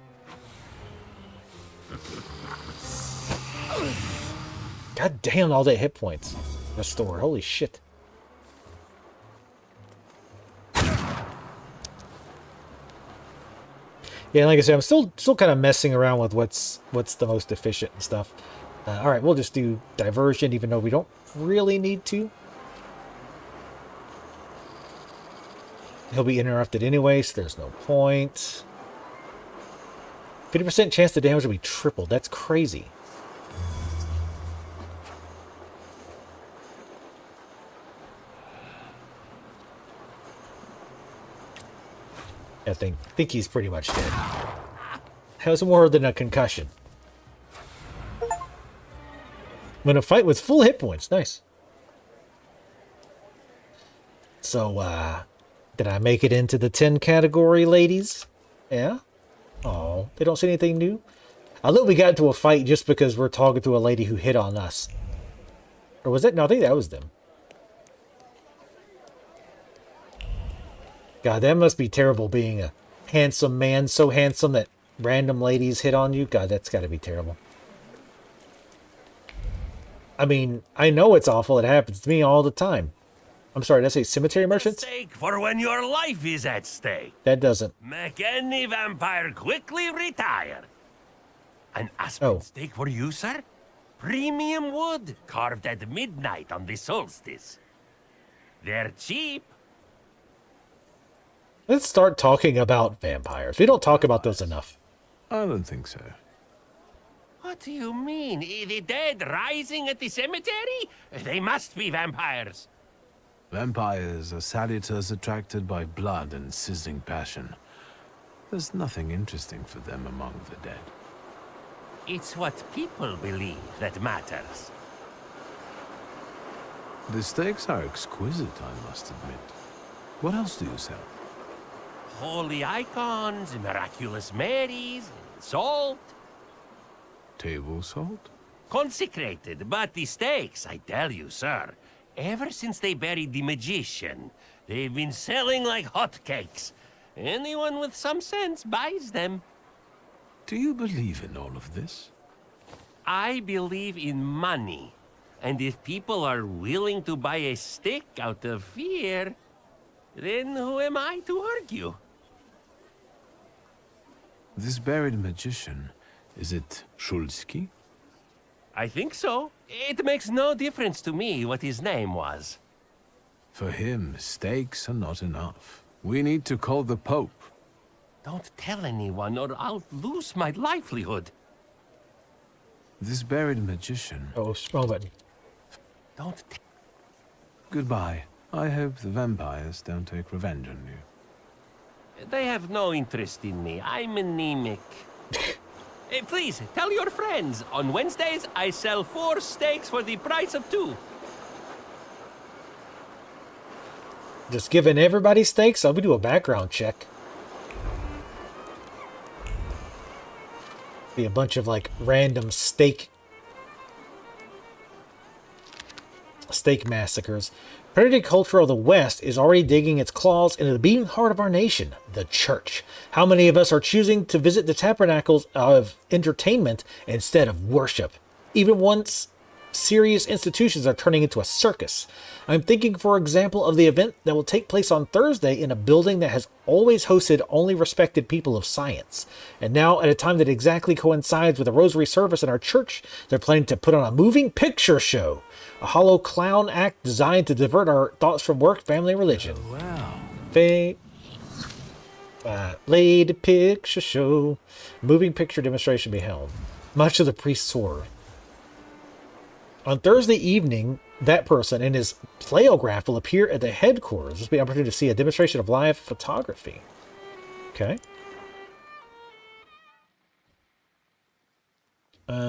God damn, all that hit points. Restore. Holy shit. Yeah, like I said, I'm still kind of messing around with what's the most efficient and stuff. All right, we'll just do diversion, even though we don't really need to. He'll be interrupted anyway, so there's no point. 50% chance the damage will be tripled. That's crazy. I think he's pretty much dead. That was more than a concussion. When a fight with full hit points. Nice. So, did I make it into the 10 category, ladies? Yeah? Oh, they don't see anything new? I thought we got into a fight just because we're talking to a lady who hit on us. Or was it? No, I think that was them. God, that must be terrible being a handsome man, so handsome that random ladies hit on you. God, that's got to be terrible. I mean, I know it's awful. It happens to me all the time. I'm sorry, did I say cemetery merchants? Stake for when your life is at stake. That doesn't. Make any vampire quickly retire. An aspen steak for you, sir? Premium wood, carved at midnight on the solstice. They're cheap. Let's start talking about vampires. We don't talk about those enough. I don't think so. What do you mean? The dead rising at the cemetery? They must be vampires. Vampires are salutors attracted by blood and sizzling passion. There's nothing interesting for them among the dead. It's what people believe that matters. The steaks are exquisite, I must admit. What else do you sell? Holy icons, miraculous Marys, salt. Table salt? Consecrated, but the steaks, I tell you, sir. Ever since they buried the magician, they've been selling like hotcakes. Anyone with some sense buys them. Do you believe in all of this? I believe in money. And if people are willing to buy a stick out of fear, then who am I to argue? This buried magician, is it Shulsky? I think so. It makes no difference to me what his name was. For him, stakes are not enough. We need to call the Pope. Don't tell anyone or I'll lose my livelihood. This buried magician... Oh, wrong button. Don't Goodbye. I hope the vampires don't take revenge on you. They have no interest in me. I'm anemic. Please, tell your friends. On Wednesdays, I sell 4 steaks for the price of 2. Just giving everybody steaks? I'll do a background check. Be a bunch of, like, random steak massacres. Predatory culture of the West is already digging its claws into the beating heart of our nation, the church. How many of us are choosing to visit the tabernacles of entertainment instead of worship? Even once serious institutions are turning into a circus. I'm thinking, for example, of the event that will take place on Thursday in a building that has always hosted only respected people of science. And now, at a time that exactly coincides with a rosary service in our church, they're planning to put on a moving picture show. A hollow clown act designed to divert our thoughts from work, family, and religion. Oh, wow. Laid picture show. Moving picture demonstration be held. Much of the priest's horror. On Thursday evening, that person and his playograph will appear at the headquarters. This will be an opportunity to see a demonstration of live photography. Okay.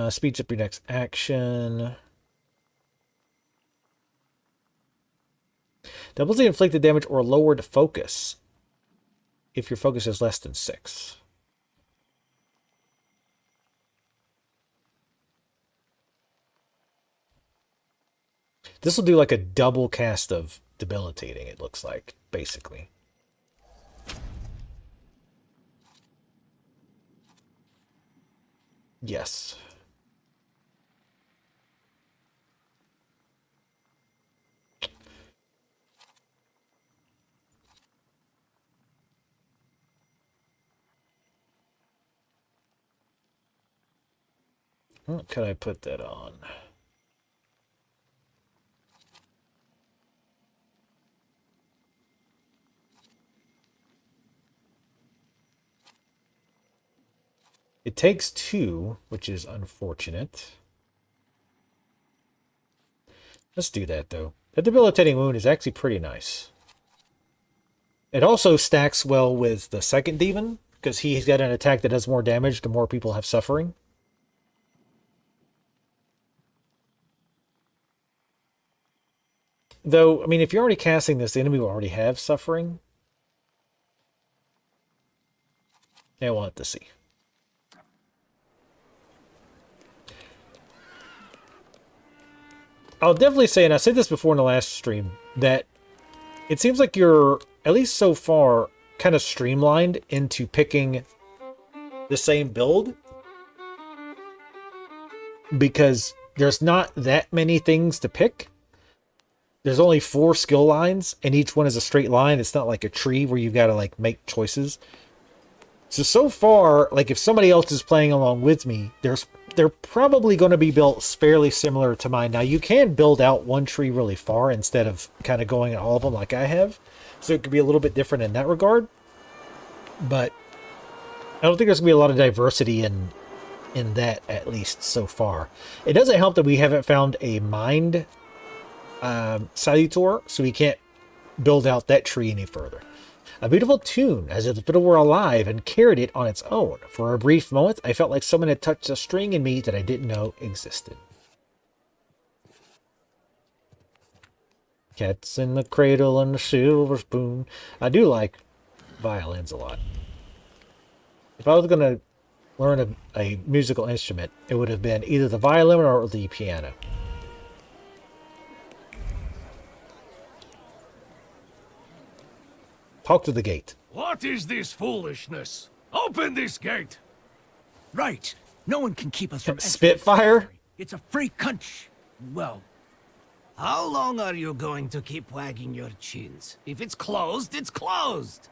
Speeds up your next action. Doubles the inflicted damage or lowered focus if your focus is less than 6. This will do like a double cast of debilitating, it looks like, basically. Yes. What could I put that on? It takes 2, which is unfortunate. Let's do that, though. That debilitating wound is actually pretty nice. It also stacks well with the second demon, because he's got an attack that does more damage the more people have suffering. Though, I mean, if you're already casting this, the enemy will already have suffering. I want to see. I'll definitely say, and I said this before in the last stream, that it seems like you're, at least so far, kind of streamlined into picking the same build. Because there's not that many things to pick. There's only 4 skill lines, and each one is a straight line. It's not like a tree where you've got to, like, make choices. So far, like, if somebody else is playing along with me, they're probably going to be built fairly similar to mine. Now, you can build out one tree really far instead of kind of going at all of them like I have. So it could be a little bit different in that regard. But I don't think there's going to be a lot of diversity in that, at least so far. It doesn't help that we haven't found a mind salutor, so we can't build out that tree any further. A beautiful tune, as if the fiddle were alive and carried it on its own. For a brief moment, I felt like someone had touched a string in me that I didn't know existed. Cats in the cradle and the silver spoon. I do like violins a lot. If I was going to learn a musical instrument, it would have been either the violin or the piano. Talk to the gate. What is this foolishness? Open this gate! Right. No one can keep us from Spitfire? It's a free country. Well, how long are you going to keep wagging your chins? If it's closed, it's closed!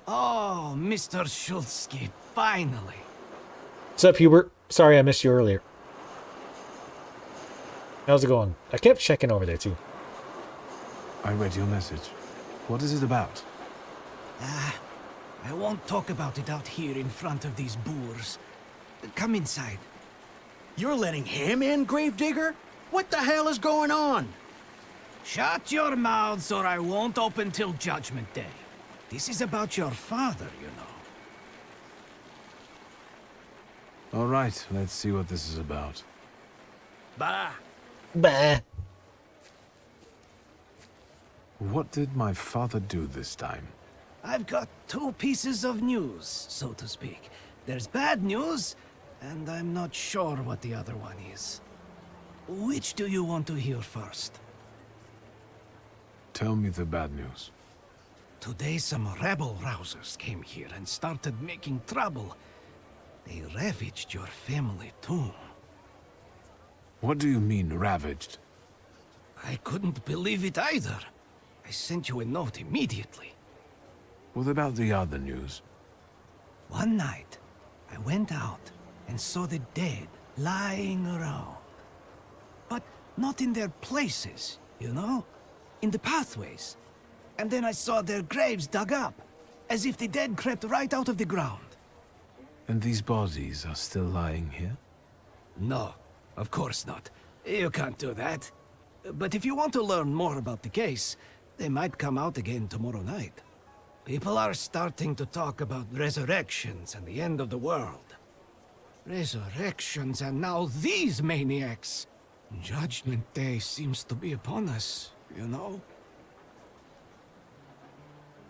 Oh, Mr. Schultzky, finally. What's up, Hubert? Sorry I missed you earlier. How's it going? I kept checking over there, too. I read your message. What is it about? I won't talk about it out here in front of these boors. Come inside. You're letting him in, Gravedigger? What the hell is going on? Shut your mouths or I won't open till Judgment Day. This is about your father, you know. All right, let's see what this is about. Bah! Bah! What did my father do this time? I've got 2 pieces of news, so to speak. There's bad news, and I'm not sure what the other one is. Which do you want to hear first? Tell me the bad news. Today some rebel-rousers came here and started making trouble. They ravaged your family tomb. What do you mean, ravaged? I couldn't believe it either. I sent you a note immediately. What about the other news? One night, I went out and saw the dead lying around. But not in their places, you know? In the pathways. And then I saw their graves dug up, as if the dead crept right out of the ground. And these bodies are still lying here? No, of course not. You can't do that. But if you want to learn more about the case, they might come out again tomorrow night. People are starting to talk about resurrections and the end of the world. Resurrections and now these maniacs. Judgment Day seems to be upon us, you know?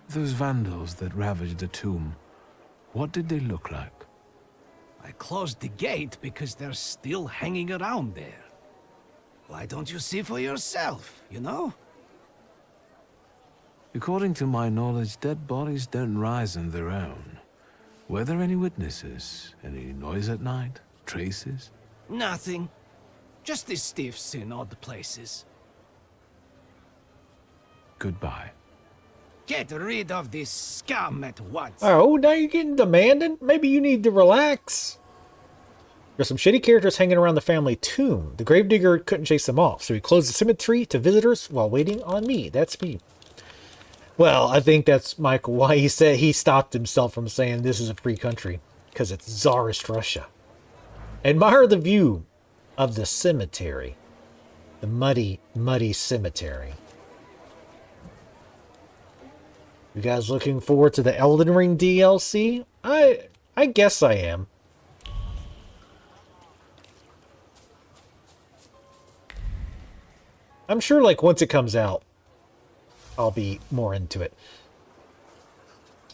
Those vandals that ravaged the tomb, what did they look like? I closed the gate because they're still hanging around there. Why don't you see for yourself, you know? According to my knowledge, dead bodies don't rise on their own. Were there any witnesses? Any noise at night? Traces? Nothing. Just the stiffs in odd places. Goodbye. Get rid of this scum at once. Oh, now you're getting demanding? Maybe you need to relax. There's some shitty characters hanging around the family tomb. The gravedigger couldn't chase them off, so he closed the cemetery to visitors while waiting on me. That's me. Well, I think that's, Michael, why he said he stopped himself from saying this is a free country. Because it's Tsarist Russia. Admire the view of the cemetery. The muddy, muddy cemetery. You guys looking forward to the Elden Ring DLC? I guess I am. I'm sure, like, once it comes out, I'll be more into it.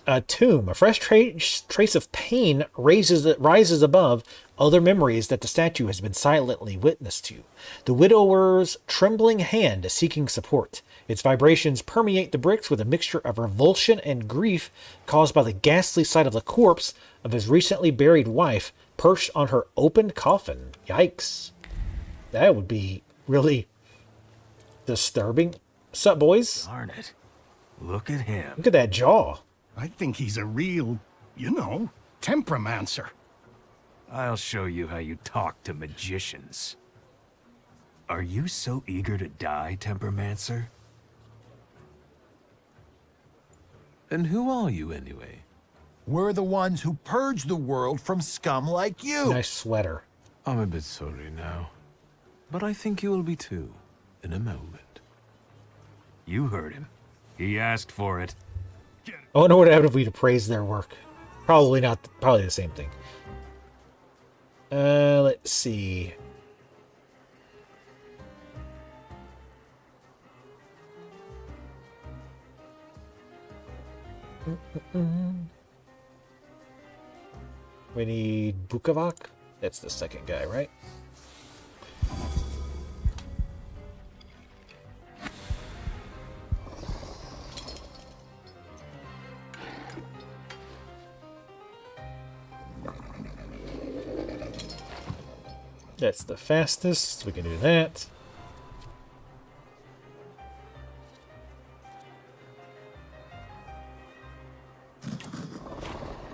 A tomb. A fresh trace of pain rises above other memories that the statue has been silently witness to. The widower's trembling hand is seeking support. Its vibrations permeate the bricks with a mixture of revulsion and grief caused by the ghastly sight of the corpse of his recently buried wife perched on her opened coffin. Yikes. That would be really disturbing. Sup, boys? Darn it. Look at him. Look at that jaw. I think he's a real, you know, temperamencer. I'll show you how you talk to magicians. Are you so eager to die, Tempermancer? And who are you, anyway? We're the ones who purge the world from scum like you. Nice sweater. I'm a bit sorry now. But I think you will be too, in a moment. You heard him. He asked for it. I wonder what happened if we to praise their work. Probably not. Probably the same thing. Let's see. We need Bukavak. That's the second guy, right? That's the fastest. We can do that.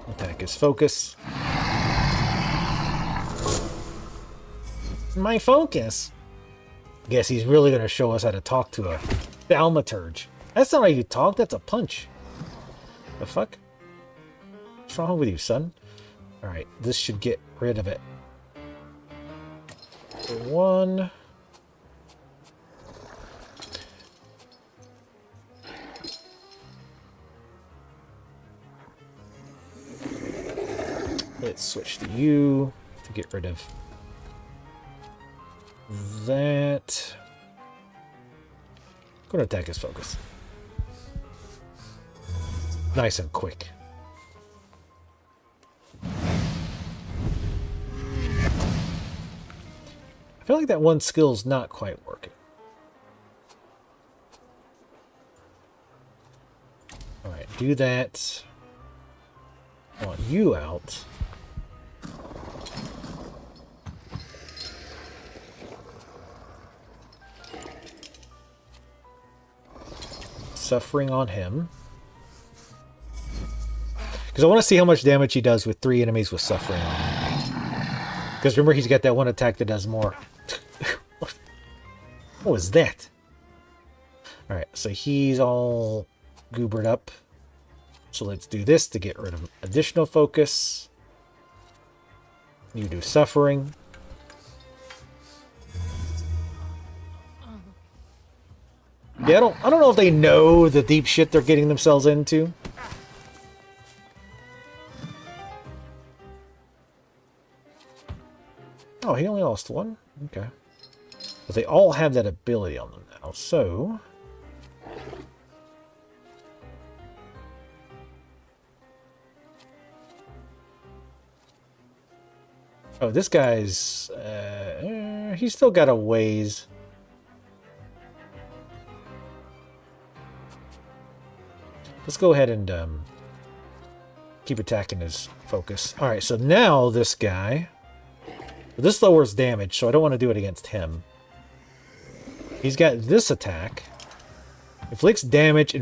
Attack his focus. My focus. Guess he's really going to show us how to talk to a Thaumaturge. That's not how you talk. That's a punch. The fuck? What's wrong with you, son? Alright, this should get rid of it. One. Let's switch to you to get rid of that. Go to attack his focus. Nice and quick. I feel like that one skill's not quite working. Alright, do that. I want you out. Suffering on him. Because I want to see how much damage he does with 3 enemies with suffering on him. Because remember, he's got that one attack that does more. What was that? Alright, so he's all goobered up. So let's do this to get rid of additional focus. You do suffering. Yeah, I don't know if they know the deep shit they're getting themselves into. Oh, he only lost one? Okay. But they all have that ability on them now, so... Oh, this guy's... he's still got a ways. Let's go ahead and keep attacking his focus. Alright, so now this guy... This lowers damage, so I don't want to do it against him. He's got this attack. Inflicts damage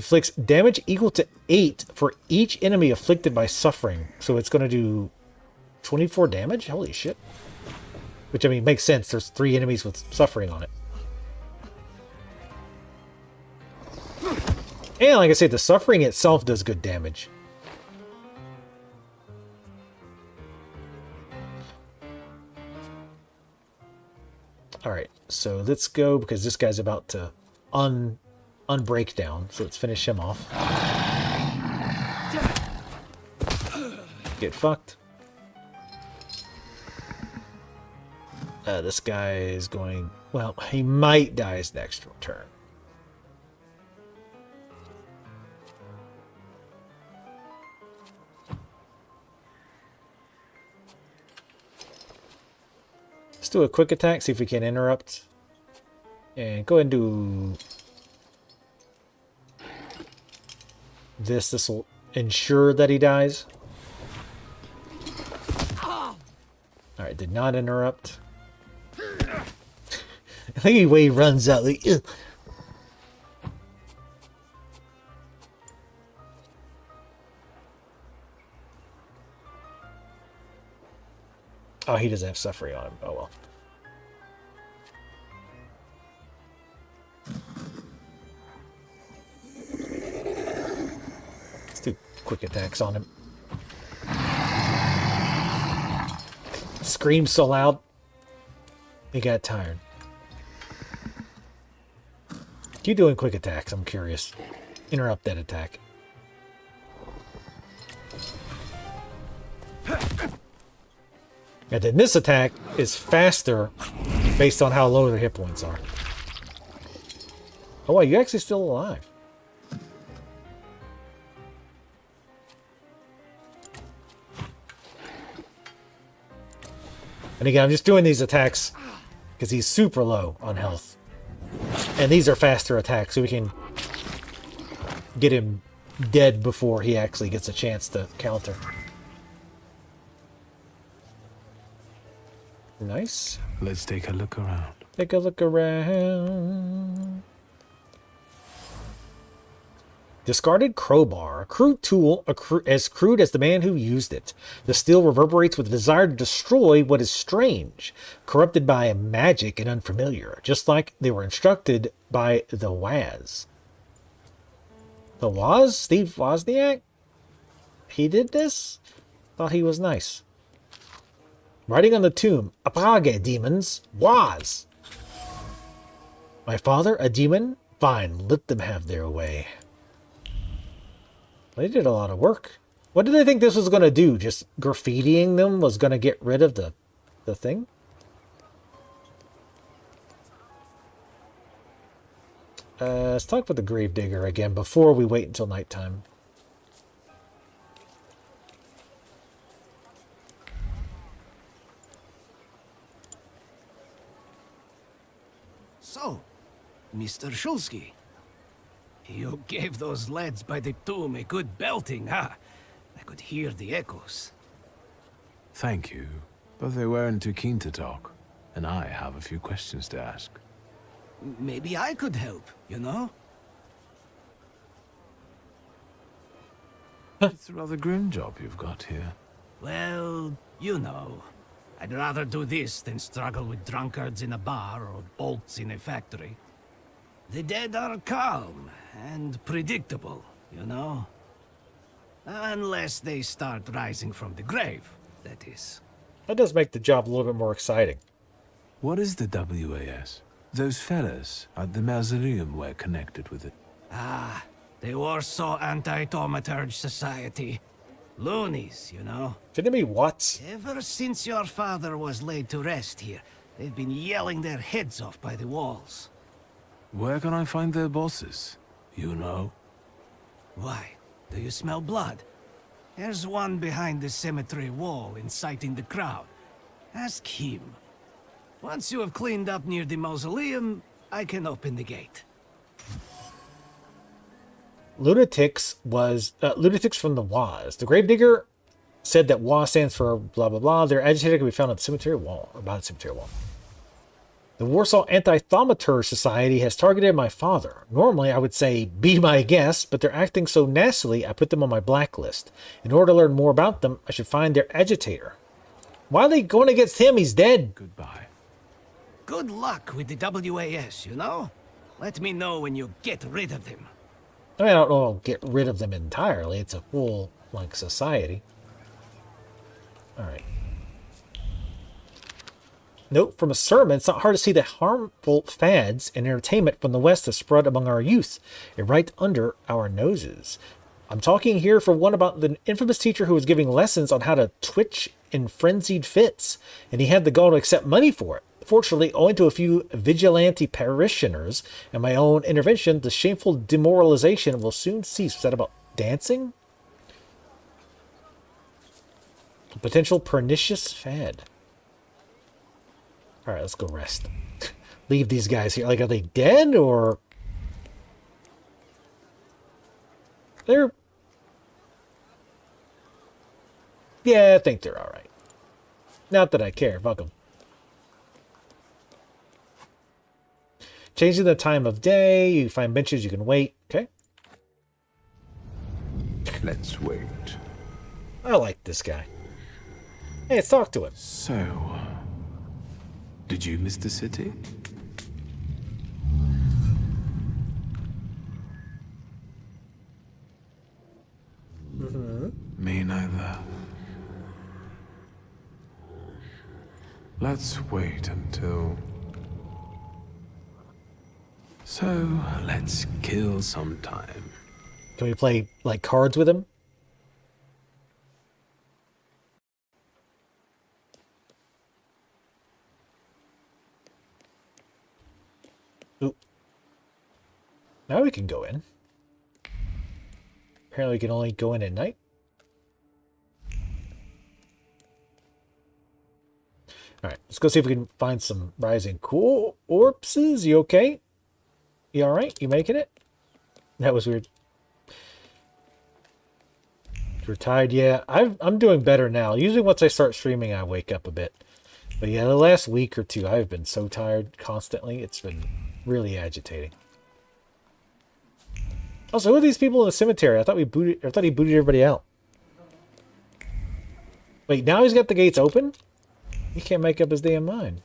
equal to 8 for each enemy afflicted by suffering. So it's going to do 24 damage? Holy shit. Which, I mean, makes sense. There's 3 enemies with suffering on it. And like I said, the suffering itself does good damage. Alright, so let's go, because this guy's about to unbreak down, so let's finish him off. Get fucked. This guy is going... Well, he might die his next turn. Let's do a quick attack, see if we can interrupt. And go ahead and do this. This will ensure that he dies. Alright, did not interrupt. I think the way he runs out, like, ugh. Oh, he doesn't have suffering on him. Oh, well. Let's do quick attacks on him. Screams so loud, he got tired. Keep doing quick attacks, I'm curious. Interrupt that attack. And then this attack is faster based on how low their hit points are. Oh, wow, you're actually still alive. And again, I'm just doing these attacks because he's super low on health. And these are faster attacks, so we can get him dead before he actually gets a chance to counter. Nice. Let's take a look around. Take a look around. Discarded crowbar. A crude tool, as crude as the man who used it. The steel reverberates with a desire to destroy what is strange, corrupted by magic and unfamiliar, just like they were instructed by the Waz. The Waz? Steve Wozniak? He did this? Thought he was nice. Writing on the tomb, Apage, demons, Waz. My father, a demon? Fine, let them have their way. They did a lot of work. What did they think this was going to do? Just graffitiing them was going to get rid of the thing? Let's talk with the Gravedigger again before we wait until nighttime. So, Mr. Shulsky, you gave those lads by the tomb a good belting, huh? I could hear the echoes. Thank you, but they weren't too keen to talk, and I have a few questions to ask. Maybe I could help, you know? It's a rather grim job you've got here. Well, you know. I'd rather do this than struggle with drunkards in a bar or bolts in a factory. The dead are calm and predictable, you know? Unless they start rising from the grave, that is. That does make the job a little bit more exciting. What is the WAS? Those fellas at the mausoleum were connected with it. Ah, the Warsaw Anti-Thaumaturge Society. Loonies, you know. Shouldn't it be what? Ever since your father was laid to rest here, they've been yelling their heads off by the walls. Where can I find their bosses? You know? Why? Do you smell blood? There's one behind the cemetery wall inciting the crowd. Ask him. Once you have cleaned up near the mausoleum, I can open the gate. Lunatics from the Waz. The Gravedigger said that Waz stands for blah blah blah. Their agitator can be found at the cemetery wall, or by the cemetery wall. The Warsaw Anti-Thaumaturge Society has targeted my father. Normally, I would say, be my guest, but they're acting so nastily, I put them on my blacklist. In order to learn more about them, I should find their agitator. Why are they going against him? He's dead. Goodbye. Good luck with the WAS, you know? Let me know when you get rid of them. I mean, I don't know I'll get rid of them entirely. It's a full, like, society. Alright. Note from a sermon, it's not hard to see the harmful fads and entertainment from the West have spread among our youth, and right under our noses. I'm talking here for one about the infamous teacher who was giving lessons on how to twitch in frenzied fits, and he had the gall to accept money for it. Fortunately, owing to a few vigilante parishioners and my own intervention, the shameful demoralization will soon cease. Was that about dancing? A potential pernicious fad. Alright, let's go rest. Leave these guys here. Like, are they dead, or... They're... Yeah, I think they're alright. Not that I care. Fuck them. Changing the time of day. You find benches you can wait. Okay. Let's wait. I like this guy. Hey, let's talk to him. So... Did you miss the city? Mm-hmm. Me neither. Let's wait until... So, let's kill some time. Can we play, like, cards with him? Ooh. Now we can go in. Apparently we can only go in at night. Alright, let's go see if we can find some rising corpses. You okay? You alright? You making it? That was weird. You're tired? Yeah, I'm doing better now. Usually once I start streaming, I wake up a bit. But yeah, the last week or two, I've been so tired constantly. It's been really agitating. Also, who are these people in the cemetery? I thought he booted everybody out. Wait, now he's got the gates open? He can't make up his damn mind.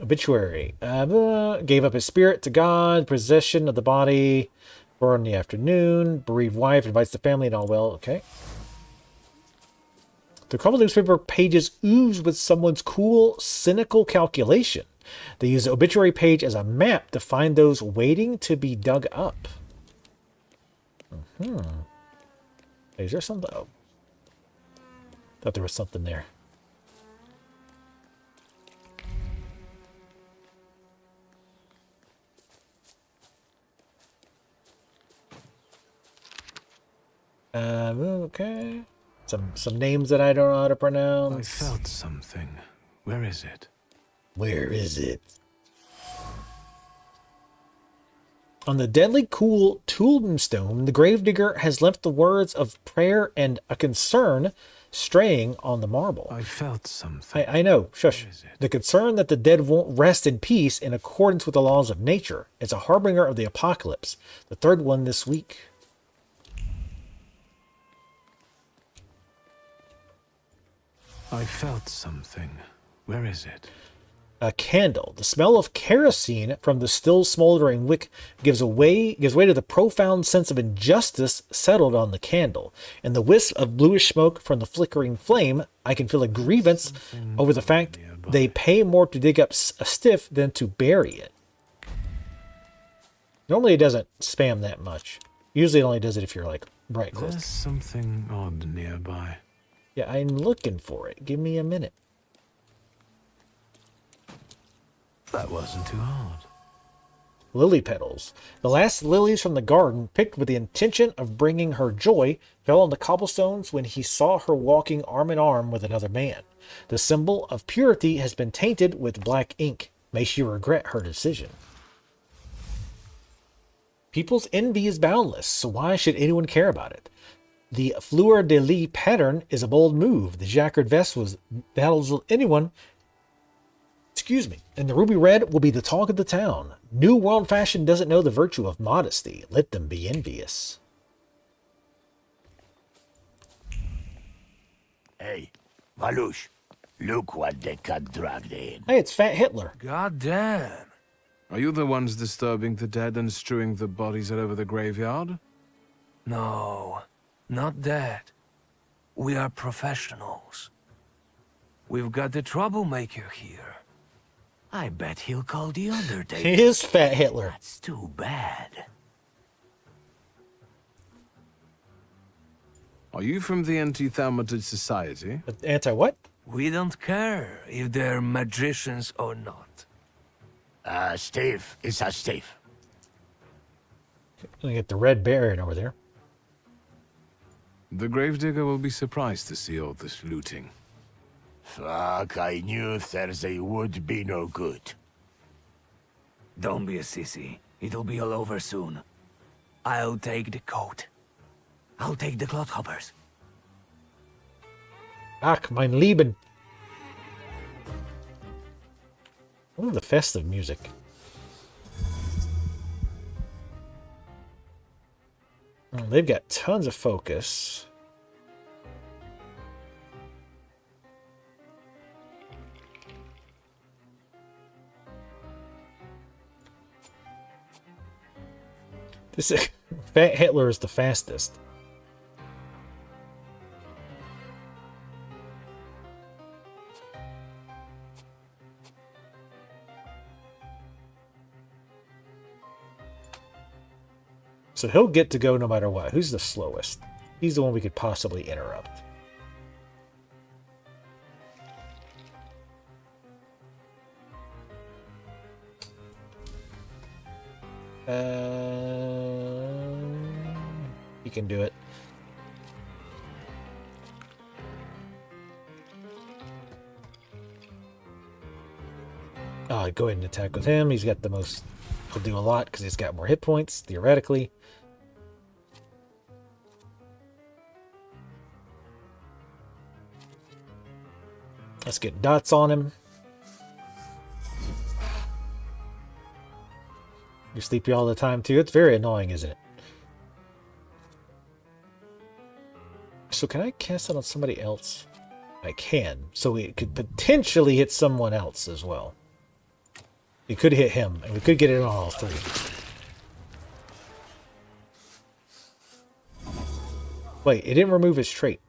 Obituary. Gave up his spirit to God. Possession of the body. Born in the afternoon. Bereaved wife. Invites the family and all well. Okay. The crumpled newspaper pages ooze with someone's cool, cynical calculation. They use the obituary page as a map to find those waiting to be dug up. Is there something? Oh. Thought there was something there. Okay. Some names that I don't know how to pronounce. I felt something. Where is it? Where is it? On the deadly cool tombstone, the gravedigger has left the words of prayer and a concern straying on the marble. I felt something. I know. Shush. The concern that the dead won't rest in peace in accordance with the laws of nature. It's a harbinger of the apocalypse. The third one this week. I felt something. Where is it? a candle. The smell of kerosene from the still smoldering wick gives way to the profound sense of injustice settled on the candle. In the wisp of bluish smoke from the flickering flame, I can feel a grievance over the fact they pay more to dig up a stiff than to bury it. Normally it doesn't spam that much. Usually it only does it if you're like right close. There's something odd nearby. Yeah, I'm looking for it. Give me a minute. That wasn't too hard. Lily petals. The last lilies from the garden, picked with the intention of bringing her joy, fell on the cobblestones when he saw her walking arm in arm with another man. The symbol of purity has been tainted with black ink. May she regret her decision. People's envy is boundless, so why should anyone care about it? The fleur-de-lis pattern is a bold move. The jacquard vest battles anyone. Excuse me. And the ruby red will be the talk of the town. New world fashion doesn't know the virtue of modesty. Let them be envious. Hey, Valush, look what they got dragged in. Hey, it's Fat Hitler. God damn. Are you the ones disturbing the dead and strewing the bodies all over the graveyard? No, not that. We are professionals. We've got the troublemaker here. I bet he'll call the Undertaker. He is Fat Hitler. That's too bad. Are you from the Anti-Thaumaturge Society? Anti-what? We don't care if they're magicians or not. Steve. It's a Steve. Gonna get the Red Baron over there. The gravedigger will be surprised to see all this looting. Fuck, I knew Thursday would be no good. Don't be a sissy. It'll be all over soon. I'll take the coat. I'll take the clothoppers. Ach, mein Lieben. Oh, the festive music. Oh, they've got tons of focus. This is, Fat Hitler is the fastest. So he'll get to go no matter what. Who's the slowest? He's the one we could possibly interrupt. He can do it. Go ahead and attack with him. He's got the most. He'll do a lot because he's got more hit points, theoretically. Let's get dots on him. You're sleepy all the time too. It's very annoying, isn't it? So can I cast it on somebody else? I can. So it could potentially hit someone else as well. It could hit him, and we could get it on all three. Wait, it didn't remove his trait.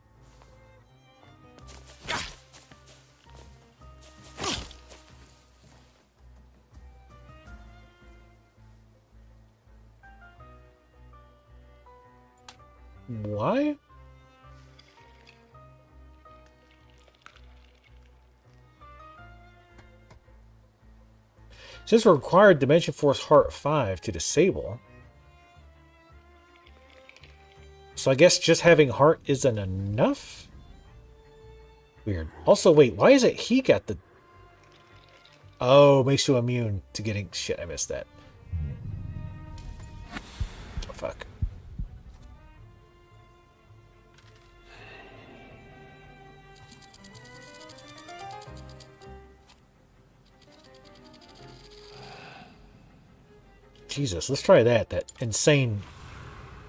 Why? Since we're required Dimension Force Heart 5 to disable. So I guess just having Heart isn't enough? Weird. Also, wait, why is it he got the... Oh, makes you immune to getting... Shit, I missed that. Oh, fuck. Jesus, let's try that. That insane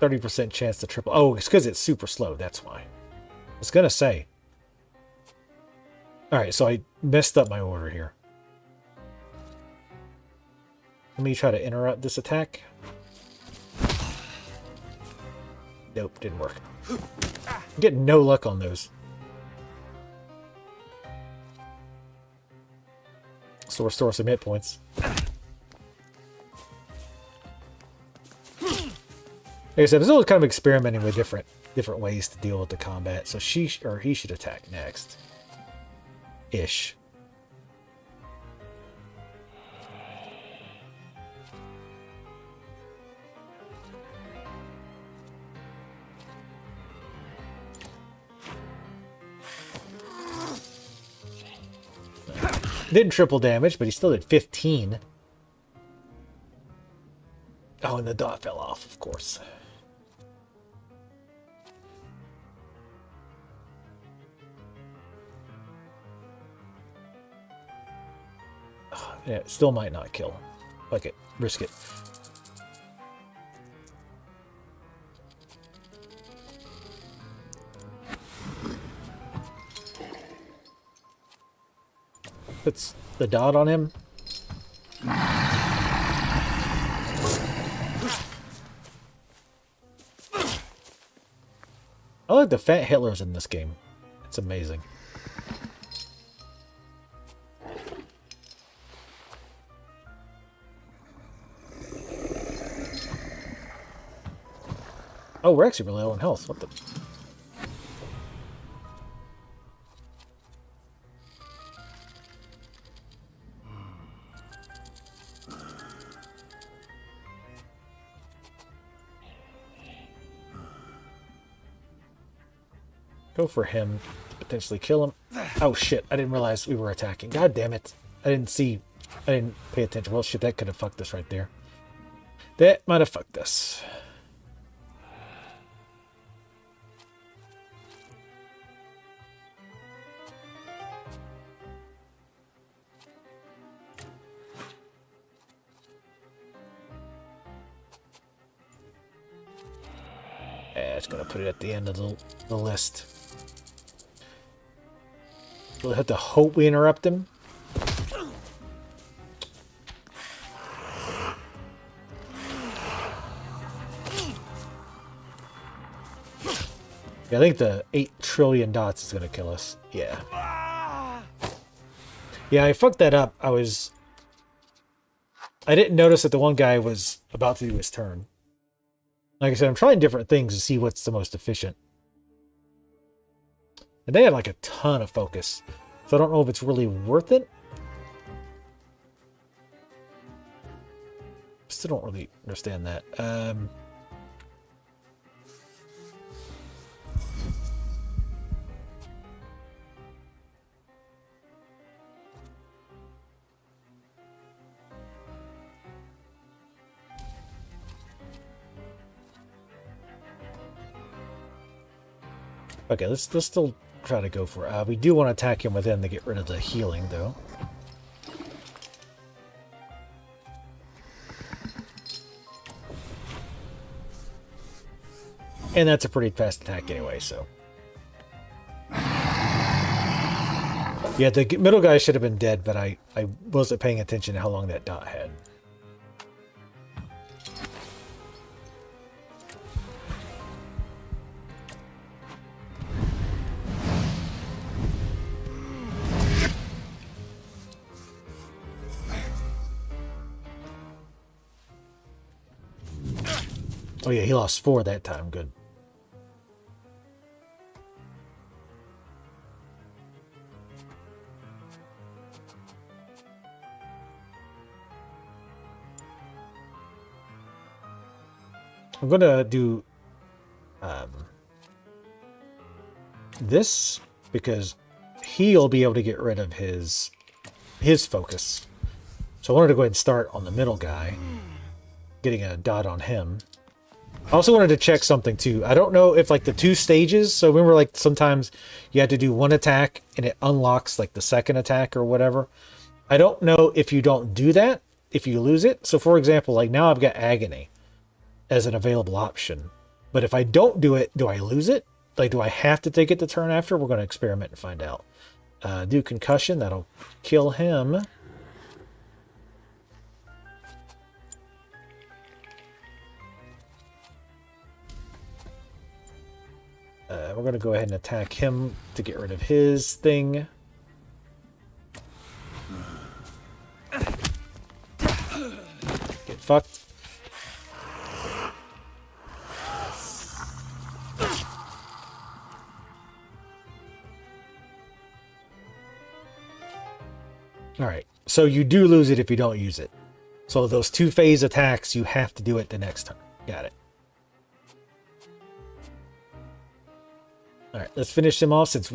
30% chance to triple. Oh, it's because it's super slow. That's why. I was going to say. Alright, so I messed up my order here. Let me try to interrupt this attack. Nope, didn't work. I'm getting no luck on those. So restore some hit points. Like I said, Brazil is kind of experimenting with different ways to deal with the combat. So he should attack next. Ish. Didn't triple damage, but he still did 15. Oh, and the dot fell off, of course. Yeah, it still might not kill. Fuck it. Risk it. Puts the dot on him. I like the fat Hitlers in this game. It's amazing. Oh, we're actually really low in health. What the... Go for him. Potentially kill him. Oh shit, I didn't realize we were attacking. God damn it. I didn't pay attention. Well shit, that could have fucked us right there. That might have fucked us. It's gonna put it at the end of the list. We'll have to hope we interrupt him. Yeah, I think the 8 trillion dots is gonna kill us. Yeah. Yeah, I fucked that up. I didn't notice that the one guy was about to do his turn. Like I said, I'm trying different things to see what's the most efficient. And they had like a ton of focus. So I don't know if it's really worth it. Still don't really understand that. Okay, let's still try to go for it. We do want to attack him with him to get rid of the healing, though. And that's a pretty fast attack anyway, so. Yeah, the middle guy should have been dead, but I wasn't paying attention to how long that dot had. Oh yeah, he lost 4 that time. Good. I'm gonna do this because he'll be able to get rid of his focus. So I wanted to go ahead and start on the middle guy, getting a dot on him. I also wanted to check something too. I don't know if like the 2 stages, so remember like sometimes you have to do 1 attack and it unlocks like the second attack or whatever. I don't know if you don't do that, if you lose it. So for example, like now I've got Agony as an available option. But if I don't do it, do I lose it? Like do I have to take it the turn after? We're going to experiment and find out. Do Concussion, that'll kill him. We're going to go ahead and attack him to get rid of his thing. Get fucked. Alright, so you do lose it if you don't use it. So those 2-phase attacks, you have to do it the next turn. Got it. Alright, let's finish him off since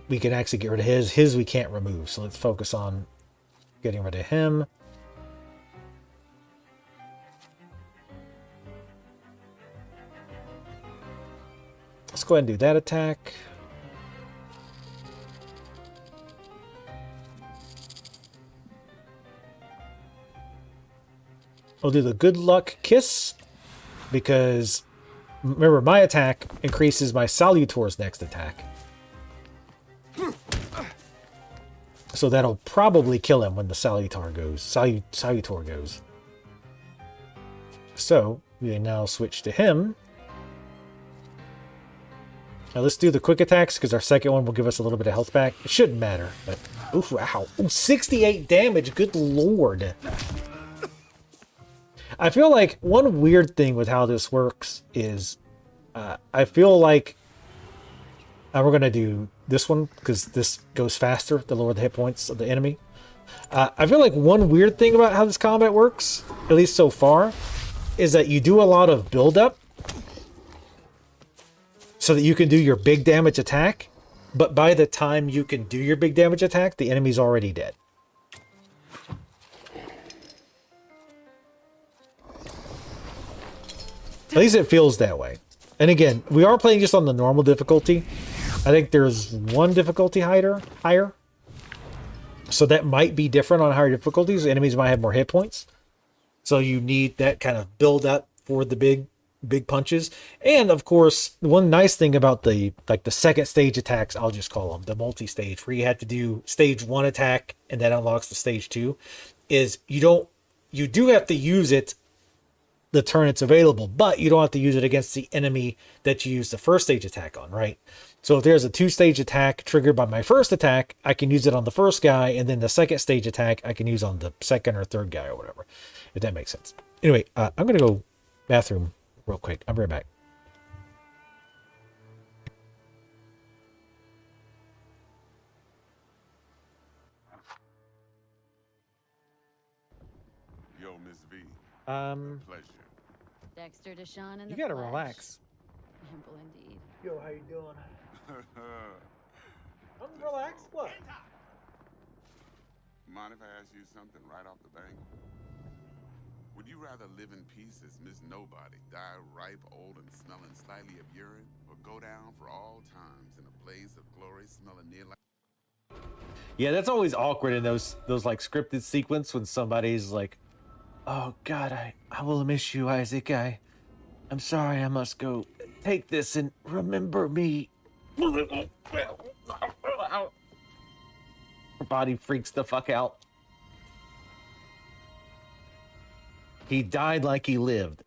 we can actually get rid of his. His we can't remove, so let's focus on getting rid of him. Let's go ahead and do that attack. I'll do the good luck kiss because remember my attack increases my Salutor's next attack. So that'll probably kill him when the Salutor goes. Salutor goes. So we now switch to him. Now let's do the quick attacks because our second one will give us a little bit of health back. It shouldn't matter, but oof, wow. Ooh, 68 damage, good lord. I feel like one weird thing with how this works is I feel like we're going to do this one because this goes faster the lower the hit points of the enemy. I feel like one weird thing about how this combat works, at least so far, is that you do a lot of build-up so that you can do your big damage attack, but by the time you can do your big damage attack, the enemy's already dead. At least it feels that way. And again, we are playing just on the normal difficulty. I think there's one difficulty higher. So that might be different on higher difficulties. Enemies might have more hit points. So you need that kind of build up for the big punches. And of course, one nice thing about the second stage attacks, I'll just call them the multi-stage, where you have to do stage 1 attack and that unlocks the stage 2, is you do have to use it the turn it's available, but you don't have to use it against the enemy that you used the first stage attack on, right? So if there's a 2-stage attack triggered by my first attack, I can use it on the first guy, and then the second stage attack I can use on the second or third guy or whatever, if that makes sense. Anyway, I'm going to go bathroom real quick. I'll be right back. Yo, Miss V. Pleasure. Dexter Deshawn in You the gotta flesh. relax. Ample indeed. Yo, how you doing? I'm relaxed. What? Mind if I ask you something right off the bank? Would you rather live in peace as Miss Nobody, die ripe, old, and smelling slightly of urine, or go down for all times in a blaze of glory, smelling near like... Yeah, that's always awkward in those like scripted sequence when somebody's like, "Oh God, I will miss you, Isaac. I'm sorry, I must go. Take this and remember me." Her body freaks the fuck out. He died like he lived.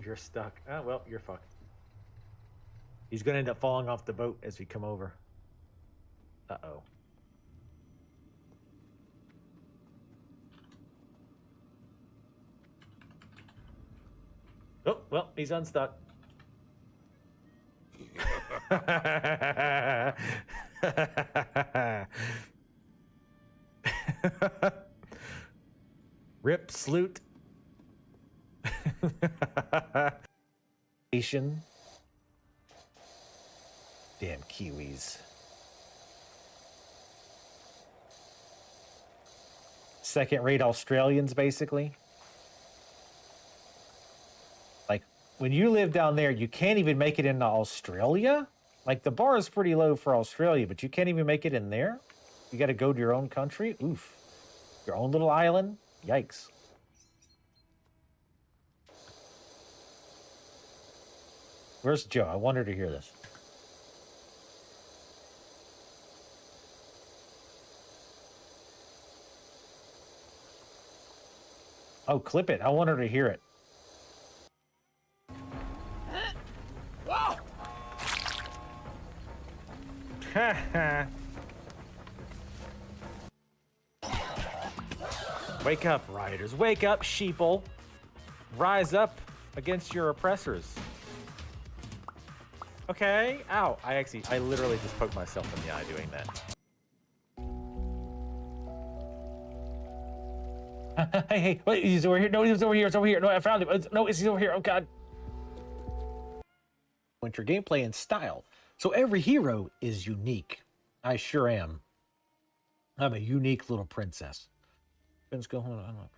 You're stuck. Oh, well, you're fucked. He's going to end up falling off the boat as we come over. Uh-oh. Oh, well, he's unstuck. Rip Sloot. Damn Kiwis. Second-rate Australians, basically. Like, when you live down there, you can't even make it into Australia? Like, the bar is pretty low for Australia, but you can't even make it in there? You got to go to your own country? Oof. Your own little island? Yikes. Where's Joe? I want her to hear this. Oh, clip it. I want her to hear it. Wake up, rioters. Wake up, sheeple. Rise up against your oppressors. Okay. Ow. I literally just poked myself in the eye doing that. Hey, wait, he's over here. No, he's over here. It's over here. No, I found him. No, he's over here. Oh, God. Winter gameplay and style. So every hero is unique. I sure am. I'm a unique little princess. What's going on?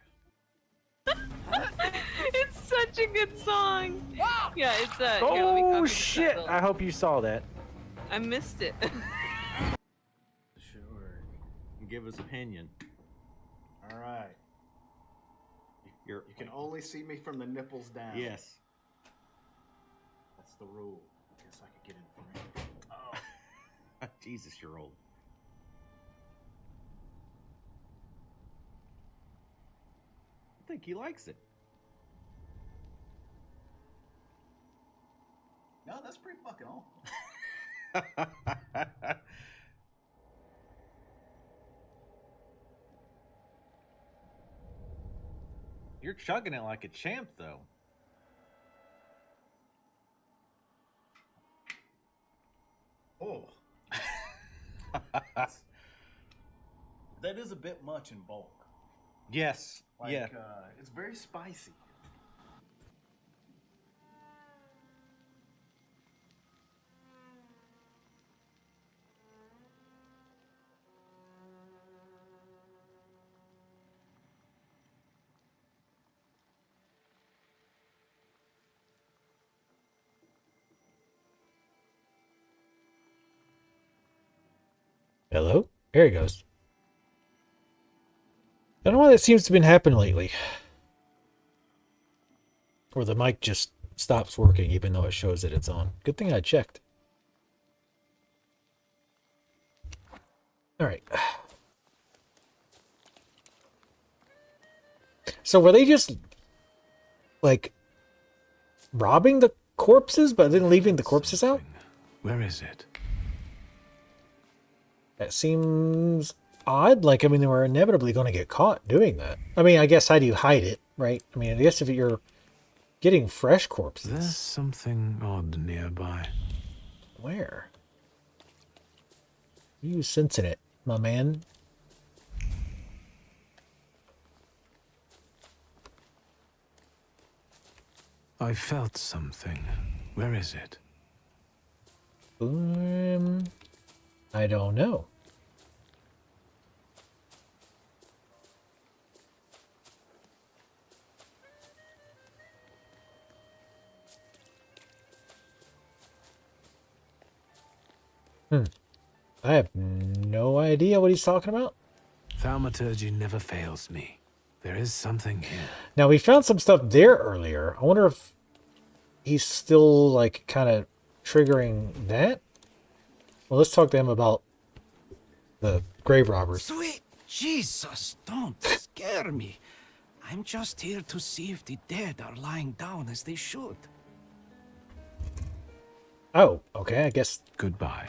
It's such a good song. Yeah, it's here, let me Oh, copy the shit. title. I hope you saw that. I missed it. Sure. Give his opinion. All right. You can only see me from the nipples down. Yes. That's the rule. I guess I could get in frame. Oh. Jesus, you're old. I think he likes it. No, that's pretty fucking awful. You're chugging it like a champ, though. Oh. That is a bit much in bulk. Yes. Like, yeah. It's very spicy. Hello? There he goes. I don't know why that seems to have been happening lately. Or the mic just stops working even though it shows that it's on. Good thing I checked. Alright. So were they just like robbing the corpses but then leaving the corpses out? Where is it? That seems odd. Like, I mean, they were inevitably going to get caught doing that. I mean, I guess how do you hide it, right? I mean, I guess if you're getting fresh corpses. There's something odd nearby. Where? You sensing it, my man? I felt something. Where is it? I don't know. I have no idea what he's talking about. Thaumaturge never fails me. There is something here. Now, we found some stuff there earlier. I wonder if he's still, like, kind of triggering that. Well, let's talk to him about the grave robbers. Sweet Jesus, don't scare me. I'm just here to see if the dead are lying down as they should. Oh, okay, I guess. Goodbye.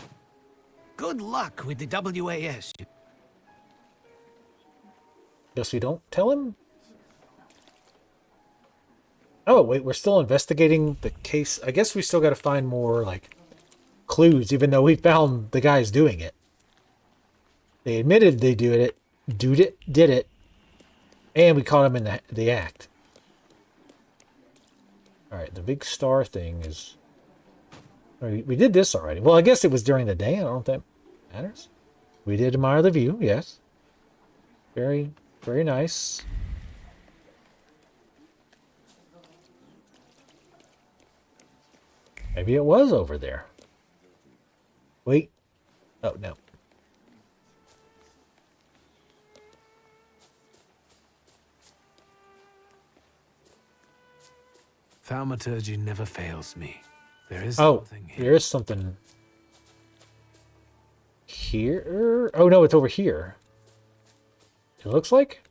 Good luck with the WAS. Guess we don't tell him? Oh, wait, we're still investigating the case. I guess we still got to find more, like, clues, even though we found the guys doing it. They admitted they did it, and we caught him in the act. Alright, the big star thing is... We did this already. Well, I guess it was during the day. I don't know if that matters. We did admire the view, yes. Very, very nice. Maybe it was over there. Wait. Oh, no. Thaumaturge never fails me. There is Oh, something here. there is something here. Oh, no, it's over here. It looks like.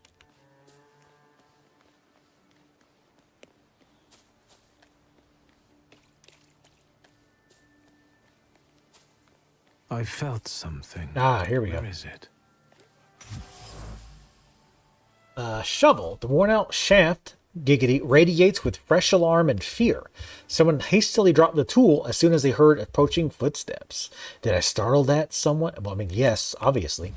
I felt something. Ah, here we go. Where is it? Shovel. The worn-out shaft, Giggity, radiates with fresh alarm and fear. Someone hastily dropped the tool as soon as they heard approaching footsteps. Did I startle that somewhat? Well, I mean, yes, obviously.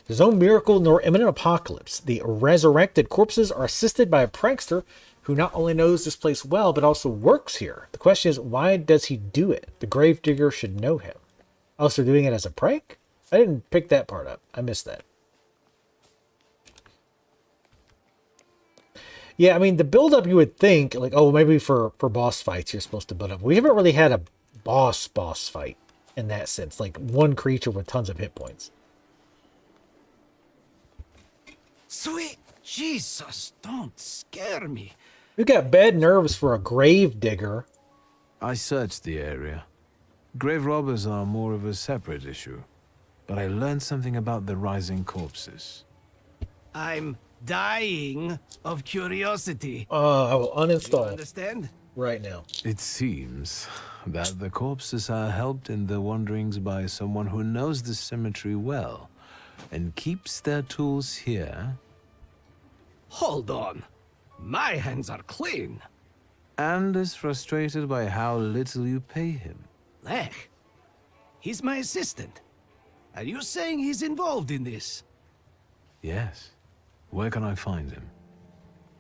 There's no miracle nor imminent apocalypse. The resurrected corpses are assisted by a prankster who not only knows this place well, but also works here. The question is, why does he do it? The gravedigger should know him. Oh, so they're doing it as a prank? I didn't pick that part up. I missed that. Yeah, I mean, the build-up you would think, like, oh, maybe for boss fights you're supposed to build up. We haven't really had a boss fight in that sense. Like, one creature with tons of hit points. Sweet Jesus, don't scare me. You got bad nerves for a grave digger. I searched the area. Grave robbers are more of a separate issue. But I learned something about the rising corpses. I'm dying of curiosity. I will uninstall. You understand? Right now. It seems that the corpses are helped in their wanderings by someone who knows the cemetery well and keeps their tools here. Hold on. My hands are clean. And is frustrated by how little you pay him. Lech, he's my assistant. Are you saying he's involved in this? Yes. Where can I find him?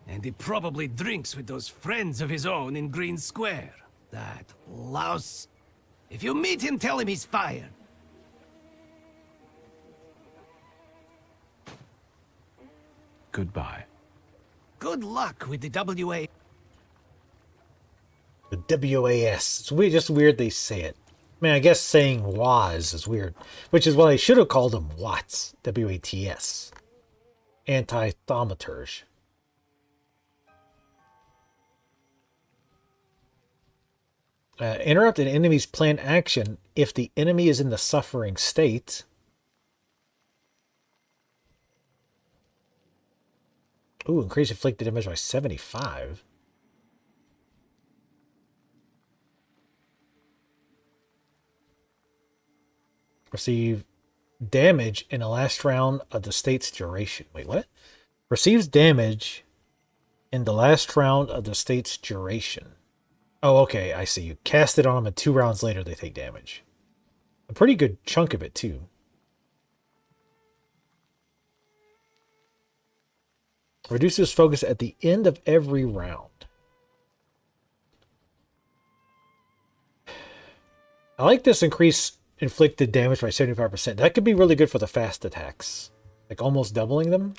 And he probably drinks with those friends of his own in Green Square. That louse. If you meet him, tell him he's fired. Goodbye. Good luck with the WA. The WAS. It's weird, just weird they say it. I mean, I guess saying was is weird. Which is what I should have called him Watts. WATS. Anti-Thaumaturge. Interrupt an enemy's planned action if the enemy is in the suffering state. Ooh, increase inflicted damage by 75. Receive damage in the last round of the state's duration. Wait, what? Receives damage in the last round of the state's duration. Oh, okay, I see. You cast it on them and 2 rounds later they take damage. A pretty good chunk of it, too. Reduces focus at the end of every round. I like this increase inflicted damage by 75%. That could be really good for the fast attacks. Like almost doubling them.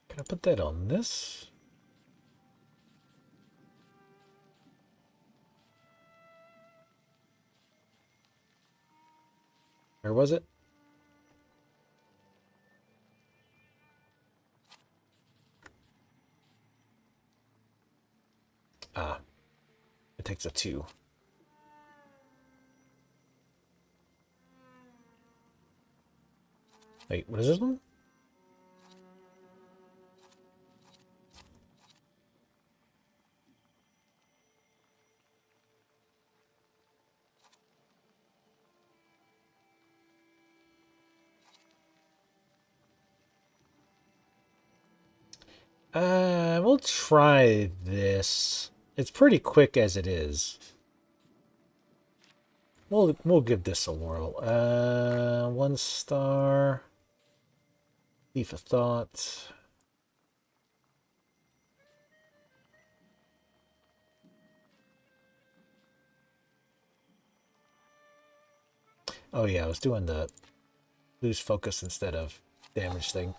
Can I put that on this? Where was it? Ah, it takes a 2. Wait, what is this one? We'll try this. It's pretty quick as it is. We'll give this a whirl. 1 star. Leaf of Thought. Oh yeah, I was doing the lose focus instead of damage thing.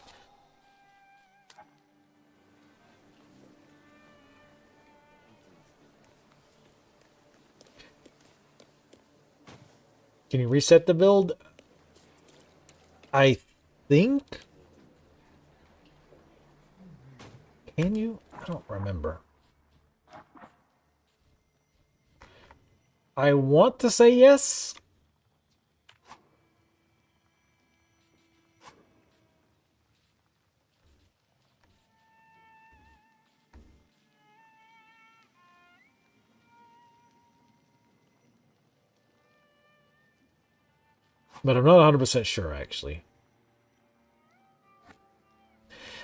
Can you reset the build? I think. Can you? I don't remember. I want to say yes. But I'm not 100% sure, actually.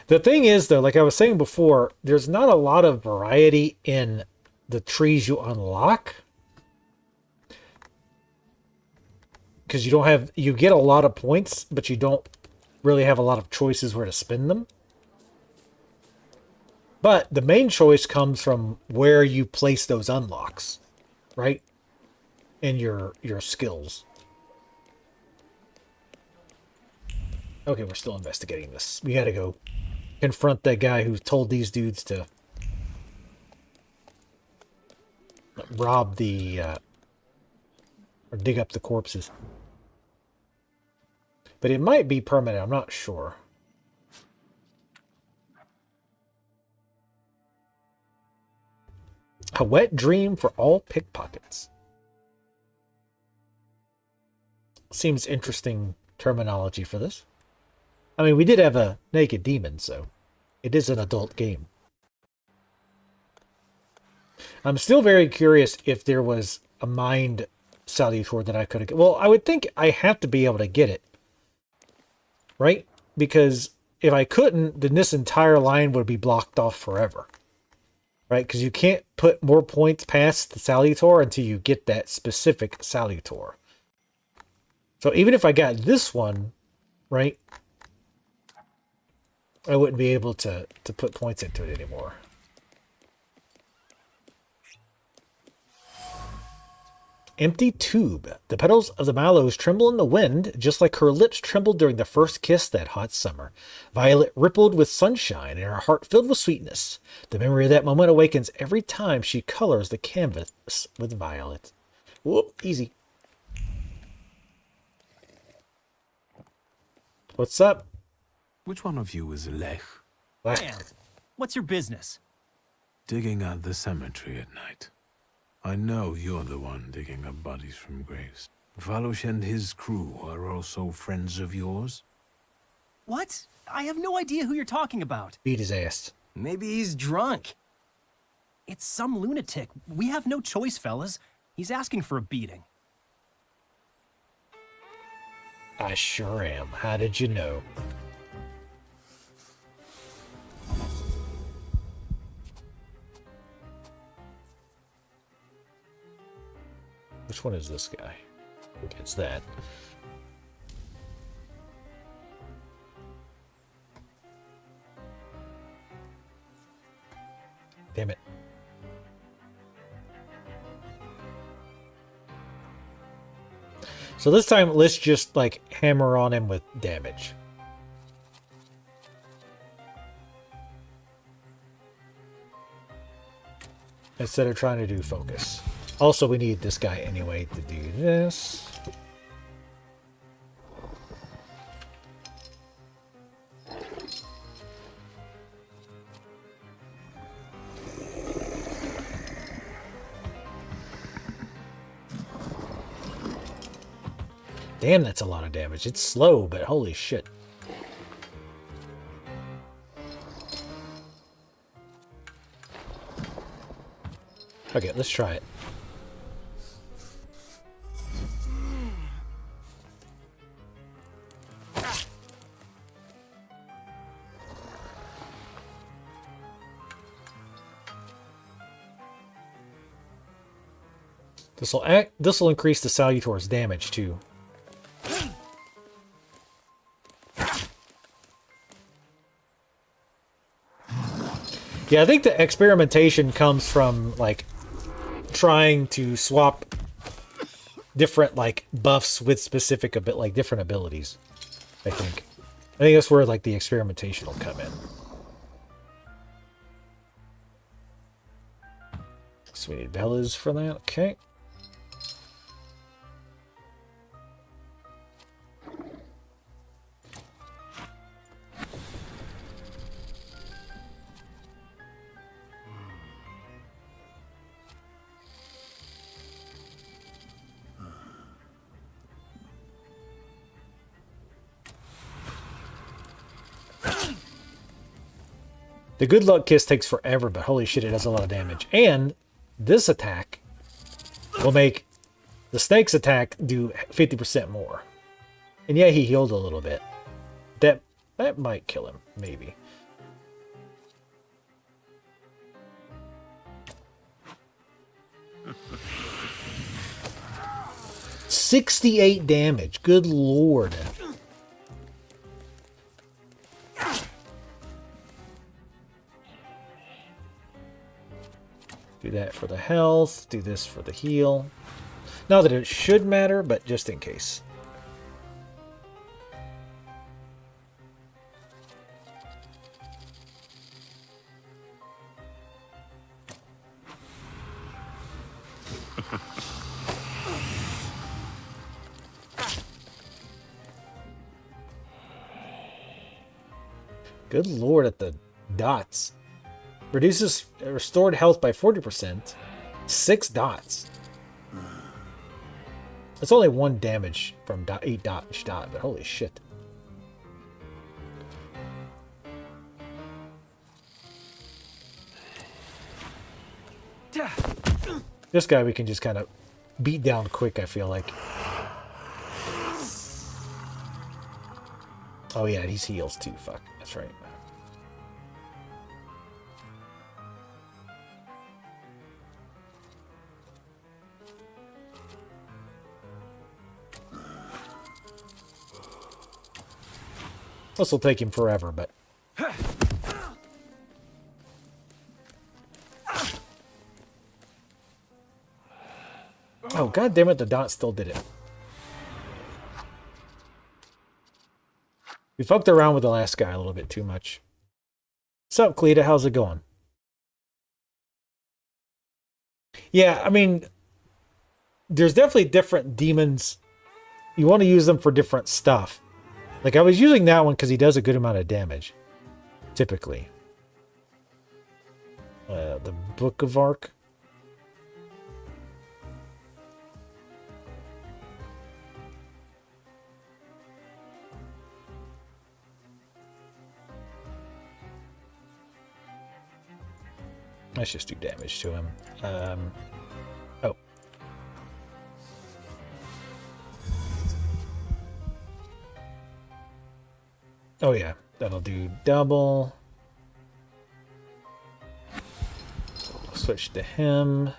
The thing is, though, like I was saying before, there's not a lot of variety in the trees you unlock. Because you get a lot of points, but you don't really have a lot of choices where to spend them. But the main choice comes from where you place those unlocks, right? In your skills. Okay, we're still investigating this. We gotta go confront that guy who told these dudes to rob the or dig up the corpses. But it might be permanent, I'm not sure. A wet dream for all pickpockets. Seems interesting terminology for this. I mean, we did have a naked demon, so it is an adult game. I'm still very curious if there was a mind salutor that I could have... Well, I would think I have to be able to get it. Right? Because if I couldn't, then this entire line would be blocked off forever. Right? Because you can't put more points past the salutor until you get that specific salutor. So even if I got this one, right, I wouldn't be able to put points into it anymore. Empty tube. The petals of the mallows tremble in the wind, just like her lips trembled during the first kiss that hot summer. Violet rippled with sunshine, and her heart filled with sweetness. The memory of that moment awakens every time she colors the canvas with violet. Whoop, easy. What's up? Which one of you is Lech? Man, what's your business? Digging out the cemetery at night. I know you're the one digging up bodies from graves. Valush and his crew are also friends of yours? What? I have no idea who you're talking about. Beat his ass. Maybe he's drunk. It's some lunatic. We have no choice, fellas. He's asking for a beating. I sure am. How did you know? Which one is this guy? It's that. Damn it. So this time, let's just, like, hammer on him with damage. Instead of trying to do focus. Also, we need this guy anyway to do this. Damn, that's a lot of damage. It's slow, but holy shit. Okay, let's try it. This will increase the Salutor's damage too. Yeah, I think the experimentation comes from like trying to swap different like buffs with specific different abilities. I think that's where like the experimentation will come in. So we need bellas for that. Okay. The good luck kiss takes forever, but holy shit, it does a lot of damage. And this attack will make the snake's attack do 50% more. And yeah, he healed a little bit. That might kill him, maybe. $68 damage. Good lord. Do that for the health. Do this for the heal. Not that it should matter, but just in case. Good lord at the dots. Reduces restored health by 40%. 6 dots. That's only 1 damage from 8 dot each dot, but holy shit. This guy we can just kind of beat down quick, I feel like. Oh yeah, he's heals too. Fuck, that's right. This will take him forever, but... Oh, god damn it, the dot still did it. We fucked around with the last guy a little bit too much. What's up, Cleta? How's it going? Yeah, I mean, there's definitely different demons. You want to use them for different stuff. Like, I was using that one because he does a good amount of damage. Typically. The Book of Arc. Let's just do damage to him. Oh. Oh yeah, that'll do double. Switch to him.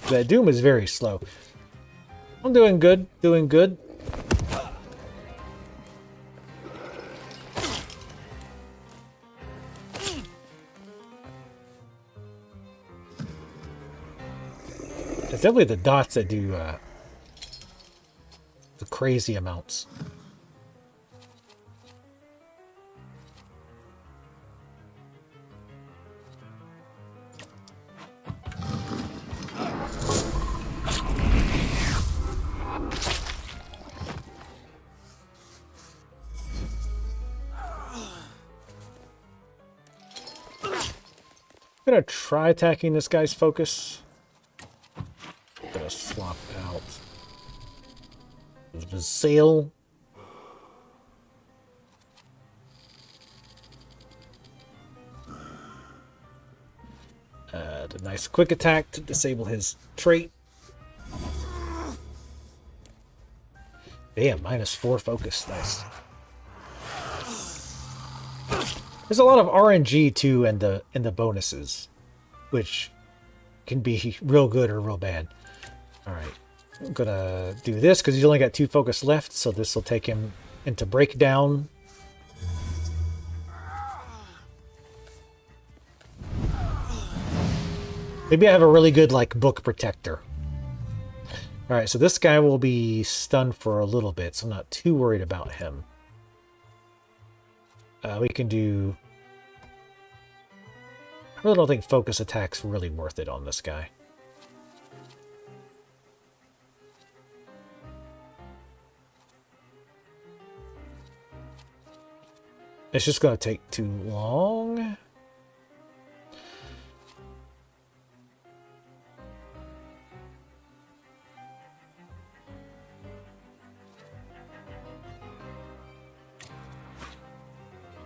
That Doom is very slow. I'm doing good, doing good. It's definitely the dots that do the crazy amounts. I'm gonna try attacking this guy's focus. I'm gonna swap out the sail. A nice quick attack to disable his trait. Damn, -4 focus. Nice. There's a lot of RNG too in the bonuses, which can be real good or real bad. All right, I'm gonna do this because he's only got 2 focus left, so this will take him into breakdown. Maybe I have a really good like book protector. All right, so this guy will be stunned for a little bit, so I'm not too worried about him. We can do... I really don't think focus attack's really worth it on this guy. It's just going to take too long.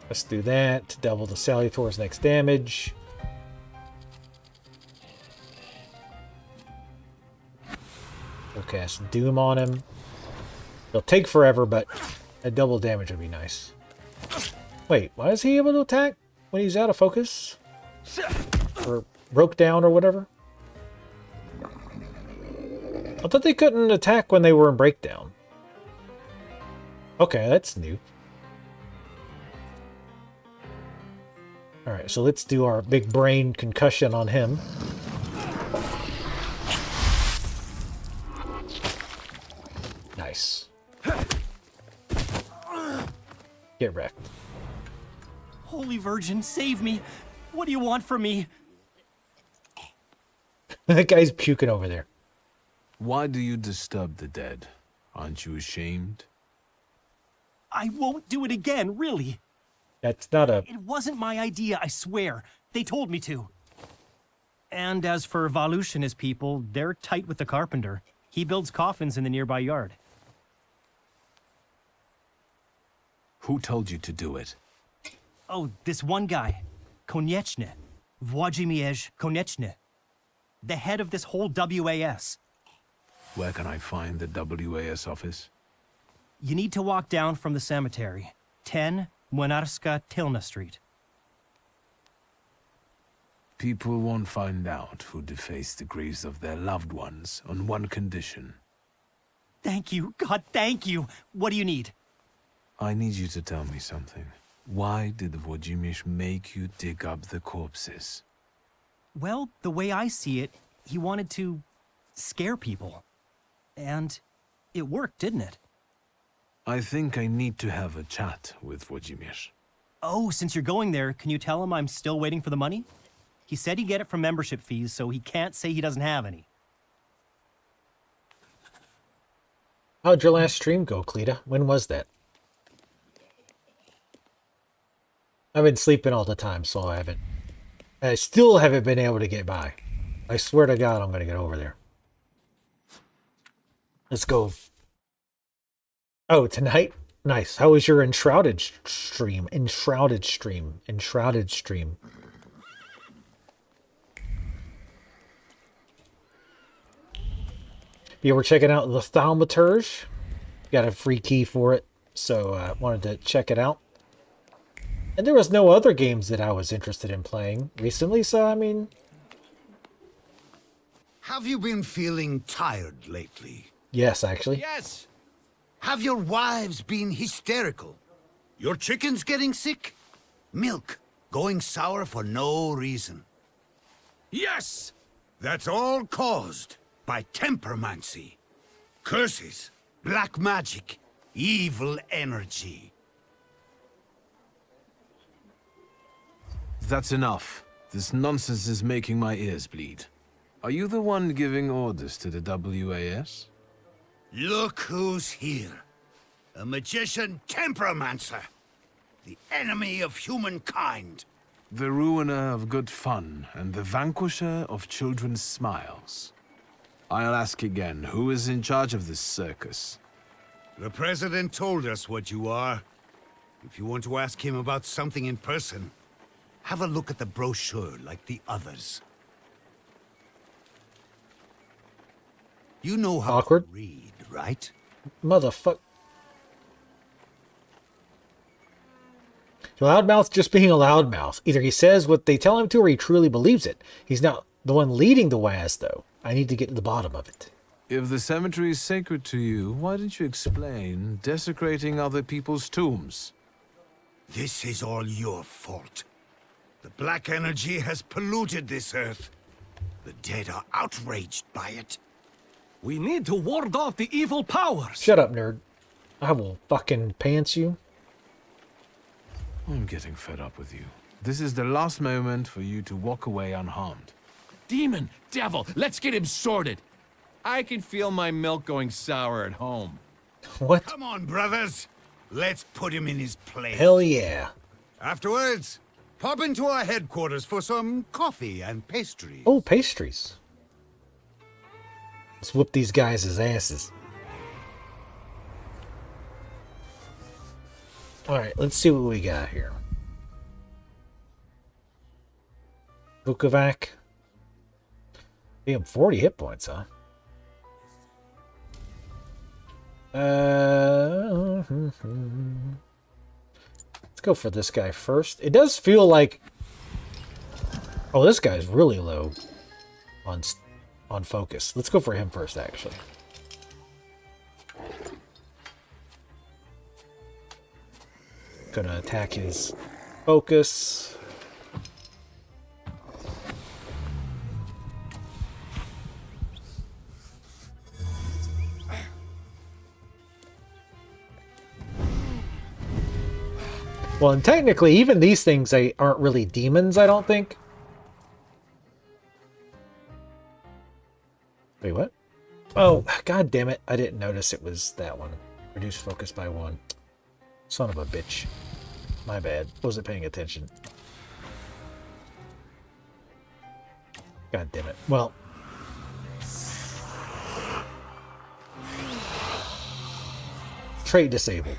Let's do that to double the Salutor's next damage. cast Doom on him. It'll take forever, but a double damage would be nice. Wait, why is he able to attack when he's out of focus? Or broke down or whatever? I thought they couldn't attack when they were in breakdown. Okay, that's new. Alright, so let's do our big brain concussion on him. Nice. Get wrecked. Holy Virgin, save me. What do you want from me? That guy's puking over there. Why do you disturb the dead? Aren't you ashamed? I won't do it again, really. That's not a... It wasn't my idea, I swear. They told me to. And as for Valush and his people, they're tight with the carpenter. He builds coffins in the nearby yard. Who told you to do it? Oh, this one guy. Konieczny. Włodzimierz Konieczny. The head of this whole WAS. Where can I find the WAS office? You need to walk down from the cemetery. 10 Młynarska Tylna Street. People won't find out who defaced the graves of their loved ones on one condition. Thank you. God, thank you. What do you need? I need you to tell me something. Why did Włodzimierz make you dig up the corpses? Well, the way I see it, he wanted to scare people. And it worked, didn't it? I think I need to have a chat with Włodzimierz. Oh, since you're going there, can you tell him I'm still waiting for the money? He said he'd get it from membership fees, so he can't say he doesn't have any. How'd your last stream go, Cleta? When was that? I've been sleeping all the time, so I still haven't been able to get by. I swear to God, I'm going to get over there. Let's go. Oh, tonight? Nice. How was your Enshrouded stream? Enshrouded stream. Enshrouded stream. You were checking out the Thaumaturge? Got a free key for it, so wanted to check it out. And there was no other games that I was interested in playing recently, so I mean... Have you been feeling tired lately? Yes, actually. Yes! Have your wives been hysterical? Your chickens getting sick? Milk going sour for no reason? Yes! That's all caused by tempermancy. Curses, black magic, evil energy. That's enough. This nonsense is making my ears bleed. Are you the one giving orders to the WAS? Look who's here. A magician temperomancer. The enemy of humankind. The ruiner of good fun and the vanquisher of children's smiles. I'll ask again, who is in charge of this circus? The President told us what you are. If you want to ask him about something in person, have a look at the brochure like the others. You know how to read, right? Motherfuck. Loudmouth just being a loudmouth. Either he says what they tell him to or he truly believes it. He's not the one leading the WAS, though. I need to get to the bottom of it. If the cemetery is sacred to you, why didn't you explain desecrating other people's tombs? This is all your fault. The black energy has polluted this earth. The dead are outraged by it. We need to ward off the evil powers. Shut up, nerd. I will fucking pants you. I'm getting fed up with you. This is the last moment for you to walk away unharmed. Demon, devil, let's get him sorted. I can feel my milk going sour at home. What? Come on, brothers. Let's put him in his place. Hell yeah. Afterwards, pop into our headquarters for some coffee and pastry. Oh, pastries. Let's whoop these guys' asses. Alright, let's see what we got here. Vukovac. Damn, 40 hit points, huh? Let's go for this guy first. It does feel like... Oh, this guy's really low on focus. Let's go for him first, actually. Gonna attack his focus. Well, and technically, even these things aren't really demons, I don't think. Wait, what? Oh, god damn it. I didn't notice it was that one. Reduce focus by 1. Son of a bitch. My bad. Wasn't paying attention. God damn it. Well. Trait disabled.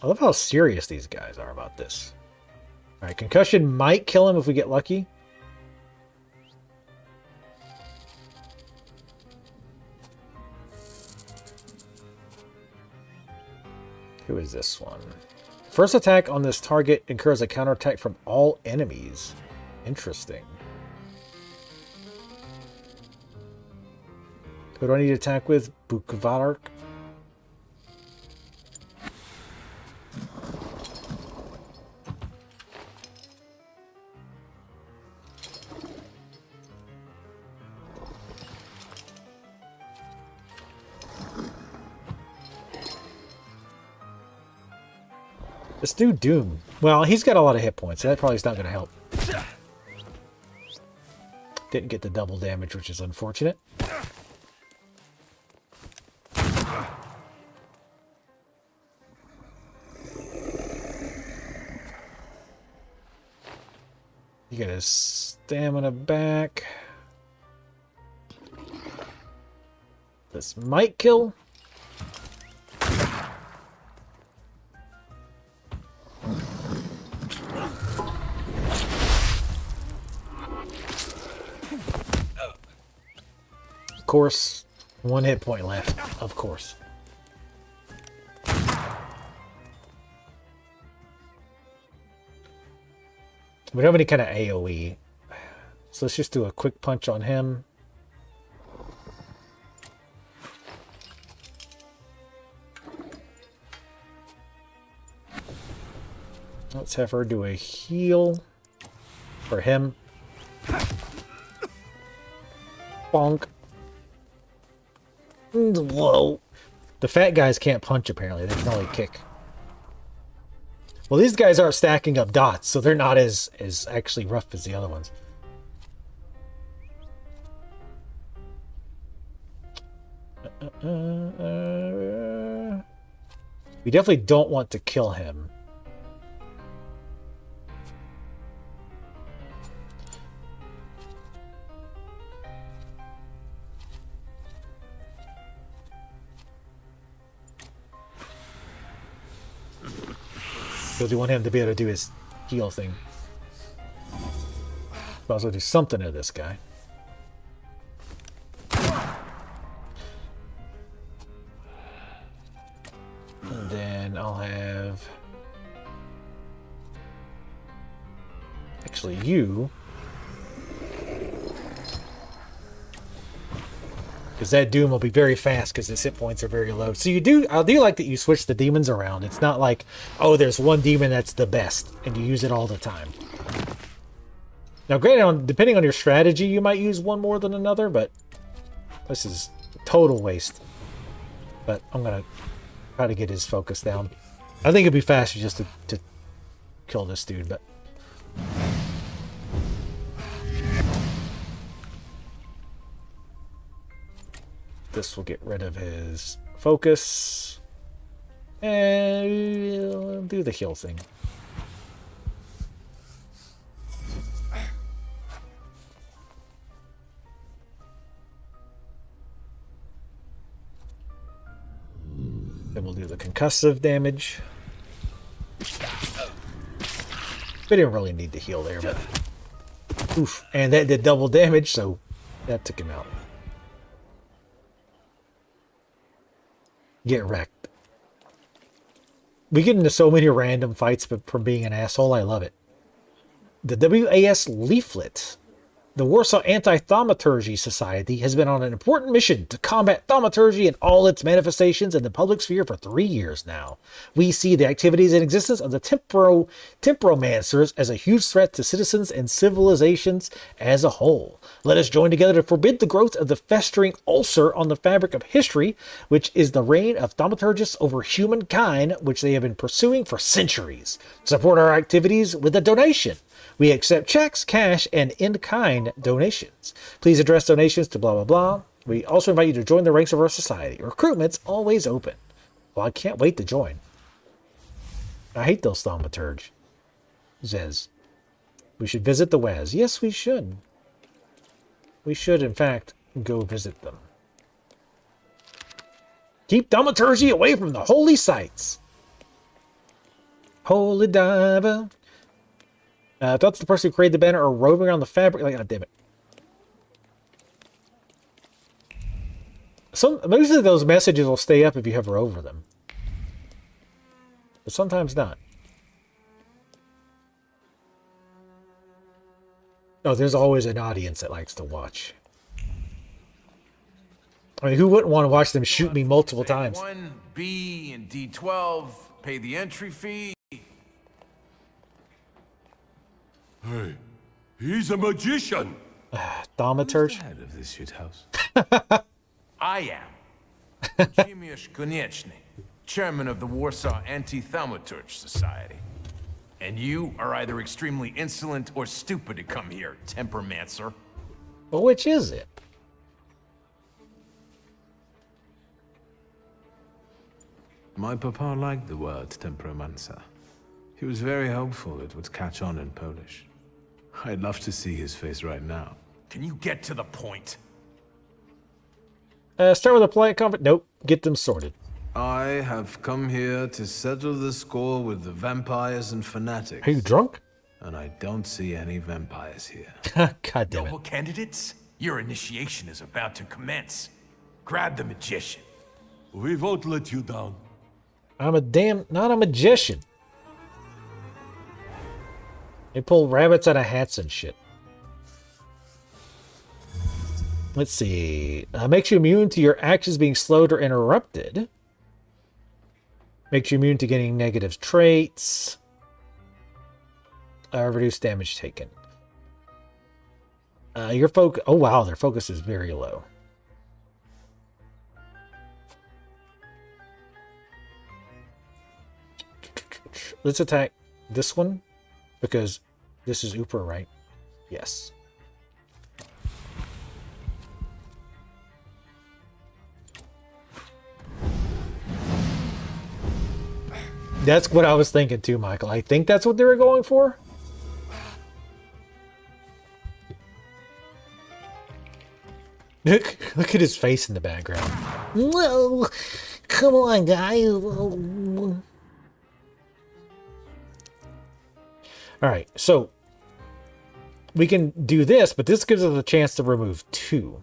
I love how serious these guys are about this. Alright, concussion might kill him if we get lucky. Who is this one? First attack on this target incurs a counterattack from all enemies. Interesting. Who do I need to attack with? Bukvark? Let's do Doom. Well, he's got a lot of hit points, so that probably is not going to help. Didn't get the double damage, which is unfortunate. You get his stamina back. This might kill. Of course, 1 hit point left. Of course. We don't have any kind of AoE. So let's just do a quick punch on him. Let's have her do a heal for him. Bonk. Whoa. The fat guys can't punch, apparently. They can only kick. Well, these guys are stacking up dots, so they're not as actually rough as the other ones. We definitely don't want to kill him. Because we want him to be able to do his heal thing. But also do something to this guy. And then I'll have... Actually, you... Because that Doom will be very fast because his hit points are very low. So I do like that you switch the demons around. It's not like, oh, there's one demon that's the best and you use it all the time. Now, granted, depending on your strategy, you might use one more than another, but this is a total waste. But I'm going to try to get his focus down. I think it'd be faster just to kill this dude, but... This will get rid of his focus. And we'll do the heal thing. Then we'll do the concussive damage. We didn't really need to heal there, but Oof. And that did double damage, so that took him out. Get wrecked. We get into so many random fights, but from being an asshole, I love it. The WAS leaflet. The Warsaw Anti-Thaumaturgy Society has been on an important mission to combat thaumaturgy and all its manifestations in the public sphere for 3 years now. We see the activities and existence of the temperomancers as a huge threat to citizens and civilizations as a whole. Let us join together to forbid the growth of the festering ulcer on the fabric of history, which is the reign of thaumaturgists over humankind, which they have been pursuing for centuries. Support our activities with a donation. We accept checks, cash, and in-kind donations. Please address donations to blah, blah, blah. We also invite you to join the ranks of our society. Recruitment's always open. Well, I can't wait to join. I hate those Thaumaturge. Says, we should visit the WAS. Yes, we should. We should, in fact, go visit them. Keep Thaumaturgy away from the holy sites. Holy diver. That's the person who created the banner or roving around the fabric. Like, oh, damn it. Usually those messages will stay up if you hover over them. But sometimes not. Oh, there's always an audience that likes to watch. I mean, who wouldn't want to watch them shoot me multiple times? 1B and D12, pay the entry fee. Hey, he's a magician. Thaumaturge. Who's the head of this shit house? I am. Jimiusz Konieczny, chairman of the Warsaw Anti-Thaumaturge Society. And you are either extremely insolent or stupid to come here, tempermancer. Well, which is it? My papa liked the word temperomancer. He was very hopeful it would catch on in Polish. I'd love to see his face right now. Can you get to the point? Start with a polite comment. Nope. Get them sorted. I have come here to settle the score with the vampires and fanatics. Are you drunk? And I don't see any vampires here. God damn it. Noble candidates, your initiation is about to commence. Grab the magician. We won't let you down. I'm not a magician. They pull rabbits out of hats and shit. Let's see. Makes you immune to your actions being slowed or interrupted. Makes you immune to getting negative traits. Reduce damage taken. Your focus. Oh wow, their focus is very low. Let's attack this one because this is Uper, right? Yes. That's what I was thinking too, Michael. I think that's what they were going for. Look at his face in the background. No, come on, guys. All right, so we can do this, but this gives us a chance to remove 2.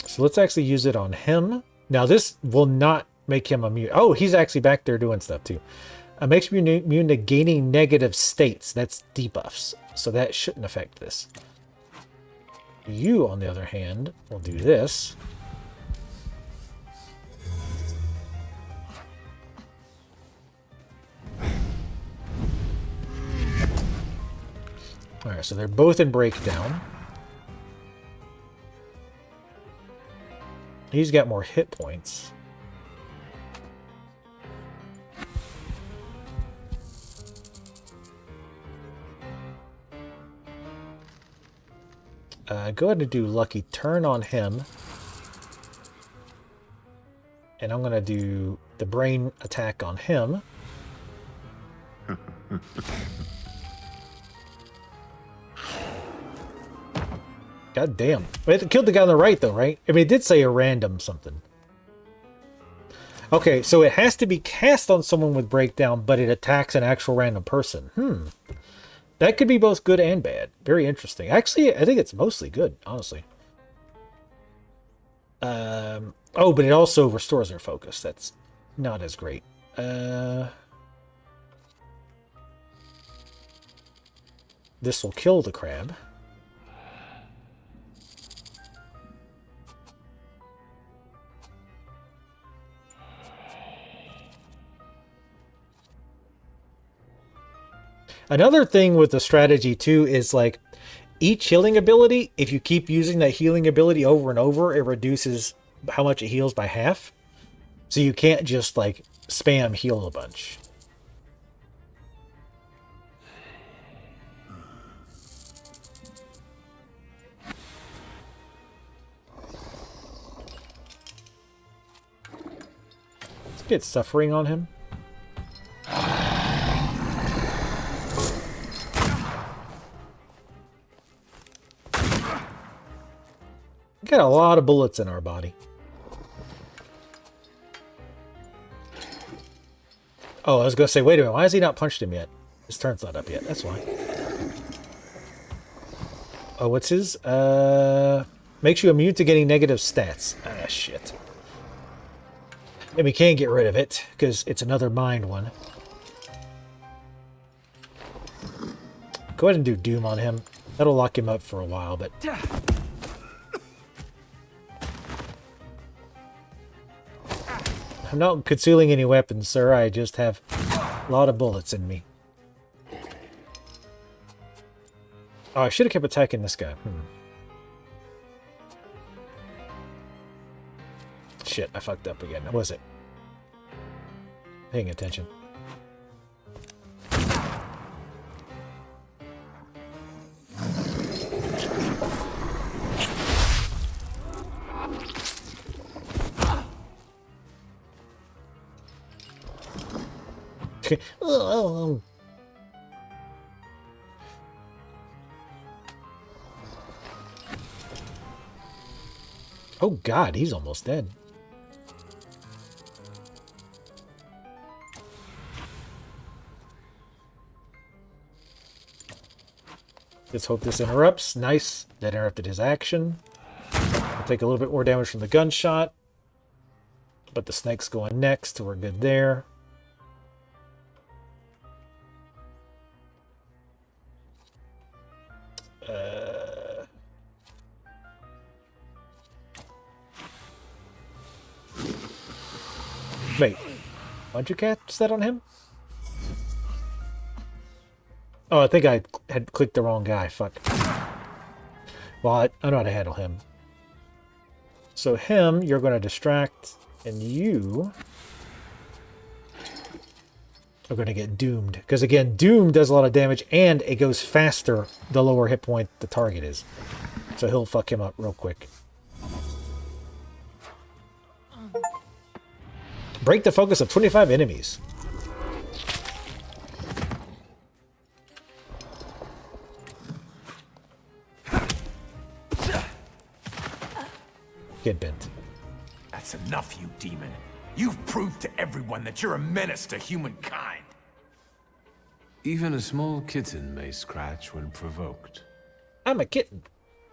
So let's actually use it on him. Now this will not make him immune. Oh, he's actually back there doing stuff too. Makes you immune to gaining negative states. That's debuffs. So that shouldn't affect this. You, on the other hand, will do this. Alright, so they're both in breakdown. He's got more hit points. Go ahead and do Lucky Turn on him. And I'm going to do the Brain Attack on him. God damn. It killed the guy on the right, though, right? I mean, it did say a random something. Okay, so it has to be cast on someone with breakdown, but it attacks an actual random person. That could be both good and bad. Very interesting. Actually, I think it's mostly good, honestly. Oh, but it also restores their focus. That's not as great. This will kill the crab. Another thing with the strategy too is like each healing ability, if you keep using that healing ability over and over, it reduces how much it heals by half. So you can't just like spam heal a bunch. Let's get suffering on him. We got a lot of bullets in our body. Oh, I was going to say, wait a minute. Why has he not punched him yet? His turn's not up yet. That's why. Oh, what's his? Makes you immune to getting negative stats. Ah, shit. And we can't get rid of it, because it's another mind one. Go ahead and do Doom on him. That'll lock him up for a while, but... I'm not concealing any weapons, sir. I just have a lot of bullets in me. Oh, I should have kept attacking this guy. Shit, I fucked up again. What was it? Paying attention. Oh God, he's almost dead. Let's hope this interrupts. Nice. That interrupted his action. I'll take a little bit more damage from the gunshot. But the snake's going next, so we're good there. Wait, why'd you cast that on him? Oh, I think I had clicked the wrong guy. Fuck. Well, I know how to handle him. So him, you're going to distract, and you are going to get doomed. Because again, Doom does a lot of damage, and it goes faster the lower hit point the target is. So he'll fuck him up real quick. Break the focus of 25 enemies. Get bent. That's enough, you demon. You've proved to everyone that you're a menace to humankind. Even a small kitten may scratch when provoked. I'm a kitten.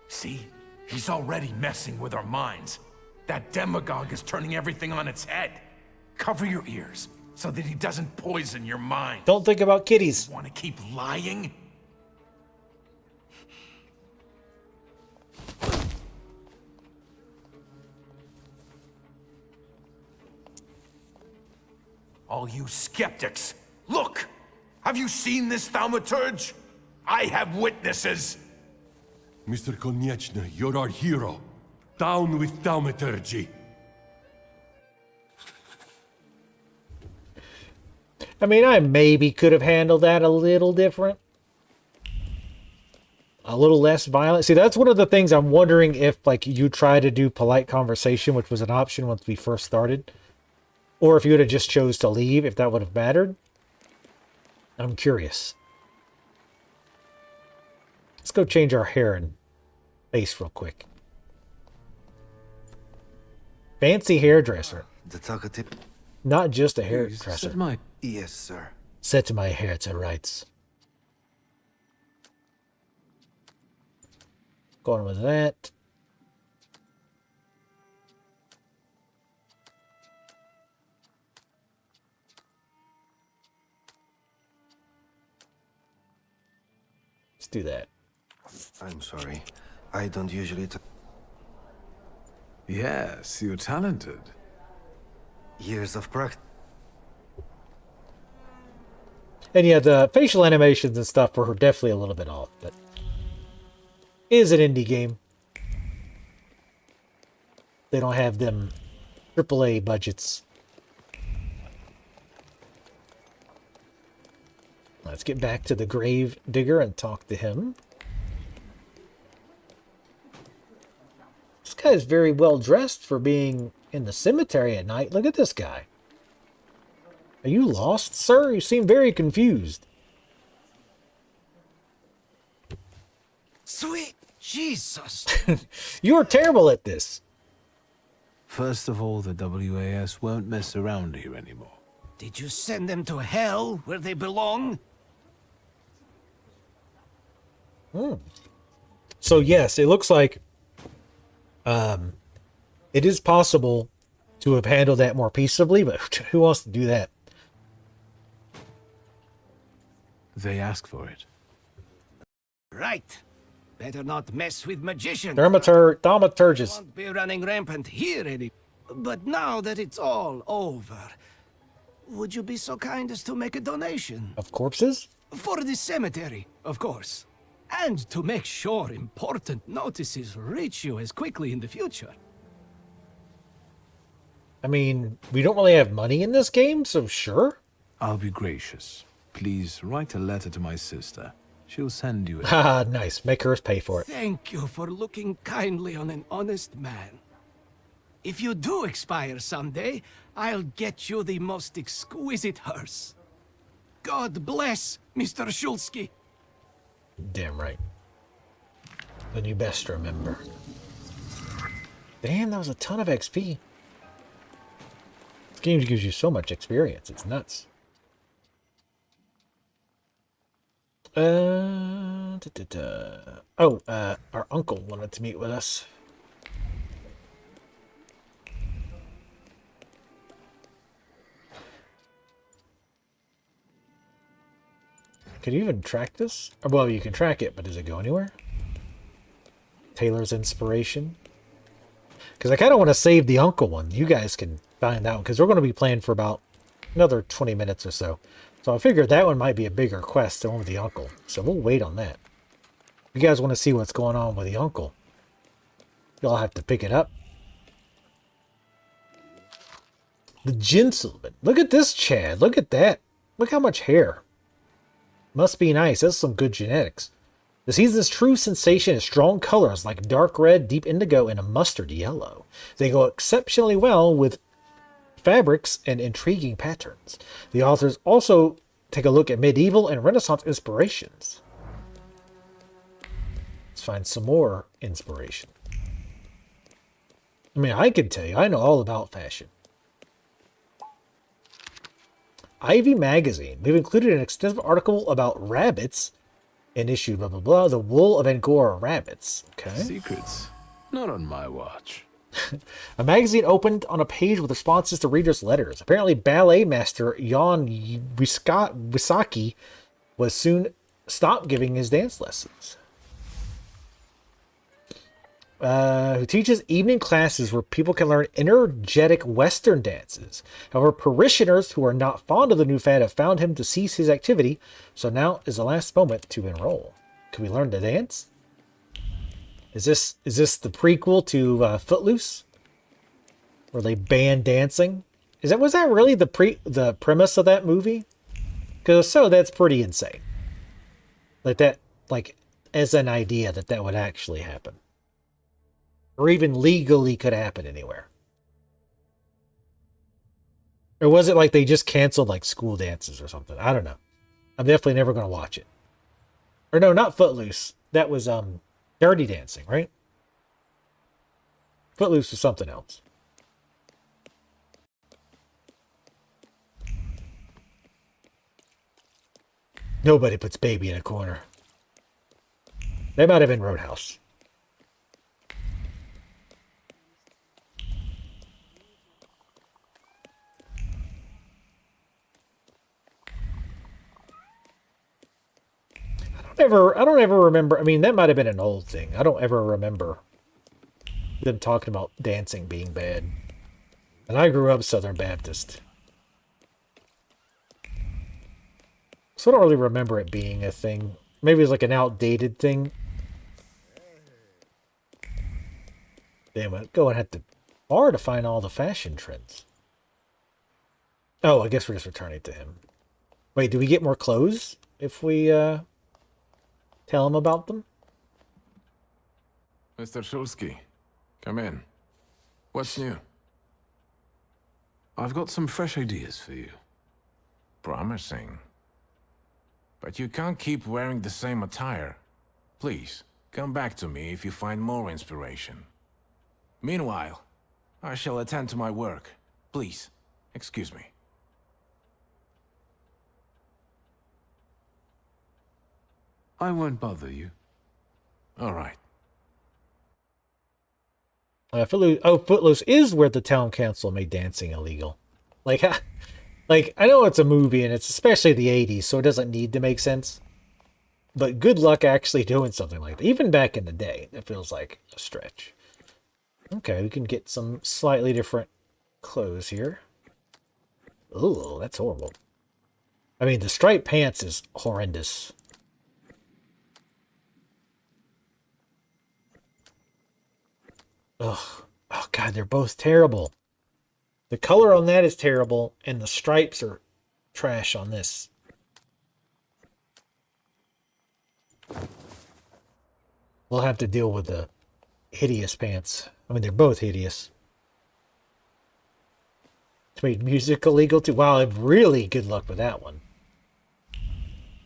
See? He's already messing with our minds. That demagogue is turning everything on its head. Cover your ears so that he doesn't poison your mind. Don't think about kitties. Want to keep lying? All you skeptics, look! Have you seen this Thaumaturge? I have witnesses! Mr. Konieczny, you're our hero. Down with Thaumaturge. I mean, I maybe could have handled that a little different. A little less violent. See, that's one of the things I'm wondering if, like, you try to do polite conversation, which was an option once we first started. Or if you would have just chose to leave, if that would have mattered. I'm curious. Let's go change our hair and face real quick. Fancy hairdresser. not just a Please, hairdresser. set my... Yes, sir. Set my hair to rights. Going with that. Let's do that. I'm sorry. I don't usually... Yes, you're talented. Years of practice. And yeah, the facial animations and stuff were definitely a little bit off, but it is an indie game. They don't have them AAA budgets. Let's get back to the grave digger and talk to him. This guy is very well dressed for being in the cemetery at night. Look at this guy. Are you lost, sir? You seem very confused. Sweet Jesus! You are terrible at this. First of all, the WAS won't mess around here anymore. Did you send them to hell, where they belong? So yes, it looks like it is possible to have handled that more peaceably, but who wants to do that? They ask for it. Right. Better not mess with magicians. Thaumaturges. Won't be running rampant here any. But now that it's all over, would you be so kind as to make a donation? Of corpses? For the cemetery, of course. And to make sure important notices reach you as quickly in the future. I mean, we don't really have money in this game, so sure. I'll be gracious. Please write a letter to my sister. She'll send you it. Haha, nice. Make her pay for it. Thank you for looking kindly on an honest man. If you do expire someday, I'll get you the most exquisite hearse. God bless Mr. Shulsky. Damn right. Then you best remember. Damn, that was a ton of XP. This game gives you so much experience. It's nuts. Oh, our uncle wanted to meet with us. Could you even track this? Well, you can track it, but does it go anywhere? Taylor's inspiration. Because I kind of want to save the uncle one. You guys can find out, because we're going to be playing for about another 20 minutes or so. So I figured that one might be a bigger quest than one with the uncle. So we'll wait on that. If you guys want to see what's going on with the uncle, you'll have to pick it up. The gentleman. Look at this Chad. Look at that. Look how much hair. Must be nice. That's some good genetics. The season's true sensation is strong colors like dark red, deep indigo, and a mustard yellow. They go exceptionally well with fabrics and intriguing patterns. The authors also take a look at medieval and Renaissance inspirations. Let's find some more inspiration. I mean, I can tell you, I know all about fashion. Ivy Magazine. We've included an extensive article about rabbits in issue blah blah blah. The wool of Angora rabbits. Okay. Secrets. Not on my watch. A magazine opened on a page with responses to readers' letters. Apparently, ballet master Jan Wisaki was soon stopped giving his dance lessons. Who teaches evening classes where people can learn energetic Western dances. However, parishioners who are not fond of the new fad have found him to cease his activity, so now is the last moment to enroll. Can we learn to dance? Is this the prequel to Footloose, where they ban dancing? Was that really the premise of that movie? Because so that's pretty insane. Like as an idea that would actually happen. Or even legally could happen anywhere. Or was it like they just canceled like school dances or something? I don't know. I'm definitely never going to watch it. Or no, not Footloose. That was Dirty Dancing, right? Footloose was something else. Nobody puts baby in a corner. That might have been Roadhouse. I don't ever remember. I mean, that might have been an old thing. I don't ever remember them talking about dancing being bad. And I grew up Southern Baptist. So I don't really remember it being a thing. Maybe it's like an outdated thing. Damn it, go and have to bar to find all the fashion trends. Oh, I guess we're just returning to him. Wait, do we get more clothes if we tell him about them? Mr. Shulsky, come in. What's new? I've got some fresh ideas for you. Promising. But you can't keep wearing the same attire. Please, come back to me if you find more inspiration. Meanwhile, I shall attend to my work. Please, excuse me. I won't bother you. All right. Footloose, oh, Footloose is where the town council made dancing illegal. Like, like, I know it's a movie and it's especially the 80s, so it doesn't need to make sense. But good luck actually doing something like that. Even back in the day, it feels like a stretch. Okay, we can get some slightly different clothes here. Ooh, that's horrible. I mean, the striped pants is horrendous. Ugh. Oh, God, they're both terrible. The color on that is terrible, and the stripes are trash on this. We'll have to deal with the hideous pants. I mean, they're both hideous. It's made music illegal too. Wow, really good luck with that one.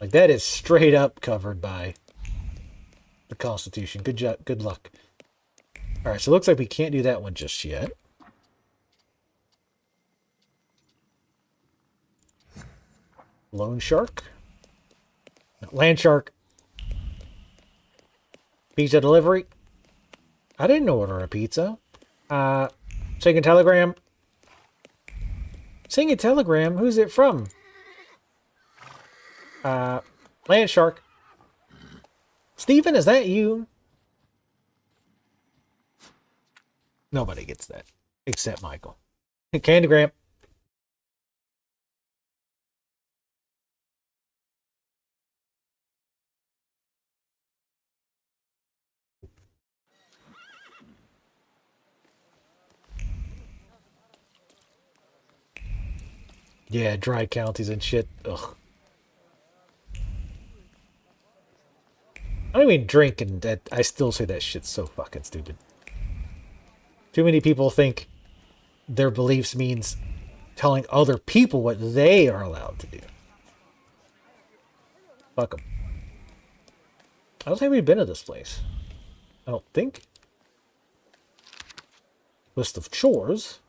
Like, that is straight up covered by the Constitution. Good job. Good luck. All right, so it looks like we can't do that one just yet. Loan shark. Land shark. Pizza delivery. I didn't order a pizza. Singing telegram. Singing telegram? Who's it from? Land shark. Steven, is that you? Nobody gets that. Except Michael. Candygram. Yeah, dry counties and shit. Ugh. I don't even drink, and that I still say that shit's so fucking stupid. Too many people think their beliefs means telling other people what they are allowed to do. Fuck them. I don't think we've been to this place. I don't think. List of chores.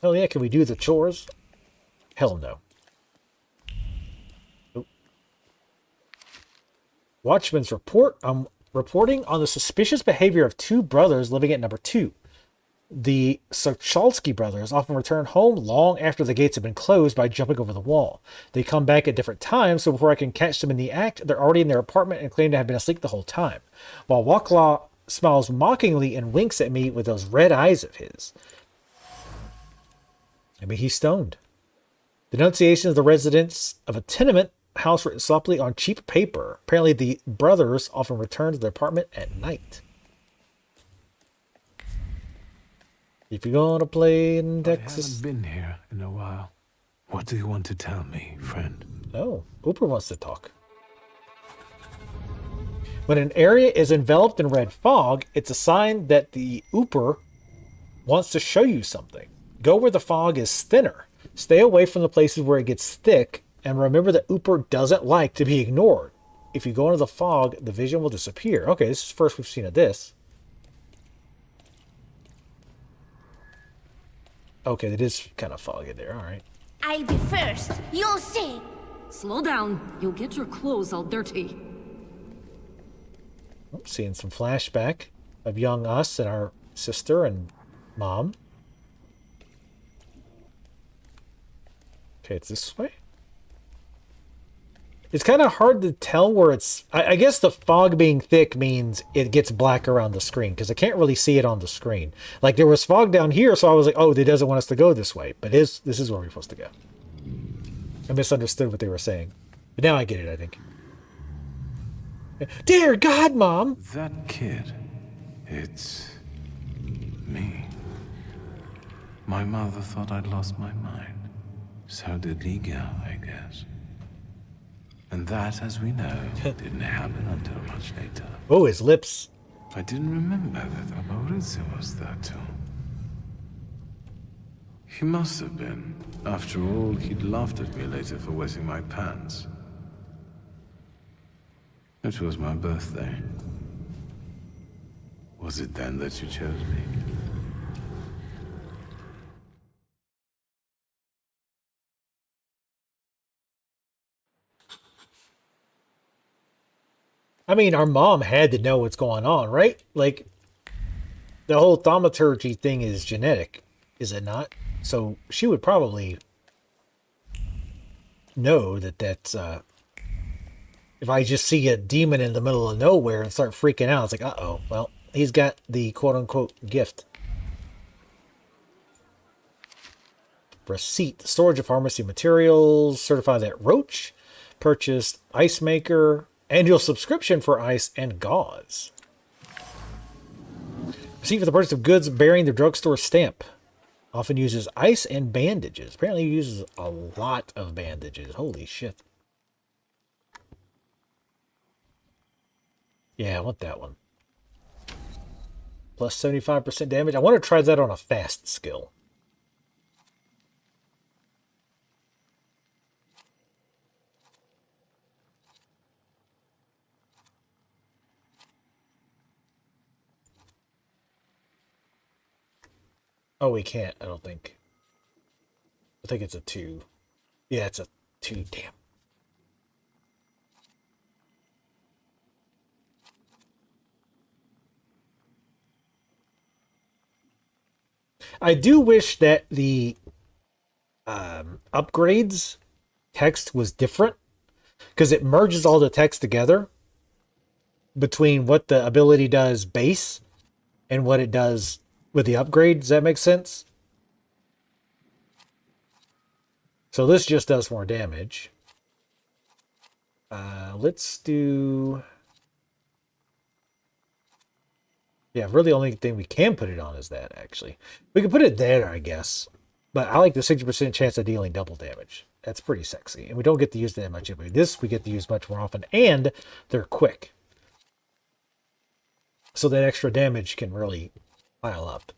Hell yeah, can we do the chores? Hell no. Nope. Watchman's report. Reporting on the suspicious behavior of two brothers living at number 2. The Sochalski brothers often return home long after the gates have been closed by jumping over the wall. They come back at different times, so before I can catch them in the act, they're already in their apartment and claim to have been asleep the whole time. While Waklaw smiles mockingly and winks at me with those red eyes of his. I mean, he's stoned. Denunciation of the residents of a tenement house written softly on cheap paper. Apparently, the brothers often return to their apartment at night. If you're gonna play in Texas... I haven't been here in a while. What do you want to tell me, friend? Oh, Ooper wants to talk. When an area is enveloped in red fog, it's a sign that the Ooper wants to show you something. Go where the fog is thinner. Stay away from the places where it gets thick, and remember that Ooper doesn't like to be ignored. If you go into the fog, the vision will disappear. Okay, this is the first we've seen of this. Okay, it is kind of foggy there, alright. I'll be first, you'll see. Slow down. You'll get your clothes all dirty. Oh, seeing some flashback of young us and our sister and mom. Okay, it's this way. It's kind of hard to tell where it's... I guess the fog being thick means it gets black around the screen, because I can't really see it on the screen. Like, there was fog down here, so I was like, oh, it doesn't want us to go this way. But this is where we're supposed to go. I misunderstood what they were saying. But now I get it, I think. Dear God, Mom! That kid, it's me. My mother thought I'd lost my mind. So did Liga, I guess. And that, as we know, didn't happen until much later. Oh, his lips. I didn't remember that Amoritsu was there too. He must have been. After all, he'd laughed at me later for wetting my pants. It was my birthday. Was it then that you chose me? I mean, our mom had to know what's going on, right? Like, the whole thaumaturgy thing is genetic, is it not? So she would probably know that that's... if I just see a demon in the middle of nowhere and start freaking out, it's like, uh-oh, well, he's got the quote-unquote gift. Receipt. Storage of pharmacy materials. Certify that Roach purchased ice maker. Annual subscription for ice and gauze. Receipt for the purchase of goods bearing the drugstore stamp. Often uses ice and bandages. Apparently uses a lot of bandages. Holy shit. Yeah, I want that one. Plus 75% damage. I want to try that on a fast skill. Oh, we can't, I don't think. I think it's a 2. Yeah, it's a 2. Damn. I do wish that the upgrades text was different, because it merges all the text together between what the ability does base and what it does with the upgrade. Does that make sense? So this just does more damage. Let's do... Yeah, really the only thing we can put it on is that, actually. We can put it there, I guess. But I like the 60% chance of dealing double damage. That's pretty sexy. And we don't get to use that much. This we get to use much more often. And they're quick. So that extra damage can really pile up.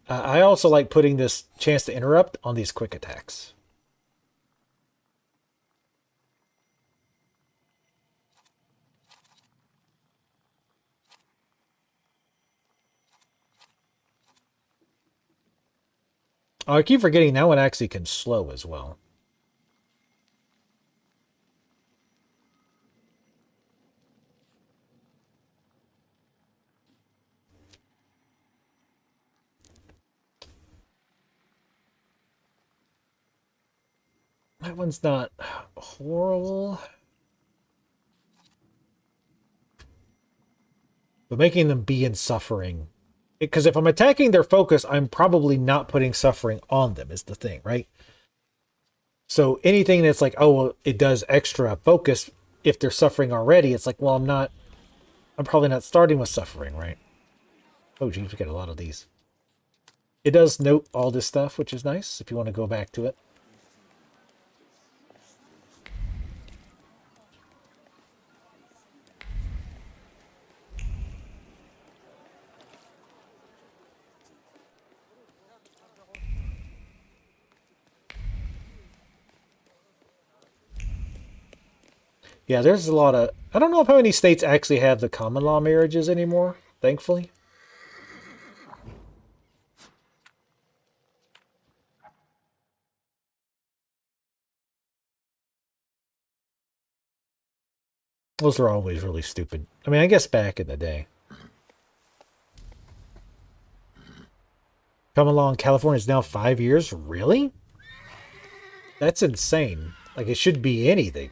I also like putting this chance to interrupt on these quick attacks. Oh, I keep forgetting that one actually can slow as well. That one's not horrible. But making them be in suffering. Because if I'm attacking their focus, I'm probably not putting suffering on them, is the thing, right? So anything that's like, oh, well, it does extra focus if they're suffering already, it's like, well, I'm probably not starting with suffering, right? Oh, geez, we got a lot of these. It does note all this stuff, which is nice, if you want to go back to it. Yeah, there's a lot of... I don't know if how many states actually have the common law marriages anymore, thankfully. Those are always really stupid. I mean, I guess back in the day. Come along, California's now 5 years? Really? That's insane. Like, it should be anything.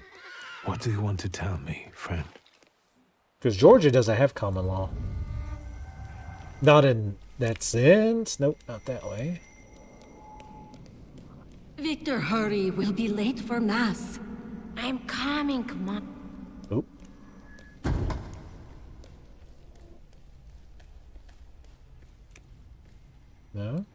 What do you want to tell me, friend? Because Georgia doesn't have common law. Not in that sense. Nope, not that way. Victor, hurry. We'll be late for Mass. I'm coming, Mom. Oop. No?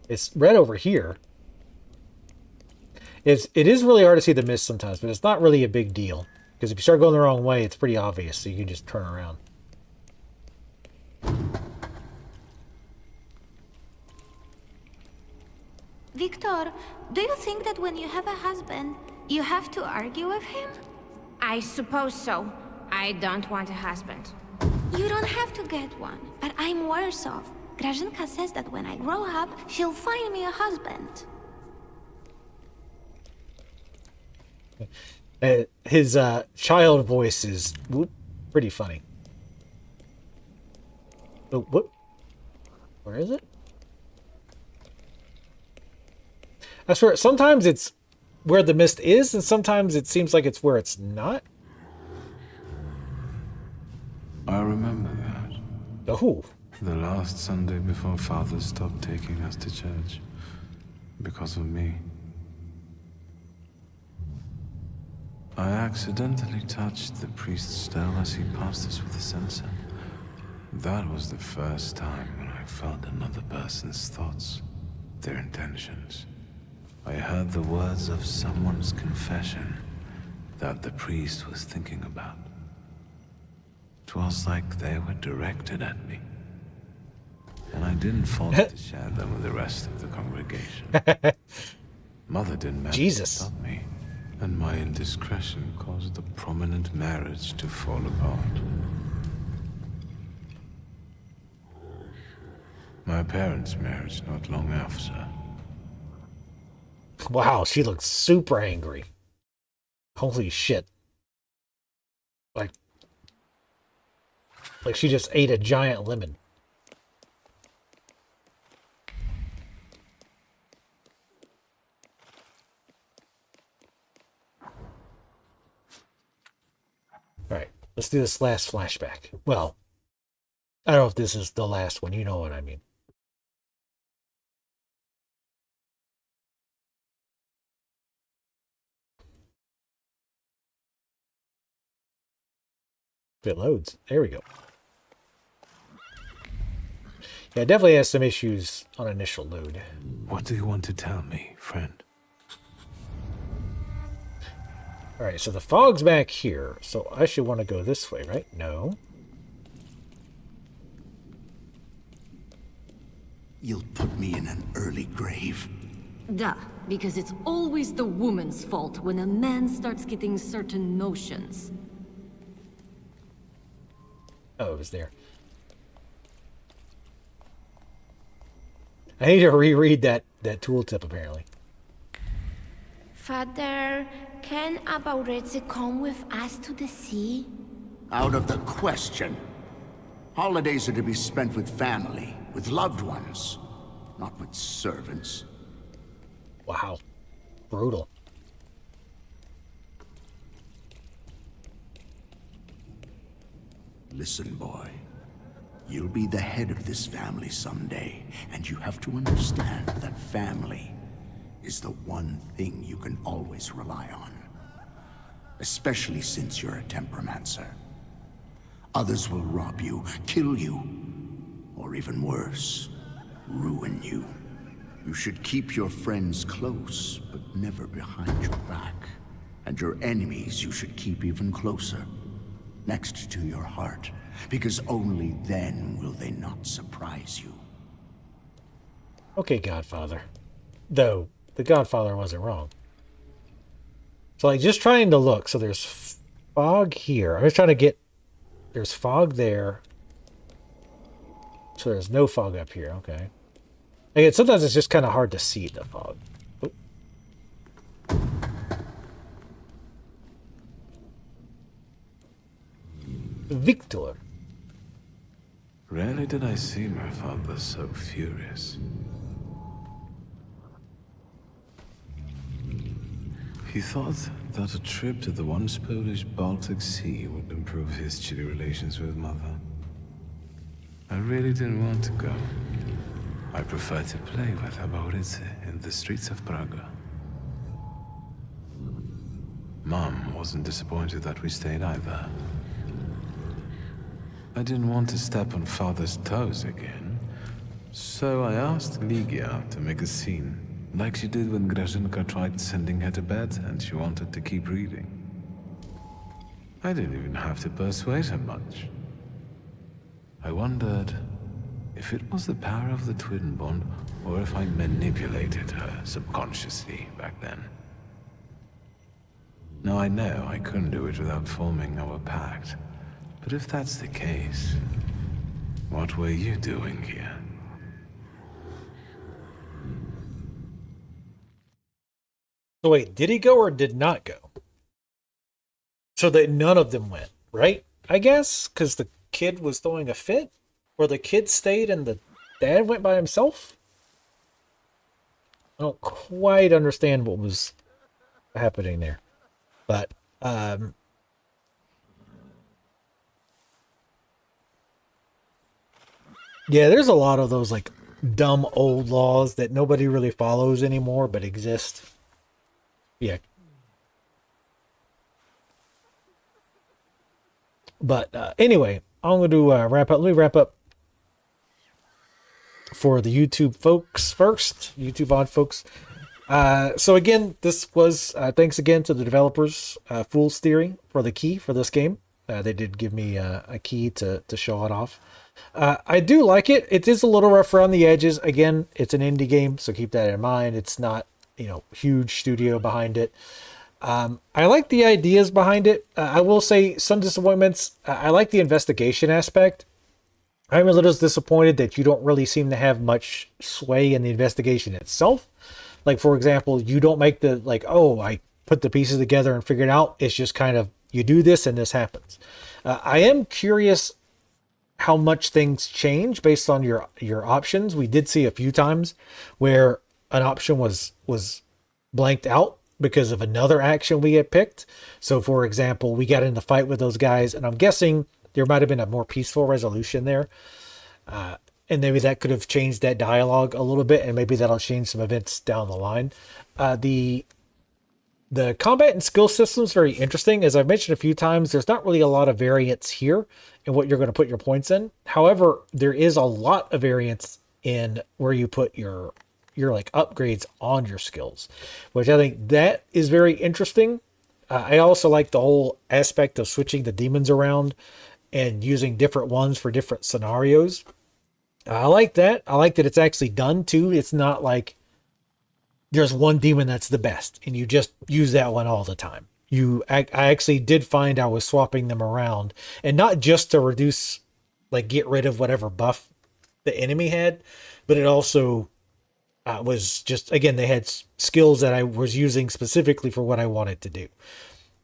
It's red over here. It is really hard to see the mist sometimes, but it's not really a big deal. Because if you start going the wrong way, it's pretty obvious, so you can just turn around. Victor, do you think that when you have a husband, you have to argue with him? I suppose so. I don't want a husband. You don't have to get one, but I'm worse off. Grażynka says that when I grow up, she'll find me a husband. His child voice is pretty funny. Oh, what? Where is it? I swear, sometimes it's where the mist is, and sometimes it seems like it's where it's not. I remember that. Oh. The last Sunday before Father stopped taking us to church. Because of me. I accidentally touched the priest's stele as he passed us with a censer. That was the first time when I felt another person's thoughts, their intentions. I heard the words of someone's confession that the priest was thinking about. It was like they were directed at me. And I didn't fall to share them with the rest of the congregation. Mother didn't manage to stop me, and my indiscretion caused the prominent marriage to fall apart. My parents' marriage not long after. Wow, she looks super angry. Holy shit. Like she just ate a giant lemon. Alright, let's do this last flashback. Well, I don't know if this is the last one, you know what I mean. If it loads. There we go. Yeah, it definitely has some issues on initial load. What do you want to tell me, friend? Alright, so the fog's back here, so I should want to go this way, right? No. You'll put me in an early grave. Duh, because it's always the woman's fault when a man starts getting certain notions. Oh, it was there. I need to reread that tooltip, apparently. Father, can Abaurezi come with us to the sea? Out of the question. Holidays are to be spent with family, with loved ones, not with servants. Wow. Brutal. Listen, boy. You'll be the head of this family someday, and you have to understand that family is the one thing you can always rely on. Especially since you're a temperamencer. Others will rob you, kill you, or even worse, ruin you. You should keep your friends close, but never behind your back. And your enemies you should keep even closer, next to your heart, because only then will they not surprise you. Okay, Godfather. Though, the Godfather wasn't wrong. So, like, just trying to look. So there's fog here. I'm just trying to get... There's fog there. So there's no fog up here. Okay. Again, sometimes it's just kind of hard to see the fog. Oh. Victor. Rarely did I see my father so furious. He thought that a trip to the once Polish Baltic Sea would improve his chilly relations with Mother. I really didn't want to go. I preferred to play with her Maurice in the streets of Prague. Mom wasn't disappointed that we stayed either. I didn't want to step on Father's toes again, so I asked Ligia to make a scene, like she did when Grażynka tried sending her to bed and she wanted to keep reading. I didn't even have to persuade her much. I wondered if it was the power of the twin bond or if I manipulated her subconsciously back then. Now I know I couldn't do it without forming our pact, but if that's the case, what were you doing here? So wait, did he go or did not go? So that none of them went, right? I guess, because the kid was throwing a fit? Or the kid stayed and the dad went by himself? I don't quite understand what was happening there. But, yeah, there's a lot of those, like, dumb old laws that nobody really follows anymore, but exist. Yeah. But, anyway, I'm going to wrap up. Let me wrap up for the YouTube folks first. YouTube odd folks. So again, this was thanks again to the developers, Fool's Theory, for the key for this game. They did give me a key to show it off. I do like it. It is a little rough around the edges. Again, it's an indie game, so keep that in mind. It's not, huge studio behind it. I like the ideas behind it. I will say some disappointments. I like the investigation aspect. I'm a little disappointed that you don't really seem to have much sway in the investigation itself. Like, for example, you don't make the, I put the pieces together and figure it out. It's just kind of, you do this and this happens. I am curious how much things change based on your options. We did see a few times where an option was blanked out because of another action we had picked. So, for example, we got in the fight with those guys, and I'm guessing there might have been a more peaceful resolution there. And maybe that could have changed that dialogue a little bit, and maybe that'll change some events down the line. The combat and skill system is very interesting. As I've mentioned a few times, there's not really a lot of variance here in what you're going to put your points in. However, there is a lot of variance in where you put your upgrades on your skills, which I think that is very interesting. I also like the whole aspect of switching the demons around and using different ones for different scenarios. I like that. I like that it's actually done too. It's not like there's one demon that's the best and you just use that one all the time. I actually did find I was swapping them around, and not just to reduce, get rid of whatever buff the enemy had, but it also was just, again, they had skills that I was using specifically for what I wanted to do.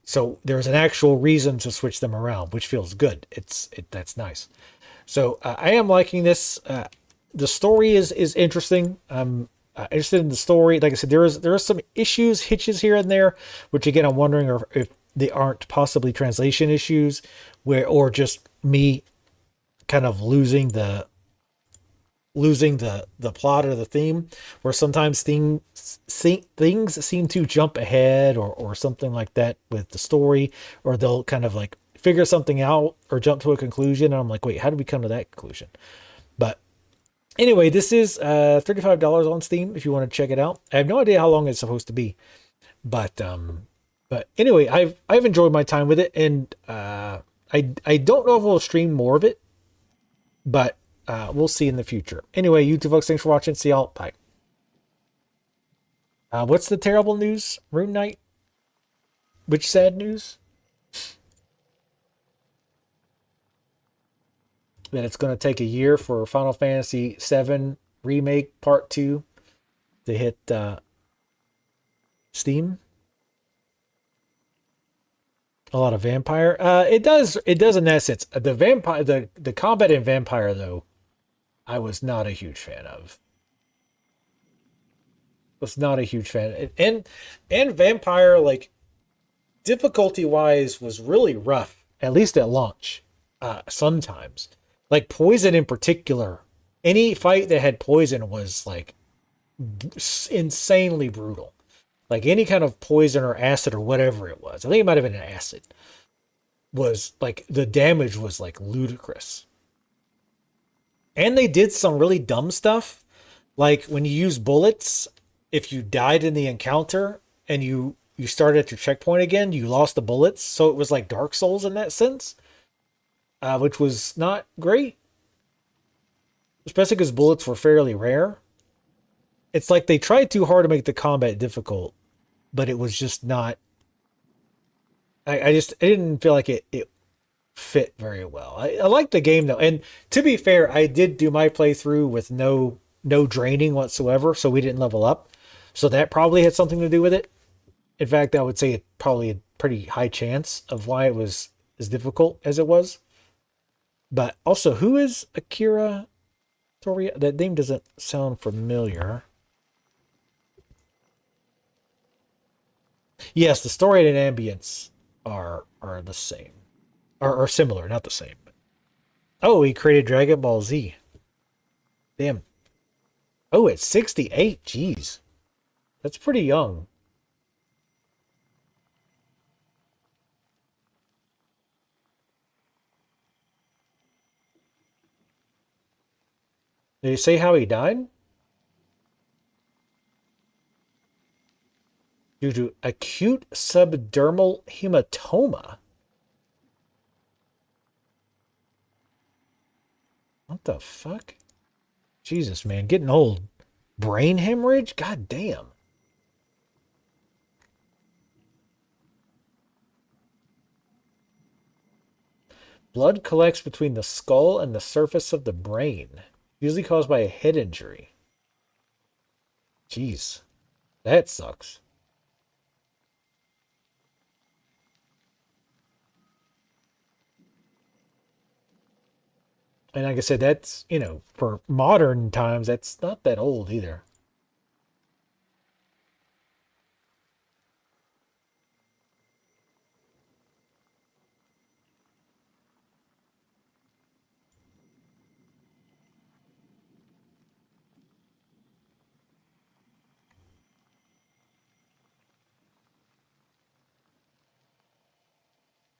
So there's an actual reason to switch them around, which feels good. That's nice. So I am liking this. The story is interesting. I'm interested in the story. Like I said, there are some hitches here and there, which again, I'm wondering if they aren't possibly translation issues, or just me kind of losing the plot or the theme, where sometimes things seem to jump ahead or something like that with the story, or they'll kind of figure something out or jump to a conclusion. And I'm like, wait, how did we come to that conclusion? But anyway, this is $35 on Steam if you want to check it out. I have no idea how long it's supposed to be, but anyway, I've enjoyed my time with it, and I don't know if we'll stream more of it, but we'll see in the future. Anyway, YouTube folks, thanks for watching. See y'all. Bye. What's the terrible news, Rune Knight? Which sad news? that it's going to take a year for Final Fantasy VII Remake Part 2 to hit Steam. A lot of vampire. It does in that sense. The combat in Vampire though, I was not a huge fan of. Was not a huge fan. And Vampire, like, difficulty wise was really rough, at least at launch. Sometimes. Like poison in particular. Any fight that had poison was like insanely brutal. Like any kind of poison or acid or whatever it was. I think it might have been an acid. Was like the damage was like ludicrous. And they did some really dumb stuff. Like when you use bullets, if you died in the encounter and you started at your checkpoint again, you lost the bullets. So it was like Dark Souls in that sense, which was not great. Especially because bullets were fairly rare. It's like they tried too hard to make the combat difficult, but it was just not. I didn't feel like it fit very well. I liked the game though, and to be fair, I did do my playthrough with no draining whatsoever, so we didn't level up. So that probably had something to do with it. In fact, I would say it probably a pretty high chance of why it was as difficult as it was. But also, who is Akira Toriyama? That name doesn't sound familiar. Yes, the story and ambience are the same. Are similar, not the same. Oh, he created Dragon Ball Z. Damn. Oh, it's 68. Jeez. That's pretty young. Did he say how he died? Due to acute subdermal hematoma. What the fuck? Jesus, man, getting old. Brain hemorrhage? God damn. Blood collects between the skull and the surface of the brain, usually caused by a head injury. Jeez, that sucks. And like I said, that's, for modern times, that's not that old either.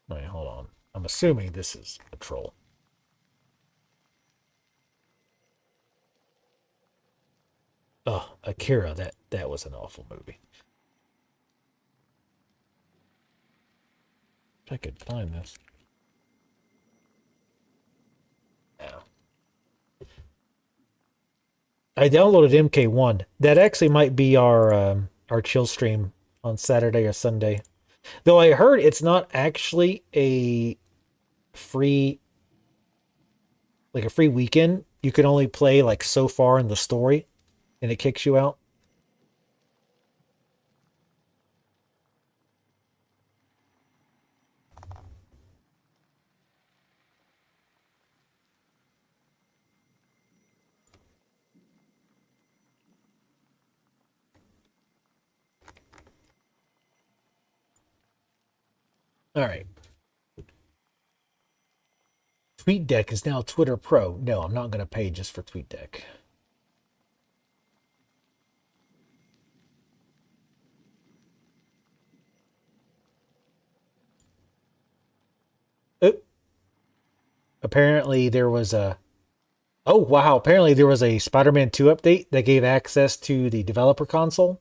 Wait, hold on. I'm assuming this is a troll. Oh, Akira, that was an awful movie. If I could find this. Yeah. I downloaded MK1. That actually might be our chill stream on Saturday or Sunday. Though I heard it's not actually a free weekend. You can only play like so far in the story and it kicks you out. All right. TweetDeck is now Twitter Pro. No, I'm not going to pay just for TweetDeck. Oop. Apparently there was a... Oh, wow. Apparently there was a Spider-Man 2 update that gave access to the developer console.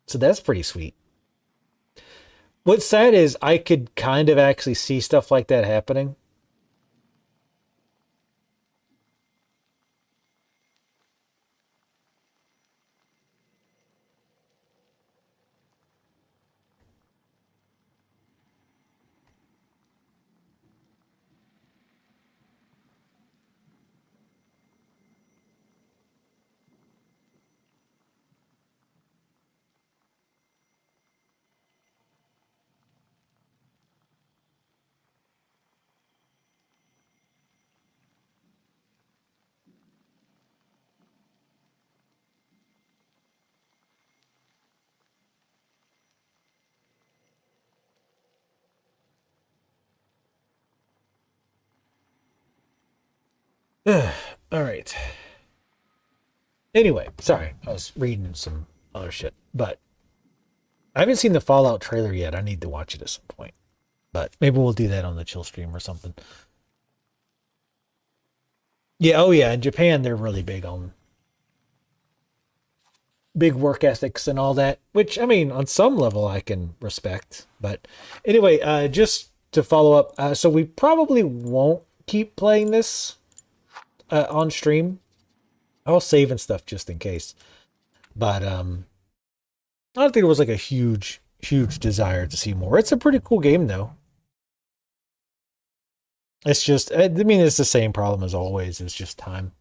So that's pretty sweet. What's sad is I could kind of actually see stuff like that happening. All right. Anyway, sorry, I was reading some other shit, but I haven't seen the Fallout trailer yet. I need to watch it at some point, but maybe we'll do that on the chill stream or something. Yeah, oh yeah, in Japan they're really big on big work ethics and all that, which I mean, on some level I can respect. But anyway, just to follow up, so we probably won't keep playing this on stream. I'll save and stuff just in case. But I don't think it was like a huge desire to see more. It's a pretty cool game though. It's just, I mean, it's the same problem as always. It's just time.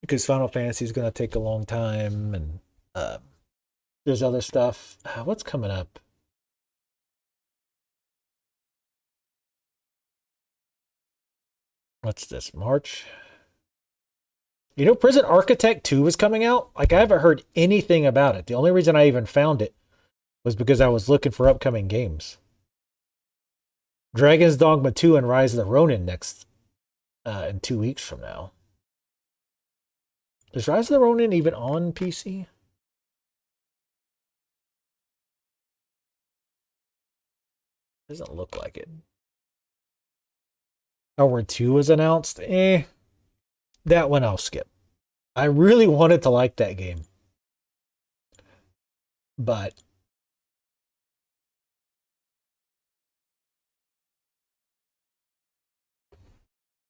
Because Final Fantasy is going to take a long time, and there's other stuff. What's coming up? What's this? March? You know, Prison Architect 2 is coming out? Like, I haven't heard anything about it. The only reason I even found it was because I was looking for upcoming games. Dragon's Dogma 2 and Rise of the Ronin next in 2 weeks from now. Is Rise of the Ronin even on PC? Doesn't look like it. Hour 2 was announced. That one I'll skip. I really wanted to like that game. But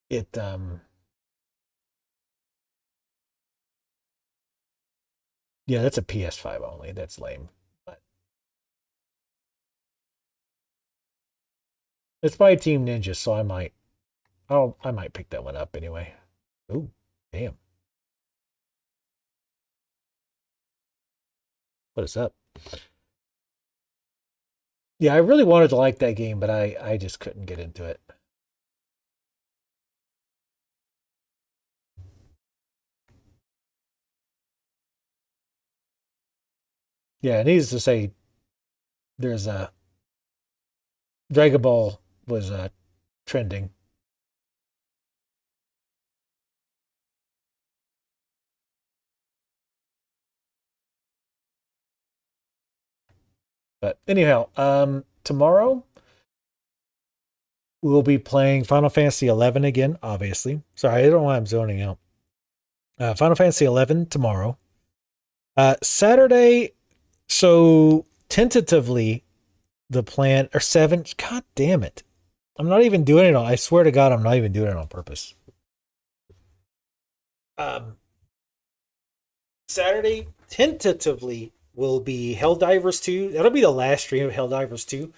it yeah, that's a PS5 only. That's lame. But it's by Team Ninja, so I might pick that one up anyway. Ooh, damn. What is up? Yeah, I really wanted to like that game, but I just couldn't get into it. Yeah, needless to say, there's a Dragon Ball was trending. But anyhow, tomorrow we'll be playing Final Fantasy 11 again, obviously. Sorry, I don't know why I'm zoning out. Final Fantasy 11 tomorrow. Saturday, so tentatively the plan, or 7, god damn it. I'm not even doing it on, I swear to God, I'm not even doing it on purpose. Saturday, tentatively, will be Helldivers 2. That'll be the last stream of Helldivers 2.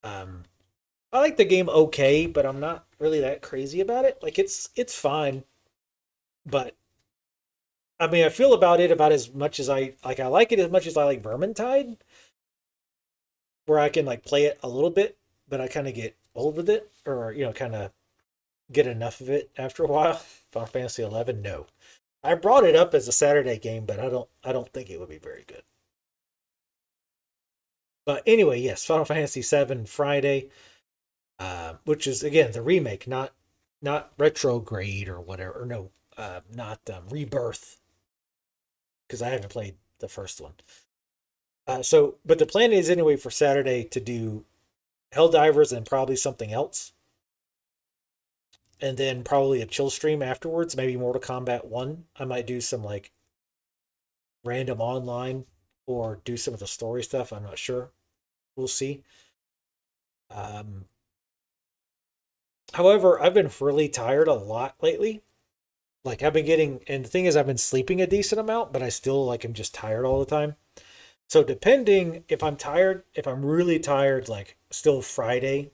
I like the game okay, but I'm not really that crazy about it. Like, it's fine. But, I mean, I feel about it about as much as I like it as much as I like Vermintide. Where I can, like, play it a little bit, but I kind of get old with it. Or, you know, kind of get enough of it after a while. Final Fantasy 11, no. I brought it up as a Saturday game, but I don't think it would be very good. But anyway, yes, Final Fantasy 7 Friday, which is again the remake, not Retrograde or whatever, or no, not Rebirth, because I haven't played the first one. But the plan is anyway for Saturday to do Helldivers and probably something else. And then probably a chill stream afterwards, maybe Mortal Kombat 1. I might do some like random online or do some of the story stuff. I'm not sure. We'll see. However, I've been really tired a lot lately. Like I've been getting, and the thing is I've been sleeping a decent amount, but I still like am just tired all the time. So depending if I'm tired, if I'm really tired, like still Friday,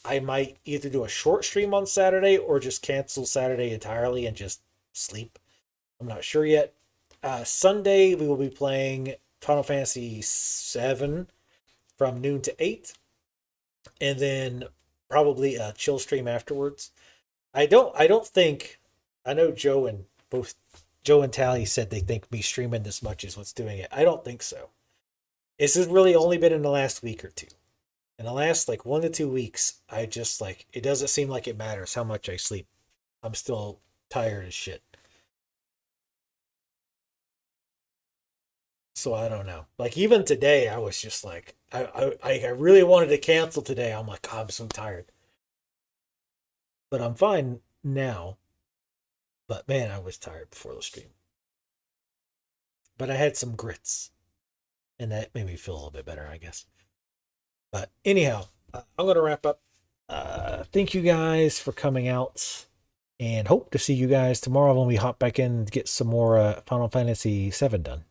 I might either do a short stream on Saturday or just cancel Saturday entirely and just sleep. I'm not sure yet. Sunday, we will be playing Final Fantasy 7 from noon to 8. And then probably a chill stream afterwards. I know Joe and Tally said they think me streaming this much is what's doing it. I don't think so. This has really only been in the last week or two. In the last like 1 to 2 weeks, I just like, it doesn't seem like it matters how much I sleep. I'm still tired as shit. So I don't know. Like even today, I was just like, I really wanted to cancel today. I'm like, oh, I'm so tired. But I'm fine now. But man, I was tired before the stream. But I had some grits. And that made me feel a little bit better, I guess. But anyhow, I'm going to wrap up. Thank you guys for coming out. And hope to see you guys tomorrow when we hop back in and get some more Final Fantasy VII done.